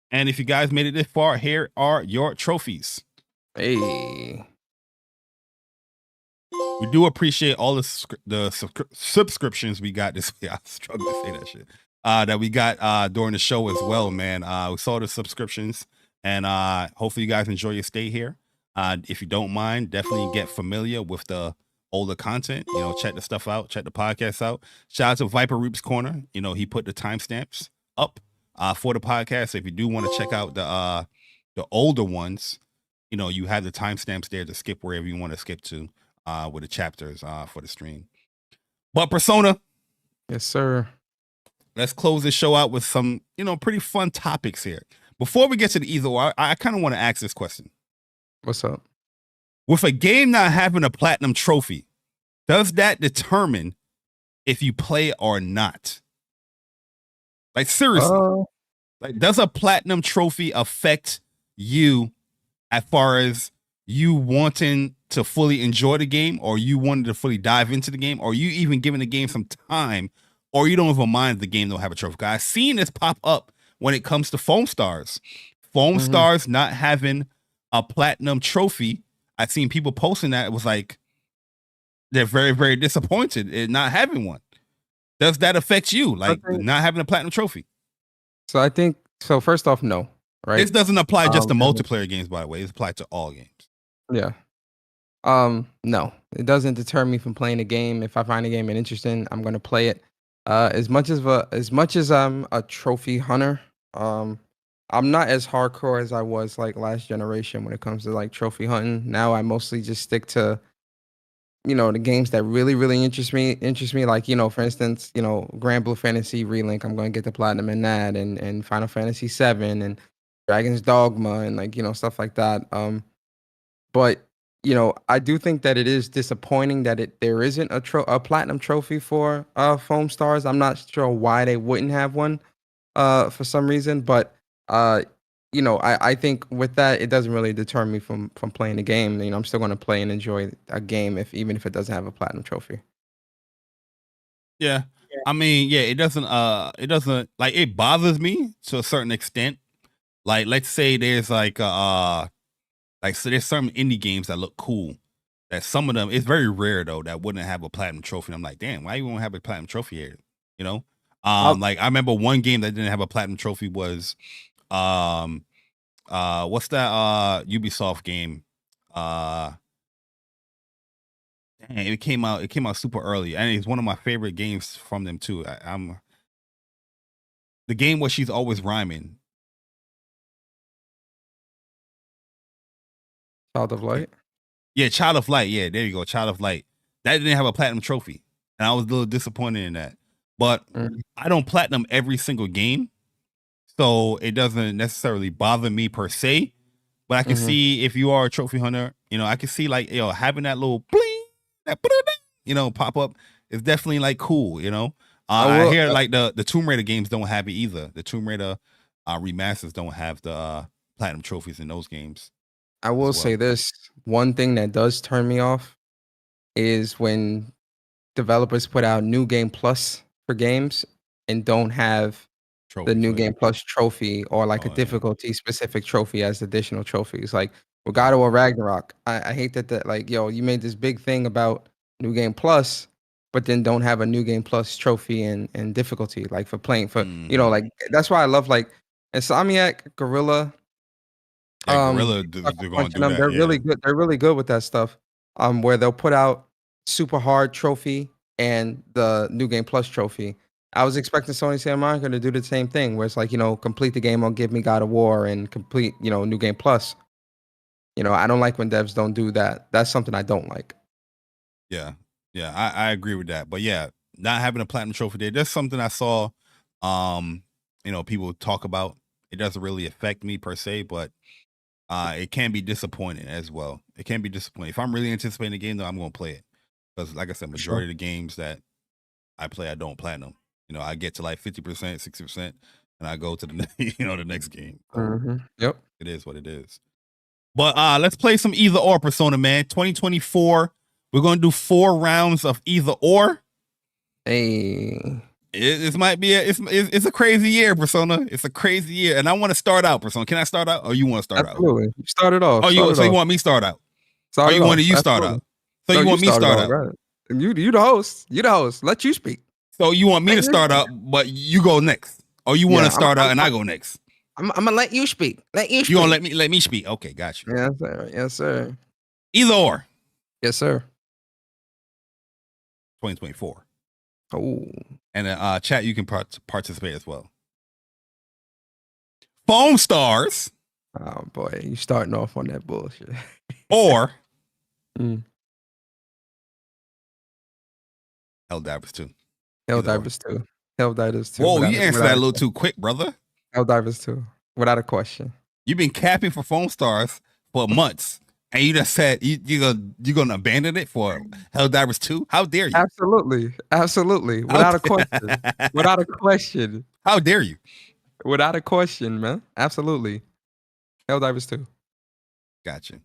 And if you guys made it this far, here are your trophies.
Hey.
We do appreciate all the subscriptions we got this week. I struggle to say that shit. That we got during the show as well, man. We saw the subscriptions, and hopefully you guys enjoy your stay here. If you don't mind, definitely get familiar with the older content. Check the stuff out, check the podcast out. Shout out to Viper Roop's Corner. He put the timestamps up for the podcast. So if you do want to check out the older ones, you have the timestamps there to skip wherever you want to skip to with the chapters for the stream. But Persona,
Yes, sir.
let's close this show out with some pretty fun topics here. Before we get to the either or, I kind of want to ask this question.
What's up?
With a game not having a platinum trophy, does that determine if you play or not? Like seriously, like does a platinum trophy affect you as far as you wanting to fully enjoy the game, or you wanted to fully dive into the game, or you even giving the game some time, or you don't even mind if the game don't have a trophy? I've seen this pop up when it comes to Foamstars. Foamstars not having a platinum trophy. I've seen people posting that. It was like they're very, very disappointed in not having one. Does that affect you, like not having a platinum trophy?
So I think so. First off, no. Right.
This doesn't apply just to multiplayer games, by the way. It's applied to all games.
Yeah. No, it doesn't deter me from playing a game. If I find a game interesting, I'm gonna play it. As much as I'm a trophy hunter, I'm not as hardcore as I was like last generation when it comes to like trophy hunting. Now I mostly just stick to, the games that really, really interest me. Like, for instance, Grand Blue Fantasy Relink, I'm going to get the platinum in that, and Final Fantasy 7 and Dragon's Dogma and like, stuff like that. But, I do think that it is disappointing that there isn't a platinum trophy for Foamstars. I'm not sure why they wouldn't have one for some reason, but I think with that, it doesn't really deter me from playing the game. I'm still going to play and enjoy a game even if it doesn't have a platinum trophy.
Yeah. I mean, yeah, it doesn't like, it bothers me to a certain extent. Like, let's say there's like so there's some indie games that look cool. That some of them, it's very rare though, that wouldn't have a platinum trophy. And I'm like, damn, why you won't have a platinum trophy here? Like I remember one game that didn't have a platinum trophy was what's that Ubisoft game? It came out super early, and it's one of my favorite games from them too. I'm the game where she's always rhyming.
Child of Light.
Yeah, Child of Light. Yeah, there you go, Child of Light. That didn't have a platinum trophy, and I was a little disappointed in that. But I don't platinum every single game, so it doesn't necessarily bother me per se. But I can see if you are a trophy hunter, I can see like having that little bling, that pop up is definitely like cool. I hear like the Tomb Raider games don't have it either. The Tomb Raider remasters don't have the platinum trophies in those games.
I will say this: one thing that does turn me off is when developers put out New Game Plus for games and don't have the New Game Plus trophy or like a difficulty specific trophy as additional trophies. Like with God of War Ragnarok, I hate that like, yo, you made this big thing about New Game Plus, but then don't have a New Game Plus trophy and difficulty, like for playing for, you know, like that's why I love like Insomniac, Gorilla.
Gorilla, they're going to do that.
They're really good. They're really good with that stuff. Where they'll put out super hard trophy and the New Game Plus trophy. I was expecting Sony Santa Monica to do the same thing, where it's like, you know, complete the game or give me God of War and complete, you know, New Game Plus. You know, I don't like when devs don't do that. That's something I don't like.
Yeah, I agree with that. But yeah, not having a platinum trophy there, that's something I saw, you know, people talk about. It doesn't really affect me per se, but it can be disappointing as well. It can be disappointing. If I'm really anticipating the game, though, I'm going to play it. Because like I said, majority of the games that I play, I don't platinum. You know, I get to like 50%, 60%, and I go to the the next game. So
Yep.
It is what it is. But let's play some either or, Persona, man. 2024. We're gonna do 4 rounds of either or.
Hey.
It might be it's a crazy year, Persona. It's a crazy year, and I want to start out, Persona. Can I start out, or you want to start
Absolutely.
out?
You start it off.
Oh, you want me to start out? Or you want you start out? So you want me to start out?
Right. You the host. You the host. Let you speak.
So you want me to start out, but you go next, or you want to start out and I go next?
I'm gonna let you speak. Let you speak.
You gonna let me speak? Okay, got you.
Yes, sir. Yes, sir.
Either or.
Yes, sir.
2024.
Oh.
And chat, you can participate as well. Foamstars.
Oh boy, you starting off on that bullshit.
Or Helldivers 2.
Helldivers 2. Helldivers 2.
Whoa, you answered that a little too quick, brother.
Helldivers 2. Without a question.
You've been capping for Foamstars for months, and you just said you're gonna abandon it for Helldivers 2? How dare you?
Absolutely. Without a question. Without a question.
How dare you?
Without a question, man. Absolutely. Helldivers 2.
Gotcha.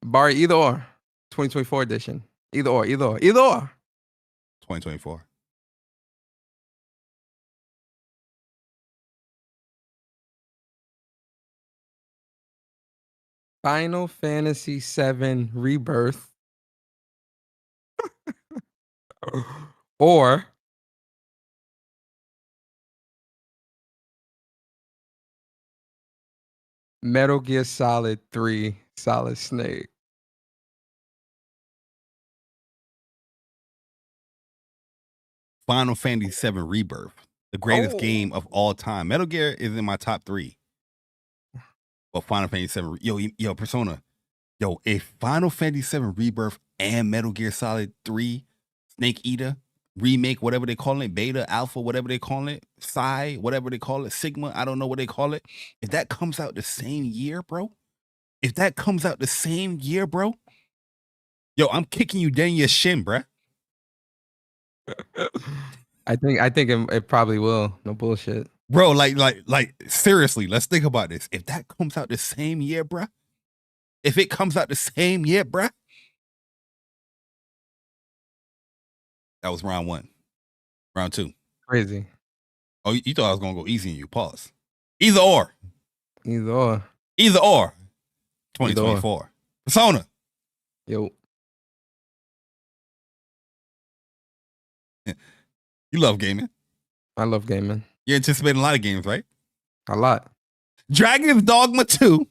Bari, either or. 2024 edition. Either or.
2024.
Final Fantasy VII Rebirth. Or Metal Gear Solid 3 Solid Snake.
Final Fantasy VII Rebirth, the greatest game of all time. Metal Gear is in my top 3. But Final Fantasy VII, yo, Persona, if Final Fantasy VII Rebirth and Metal Gear Solid 3 Snake Eater remake, whatever they call it, beta, alpha, whatever they call it, psi, whatever they call it, sigma, I don't know what they call it. If that comes out the same year, bro, yo, I'm kicking you down your shin, bruh.
I think it probably will. No bullshit.
Bro, like seriously, let's think about this. If that comes out the same year, bruh. If it comes out the same year, bruh. That was round 1. Round 2.
Crazy.
Oh, you thought I was gonna go easy on you. Pause. Either or. 2024. Persona.
Yo.
You love gaming.
I love gaming.
You're anticipating a lot of games, right?
A lot.
Dragon's Dogma 2.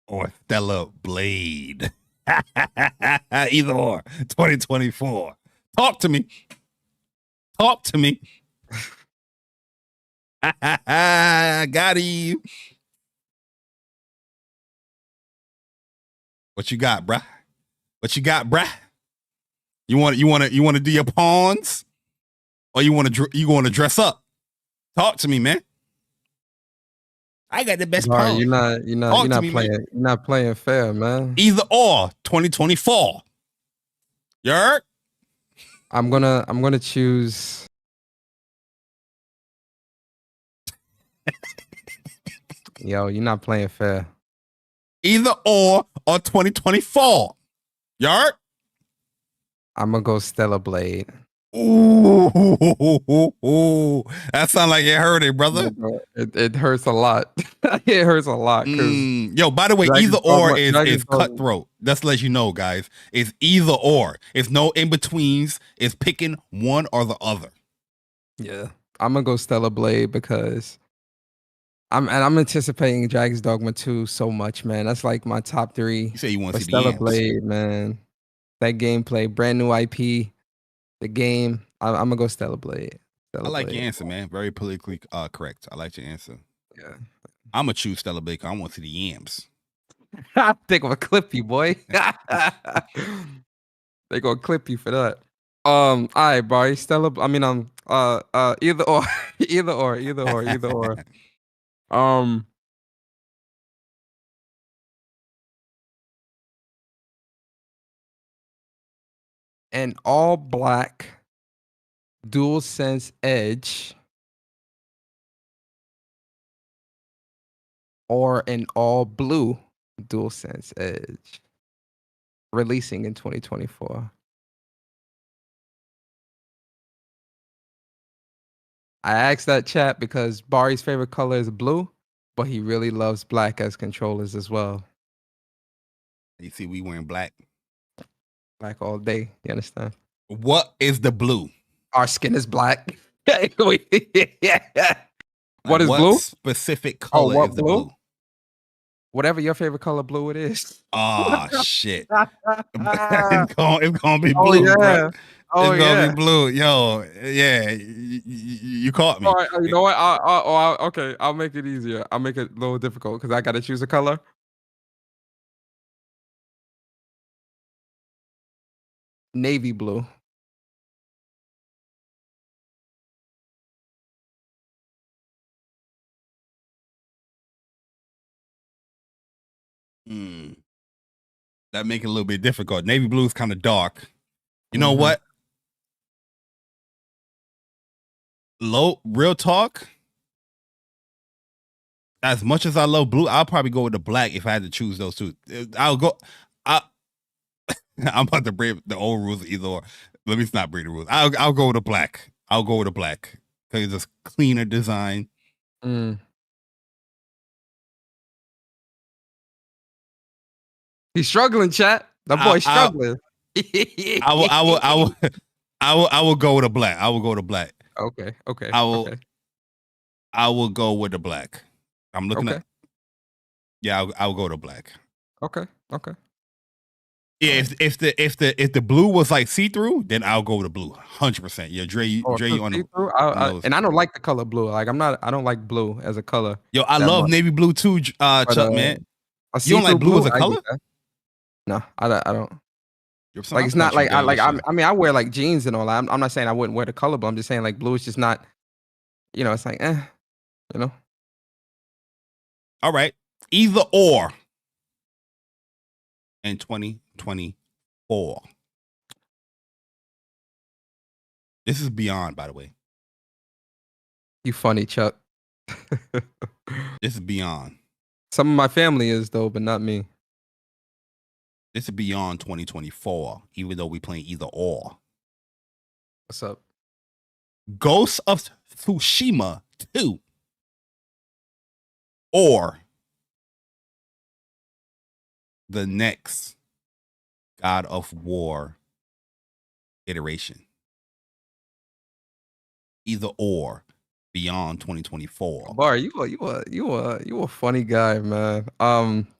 Or Stellar Blade. Either or. 2024. Talk to me. Got you. What you got, bruh? You want to do your pawns, or you want to dress up? Talk to me, man. I got the best pawns.
You're not playing fair, man.
Either or. 2024. You heard?
I'm gonna choose. Yo, you're not playing fair.
Either or 2024. Yard?
I'm gonna go Stellar Blade.
Ooh, that sound like it hurt it, brother.
It hurts a lot. It hurts a lot.
Yo, by the way, either or is cutthroat. Just to let you know, guys. It's either or. It's no in betweens. It's picking one or the other.
Yeah, I'm gonna go Stellar Blade because I'm anticipating Dragon's Dogma 2 so much, man. That's like my top 3.
You say you want to see
Stellar
the
Blade, man. That gameplay, brand new IP, the game. I'm gonna go Stellar Blade.
I like your answer, man. Very politically correct. I like your answer.
Yeah,
I'm gonna choose Stellar Blade. I want to see the yams.
I think I'm gonna clip you, boy. They gonna clip you for that. All right, Bari. Stellar. I mean, either or, either or. An all black DualSense Edge or an all blue DualSense Edge releasing in 2024. I asked that chat because Bari's favorite color is blue, but he really loves black as controllers as well.
You see, we wearing black.
Black all day. You understand?
What is the blue?
Our skin is black. Yeah. What is
what
blue?
Specific color
what
is the blue?
Whatever your favorite color blue it is.
Oh shit. It's gonna be blue.
Oh, yeah.
Bro.
Oh,
it's gonna be blue. Yo, yeah. You caught me.
All right, you know what? Okay, I'll make it easier. I'll make it a little difficult because I gotta choose a color. Navy blue.
That make it a little bit difficult. Navy blue is kind of dark. You know what? Real talk. As much as I love blue, I'll probably go with the black if I had to choose those two. I'm about to break the old rules either or. Let me not break the rules. I'll go with the black. I'll go with the black because it's a cleaner design.
He's struggling, chat. That boy's struggling.
I will go with a black. I will go with a black.
Okay.
I will go with the black. I'm looking at. Yeah, I'll go to black.
Okay.
Yeah, if the blue was like see through, then I'll go with the blue. 100%. Yeah, Dre, you on the.
And I don't like the color blue. Like I don't like blue as a color.
Yo, I love navy blue too, Chuck, man. You don't like blue as a color?
No, I don't. Like it's not like I mean I wear like jeans and all that. I'm not saying I wouldn't wear the color, but I'm just saying like blue is just not. It's like
All right, either or. In 2024. This is beyond, by the way.
You funny, Chuck.
This is beyond.
Some of my family is though, but not me.
This is beyond 2024, even though we playing either or.
What's up?
Ghost of Tsushima 2 or the next God of War iteration. Either or, beyond 2024.
Bar, you a funny guy, man.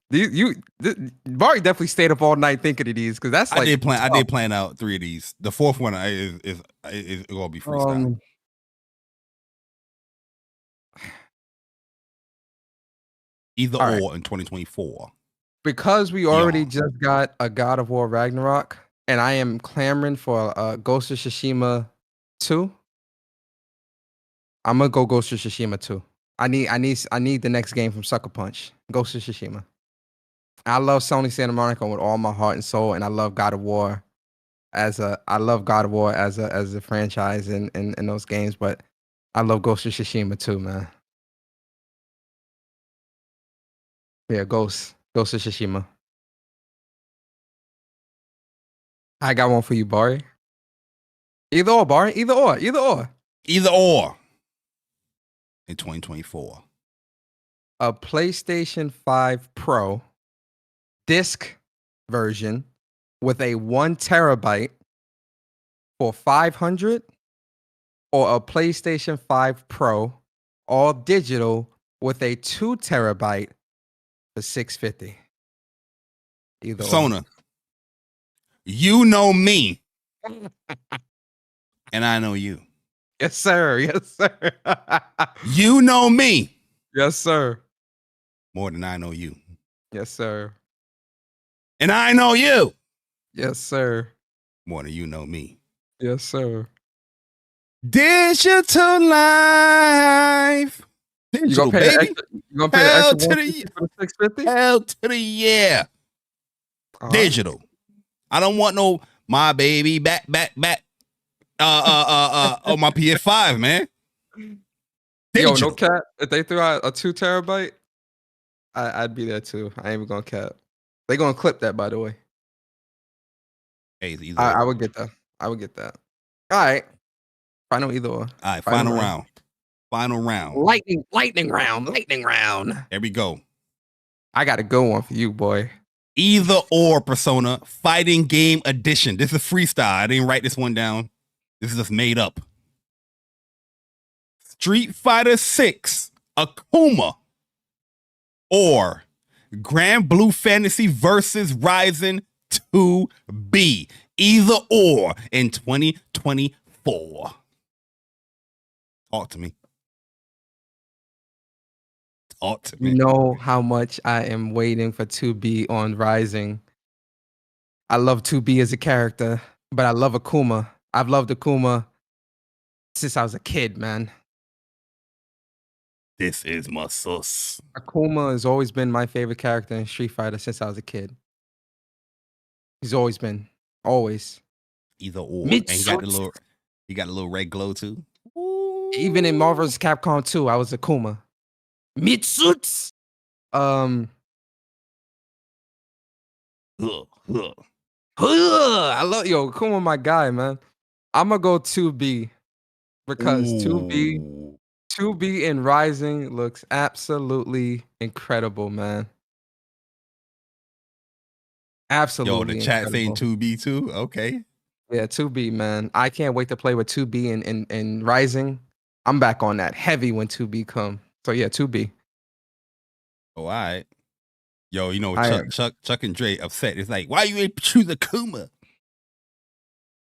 Bari definitely stayed up all night thinking of these because that's like
I did plan out 3 of these. The fourth one is gonna be freestyle. Either or in 2024.
Because we already just got a God of War Ragnarok, and I am clamoring for Ghost of Tsushima 2. I'm gonna go Ghost of Tsushima 2. I need the next game from Sucker Punch. Ghost of Tsushima. I love Sony Santa Monica with all my heart and soul, and I love God of War. I love God of War as a franchise in those games, but I love Ghost of Tsushima too, man. Yeah, Ghost of Tsushima. I got one for you, Bari. Either or, Bari. Either or.
Either or. In 2024.
A PlayStation 5 Pro disc version with a 1 terabyte for $500, or a PlayStation 5 Pro all digital with a 2 terabyte for $650. Either or.
Persona. You know me. And I know you.
Yes, sir. Yes, sir.
You know me.
Yes, sir.
More than I know you.
Yes, sir.
And I know you.
Yes, sir.
More than you know me.
Yes, sir.
Digital life.
You gonna pay
baby.
you gonna pay
Hell
the
to
extra for the $650?
Hell to the yeah. Digital. I don't want no my baby back on my PS5, man. Digital.
Yo, no cap. If they threw out a 2 terabyte, I'd be there too. I ain't even gonna cap. They gonna clip that, by the way.
Hey,
I would get that. I would get that. All right. Final either or.
All right, final round. Final round.
Lightning round.
There we go.
I got a good one for you, boy.
Either or Persona Fighting Game Edition. This is freestyle. I didn't write this one down. This is just made up. Street Fighter 6 Akuma or Grand Blue Fantasy versus Rising 2B. Either or in 2024. Talk to me. Talk to me.
You know how much I am waiting for 2B on Rising. I love 2B as a character, but I love Akuma. I've loved Akuma since I was a kid, man.
This is my sus.
Akuma has always been my favorite character in Street Fighter since I was a kid. He's always been. Always.
Either or. And he got the little red glow too.
Even in Marvel vs. Capcom 2, I was Akuma. Mitsuts. I love Akuma, my guy, man. I'm gonna go 2B because 2B in Rising looks absolutely incredible, man. Absolutely.
Yo, the chat saying
incredible.
2B too. Okay.
Yeah, 2B, man. I can't wait to play with 2B in Rising. I'm back on that heavy when 2B come. So yeah, 2B.
Oh, all right. Yo, you know, Chuck and Dre upset. It's like, why you ain't choose Akuma?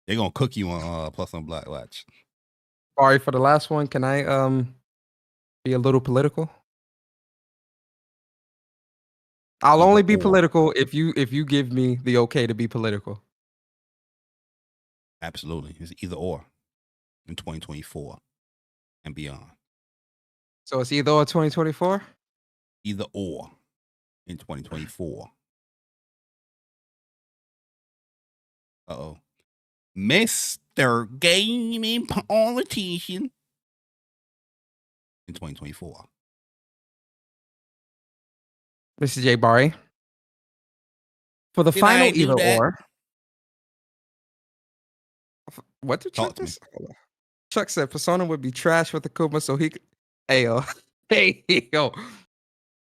They're gonna cook you on Plus on Black Watch.
Sorry, for the last one, can I be a little political? I'll only be political if you give me the okay to be political.
Absolutely. It's either or in 2024 and beyond.
So it's either or 2024?
Either or in 2024. Uh-oh. Mr. Gaming Politician in 2024.
Mr. J. Bari. For the final either or. What did Chuck say? Chuck said Persona would be trash with Akuma, so he could. Hey, yo. Hey, yo. All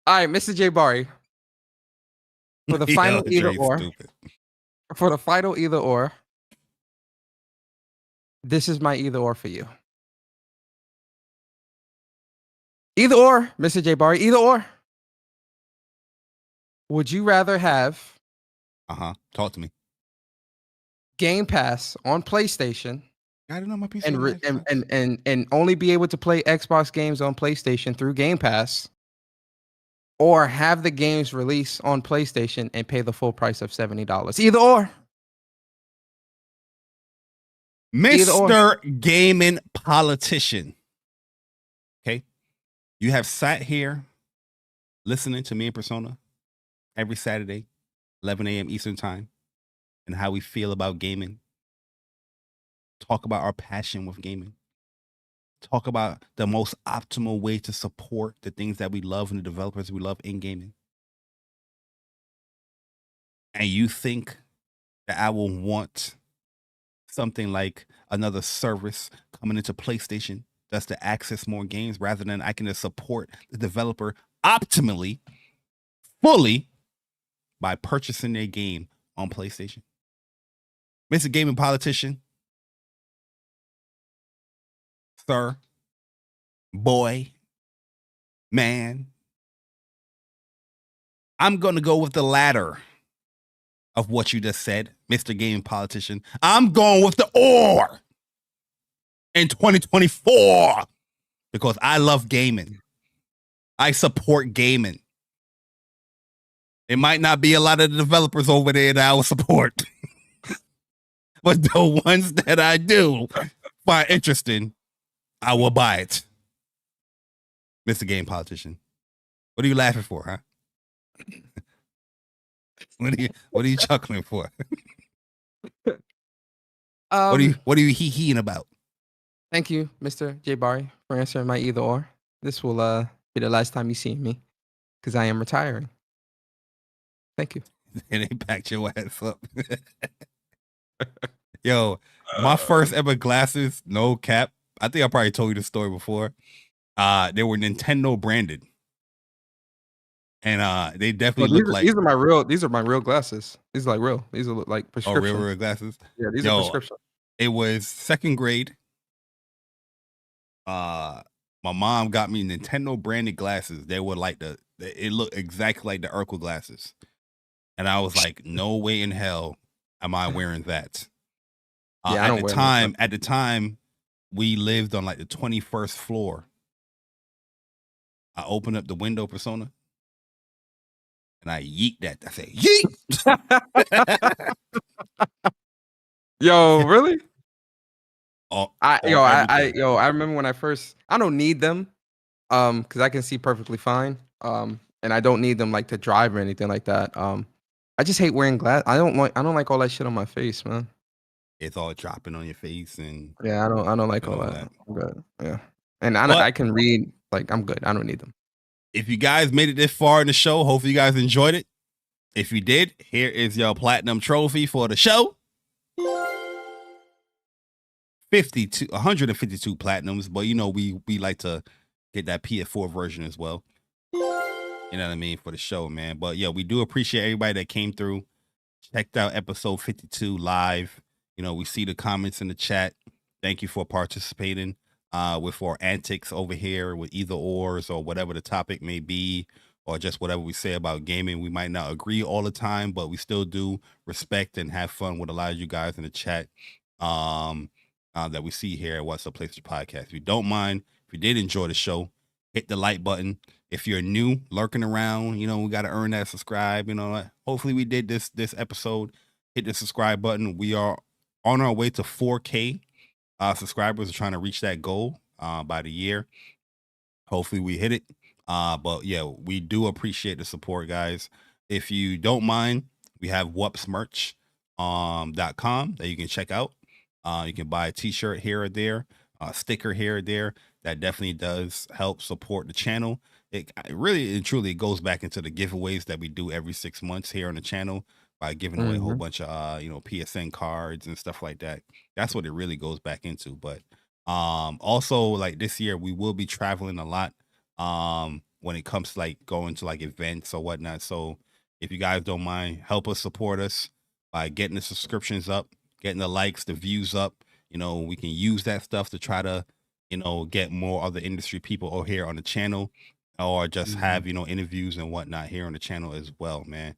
right, Mr. J. Bari. For the final either or. For the final either or. This is my either or for you. Either or, Mr. J. Bari, either or. Would you rather have
talk to me.
Game Pass on PlayStation?
I don't know my PC.
And only be able to play Xbox games on PlayStation through Game Pass, or have the games release on PlayStation and pay the full price of $70. Either or.
Mr. Gaming Politician. Okay. You have sat here listening to me and Persona every Saturday, 11 a.m. Eastern time, and how we feel about gaming talk about our passion with gaming, talk about the most optimal way to support the things that we love and the developers we love in gaming. And you think that I will want something like another service coming into PlayStation that's to access more games rather than I can just support the developer optimally, fully, by purchasing their game on PlayStation? Mr. Gaming Politician, sir, boy, man, I'm going to go with the latter of what you just said, Mr. Gaming Politician. I'm going with the or in 2024 because I love gaming. I support gaming. It might not be a lot of the developers over there that I will support, but the ones that I do find interesting, I will buy it. Mr. Game Politician, what are you laughing for, huh? What are you chuckling for? What are you hee-heeing about?
Thank you, Mr. J. Bari, for answering my either or. This will be the last time you see me because I am retiring. Thank you.
And they packed your ass up. Yo, my first ever glasses, no cap. I think I probably told you the story before. They were Nintendo branded. And they definitely look like
these are my real glasses. These are like real. These are like prescription.
real glasses.
Yeah, these are prescription.
It was second grade. My mom got me Nintendo branded glasses. They were like it looked exactly like the Urkel glasses. And I was like, no way in hell am I wearing that.
Yeah,
at the time, we lived on like the 21st floor. I opened up the window, Persona, and I yeet that. I say, yeet.
Yo, really?
I
remember when I first. I don't need them, because I can see perfectly fine. And I don't need them like to drive or anything like that. I just hate wearing glass. I don't like all that shit on my face, man.
It's all dropping on your face, and
yeah, I don't like all that. I'm good. Yeah, and I can read. Like, I'm good. I don't need them.
If you guys made it this far in the show, hopefully you guys enjoyed it. If you did, here is your platinum trophy for the show. 152 platinums, but you know we like to get that PS4 version as well. You know what I mean, for the show, man. But yeah, we do appreciate everybody that came through, checked out episode 52 live. You know, we see the comments in the chat. Thank you for participating with our antics over here with either ors or whatever the topic may be, or just whatever we say about gaming. We might not agree all the time, but we still do respect and have fun with a lot of you guys in the chat that we see here at What's Up PlayStation Podcast. If you don't mind, if you did enjoy the show, hit the like button. If you're new, lurking around, you know, we got to earn that subscribe. You know, hopefully we did this episode. Hit the subscribe button. We are on our way to 4K subscribers. We're trying to reach that goal by the year. Hopefully we hit it. But yeah, we do appreciate the support, guys. If you don't mind, we have WUPSmerch.com that you can check out. You can buy a t-shirt here or there, a sticker here or there. That definitely does help support the channel. It really and truly goes back into the giveaways that we do every 6 months here on the channel by giving away a whole bunch of PSN cards and stuff like that. That's what it really goes back into. But also, like, this year we will be traveling a lot when it comes to like going to like events or whatnot. So if you guys don't mind, help us support us by getting the subscriptions up, getting the likes, the views up. You know, we can use that stuff to try to, you know, get more other industry people over here on the channel, or just have, you know, interviews and whatnot here on the channel as well, man.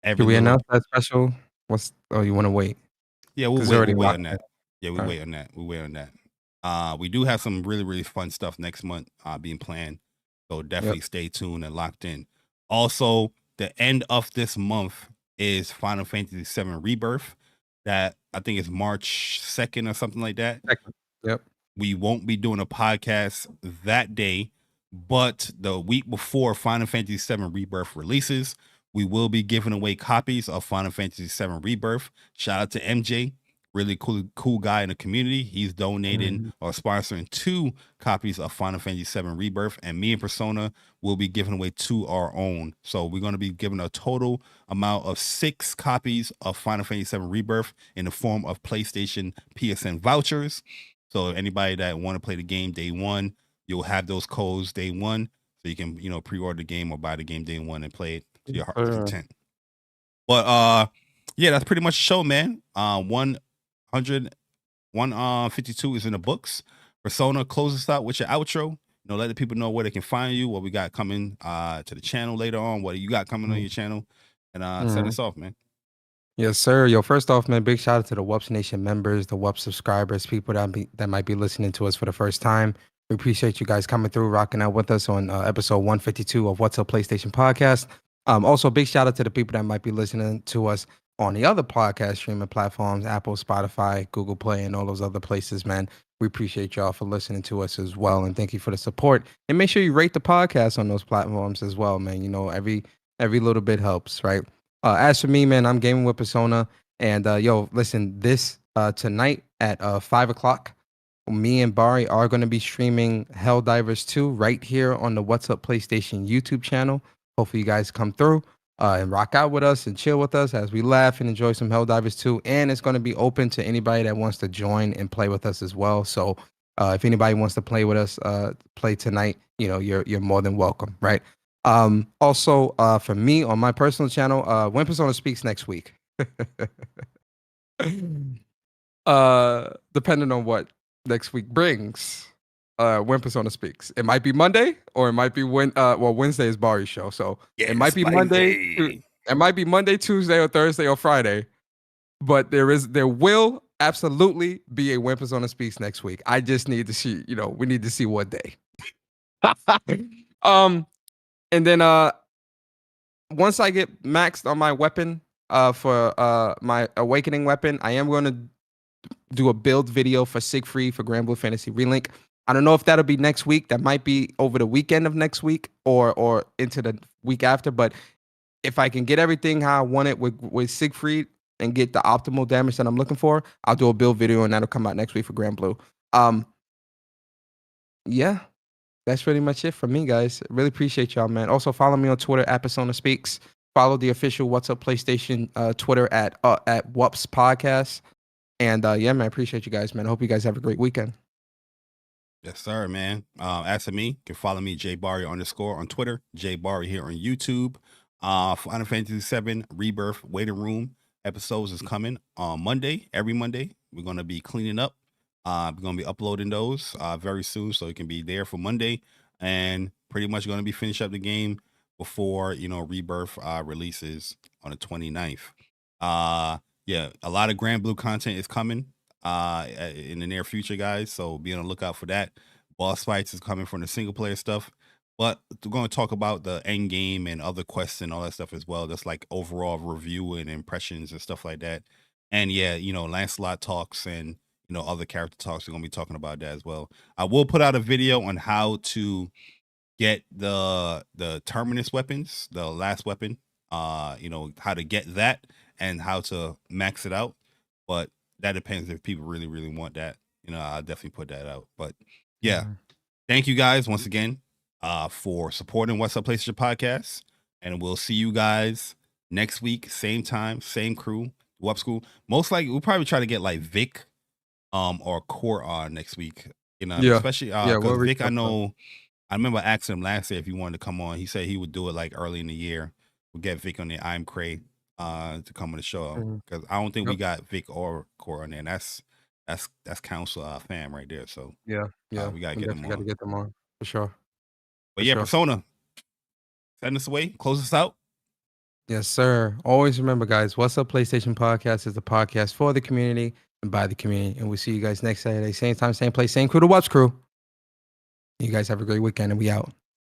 Did we announce that special? You want to wait?
Yeah, we'll wait on that. Yeah, we wait on that. We wait on that. We do have some really, really fun stuff next month being planned. So definitely stay tuned and locked in. Also, the end of this month is Final Fantasy VII Rebirth. That I think is March 2nd or something like that.
Yep.
We won't be doing a podcast that day, but the week before Final Fantasy VII Rebirth releases, we will be giving away copies of Final Fantasy VII Rebirth. Shout out to MJ really cool guy in the community. He's donating or sponsoring 2 copies of Final Fantasy VII Rebirth, and me and Persona will be giving away 2 our own. So we're going to be giving a total amount of 6 copies of Final Fantasy VII Rebirth in the form of PlayStation PSN vouchers. So anybody that want to play the game day one, you'll have those codes day one, so you can pre-order the game or buy the game day one and play it to your heart's content. But yeah, that's pretty much the show, man. 152 is in the books. Persona, close us out with your outro. Let the people know where they can find you, what we got coming to the channel later on, what you got coming on your channel, and send us off, man.
Yes, sir. Yo, first off, man, big shout out to the WUPS Nation members, the WUPS subscribers, people that might be listening to us for the first time. We appreciate you guys coming through, rocking out with us on episode 152 of What's Up PlayStation Podcast. Also, big shout out to the people that might be listening to us on the other podcast streaming platforms, Apple, Spotify, Google Play, and all those other places, man. We appreciate y'all for listening to us as well, and thank you for the support. And make sure you rate the podcast on those platforms as well, man. Every little bit helps, right? As for me, man, I'm gaming with Persona, and yo, listen, this tonight at 5 o'clock, me and Bari are going to be streaming Helldivers 2 right here on the What's Up PlayStation YouTube channel. Hopefully you guys come through and rock out with us and chill with us as we laugh and enjoy some Helldivers 2. And it's going to be open to anybody that wants to join and play with us as well. So if anybody wants to play with us, play tonight, you're more than welcome, right? Also, for me on my personal channel, When Persona Speaks next week. Depending on what next week brings, When Persona Speaks. It might be Monday, or it might be Wednesday is Bari's show. So it might be Monday. It might be Monday, Tuesday, or Thursday, or Friday. But there will absolutely be a When Persona Speaks next week. I just need to see, we need to see what day. And then once I get maxed on my weapon for my awakening weapon, I am going to do a build video for Siegfried for Grand Blue Fantasy Relink. I don't know if that'll be next week. That might be over the weekend of next week or into the week after. But if I can get everything how I want it with Siegfried and get the optimal damage that I'm looking for, I'll do a build video and that'll come out next week for Grand Blue. Yeah. That's pretty much it from me, guys. Really appreciate y'all, man. Also, follow me on Twitter at Persona Speaks. Follow the official What's Up PlayStation Twitter at WUPS Podcast. And yeah, man, I appreciate you guys, man. I hope you guys have a great weekend.
Yes, sir, man. As for me, you can follow me, JBari _ on Twitter, JBari here on YouTube. Final Fantasy VII Rebirth Waiting Room episodes is coming on Monday. Every Monday, we're going to be cleaning up. We're going to be uploading those very soon, so it can be there for Monday, and pretty much going to be finish up the game before Rebirth releases on the 29th. Yeah, a lot of Grand Blue content is coming in the near future, guys, so be on the lookout for that. Boss fights is coming from the single player stuff, but we're going to talk about the end game and other quests and all that stuff as well. That's like overall review and impressions and stuff like that. And yeah, Lancelot talks and other character talks. We're gonna be talking about that as well. I will put out a video on how to get the terminus weapons, the last weapon. How to get that and how to max it out. But that depends if people really, really want that. I'll definitely put that out. But yeah, thank you guys once again for supporting What's Up PlayStation Podcast, and we'll see you guys next week, same time, same crew, WUP School. Most likely, we'll probably try to get like Vic. Or Core on next week, especially because Vic, I remember asking him last year if he wanted to come on. He said he would do it like early in the year. We'll get Vic on the I'm Cray to come on the show, because I don't think we got Vic or Core on there. And that's Council fam right there. So
we
gotta get them on.
Gotta get them on for sure.
But Persona, send us away, close us out.
Yes, sir. Always remember, guys, What's Up PlayStation Podcast is the podcast for the community and by the community. And we'll see you guys next Saturday, same time, same place, same crew, the WUPS crew. You guys have a great weekend, and we out.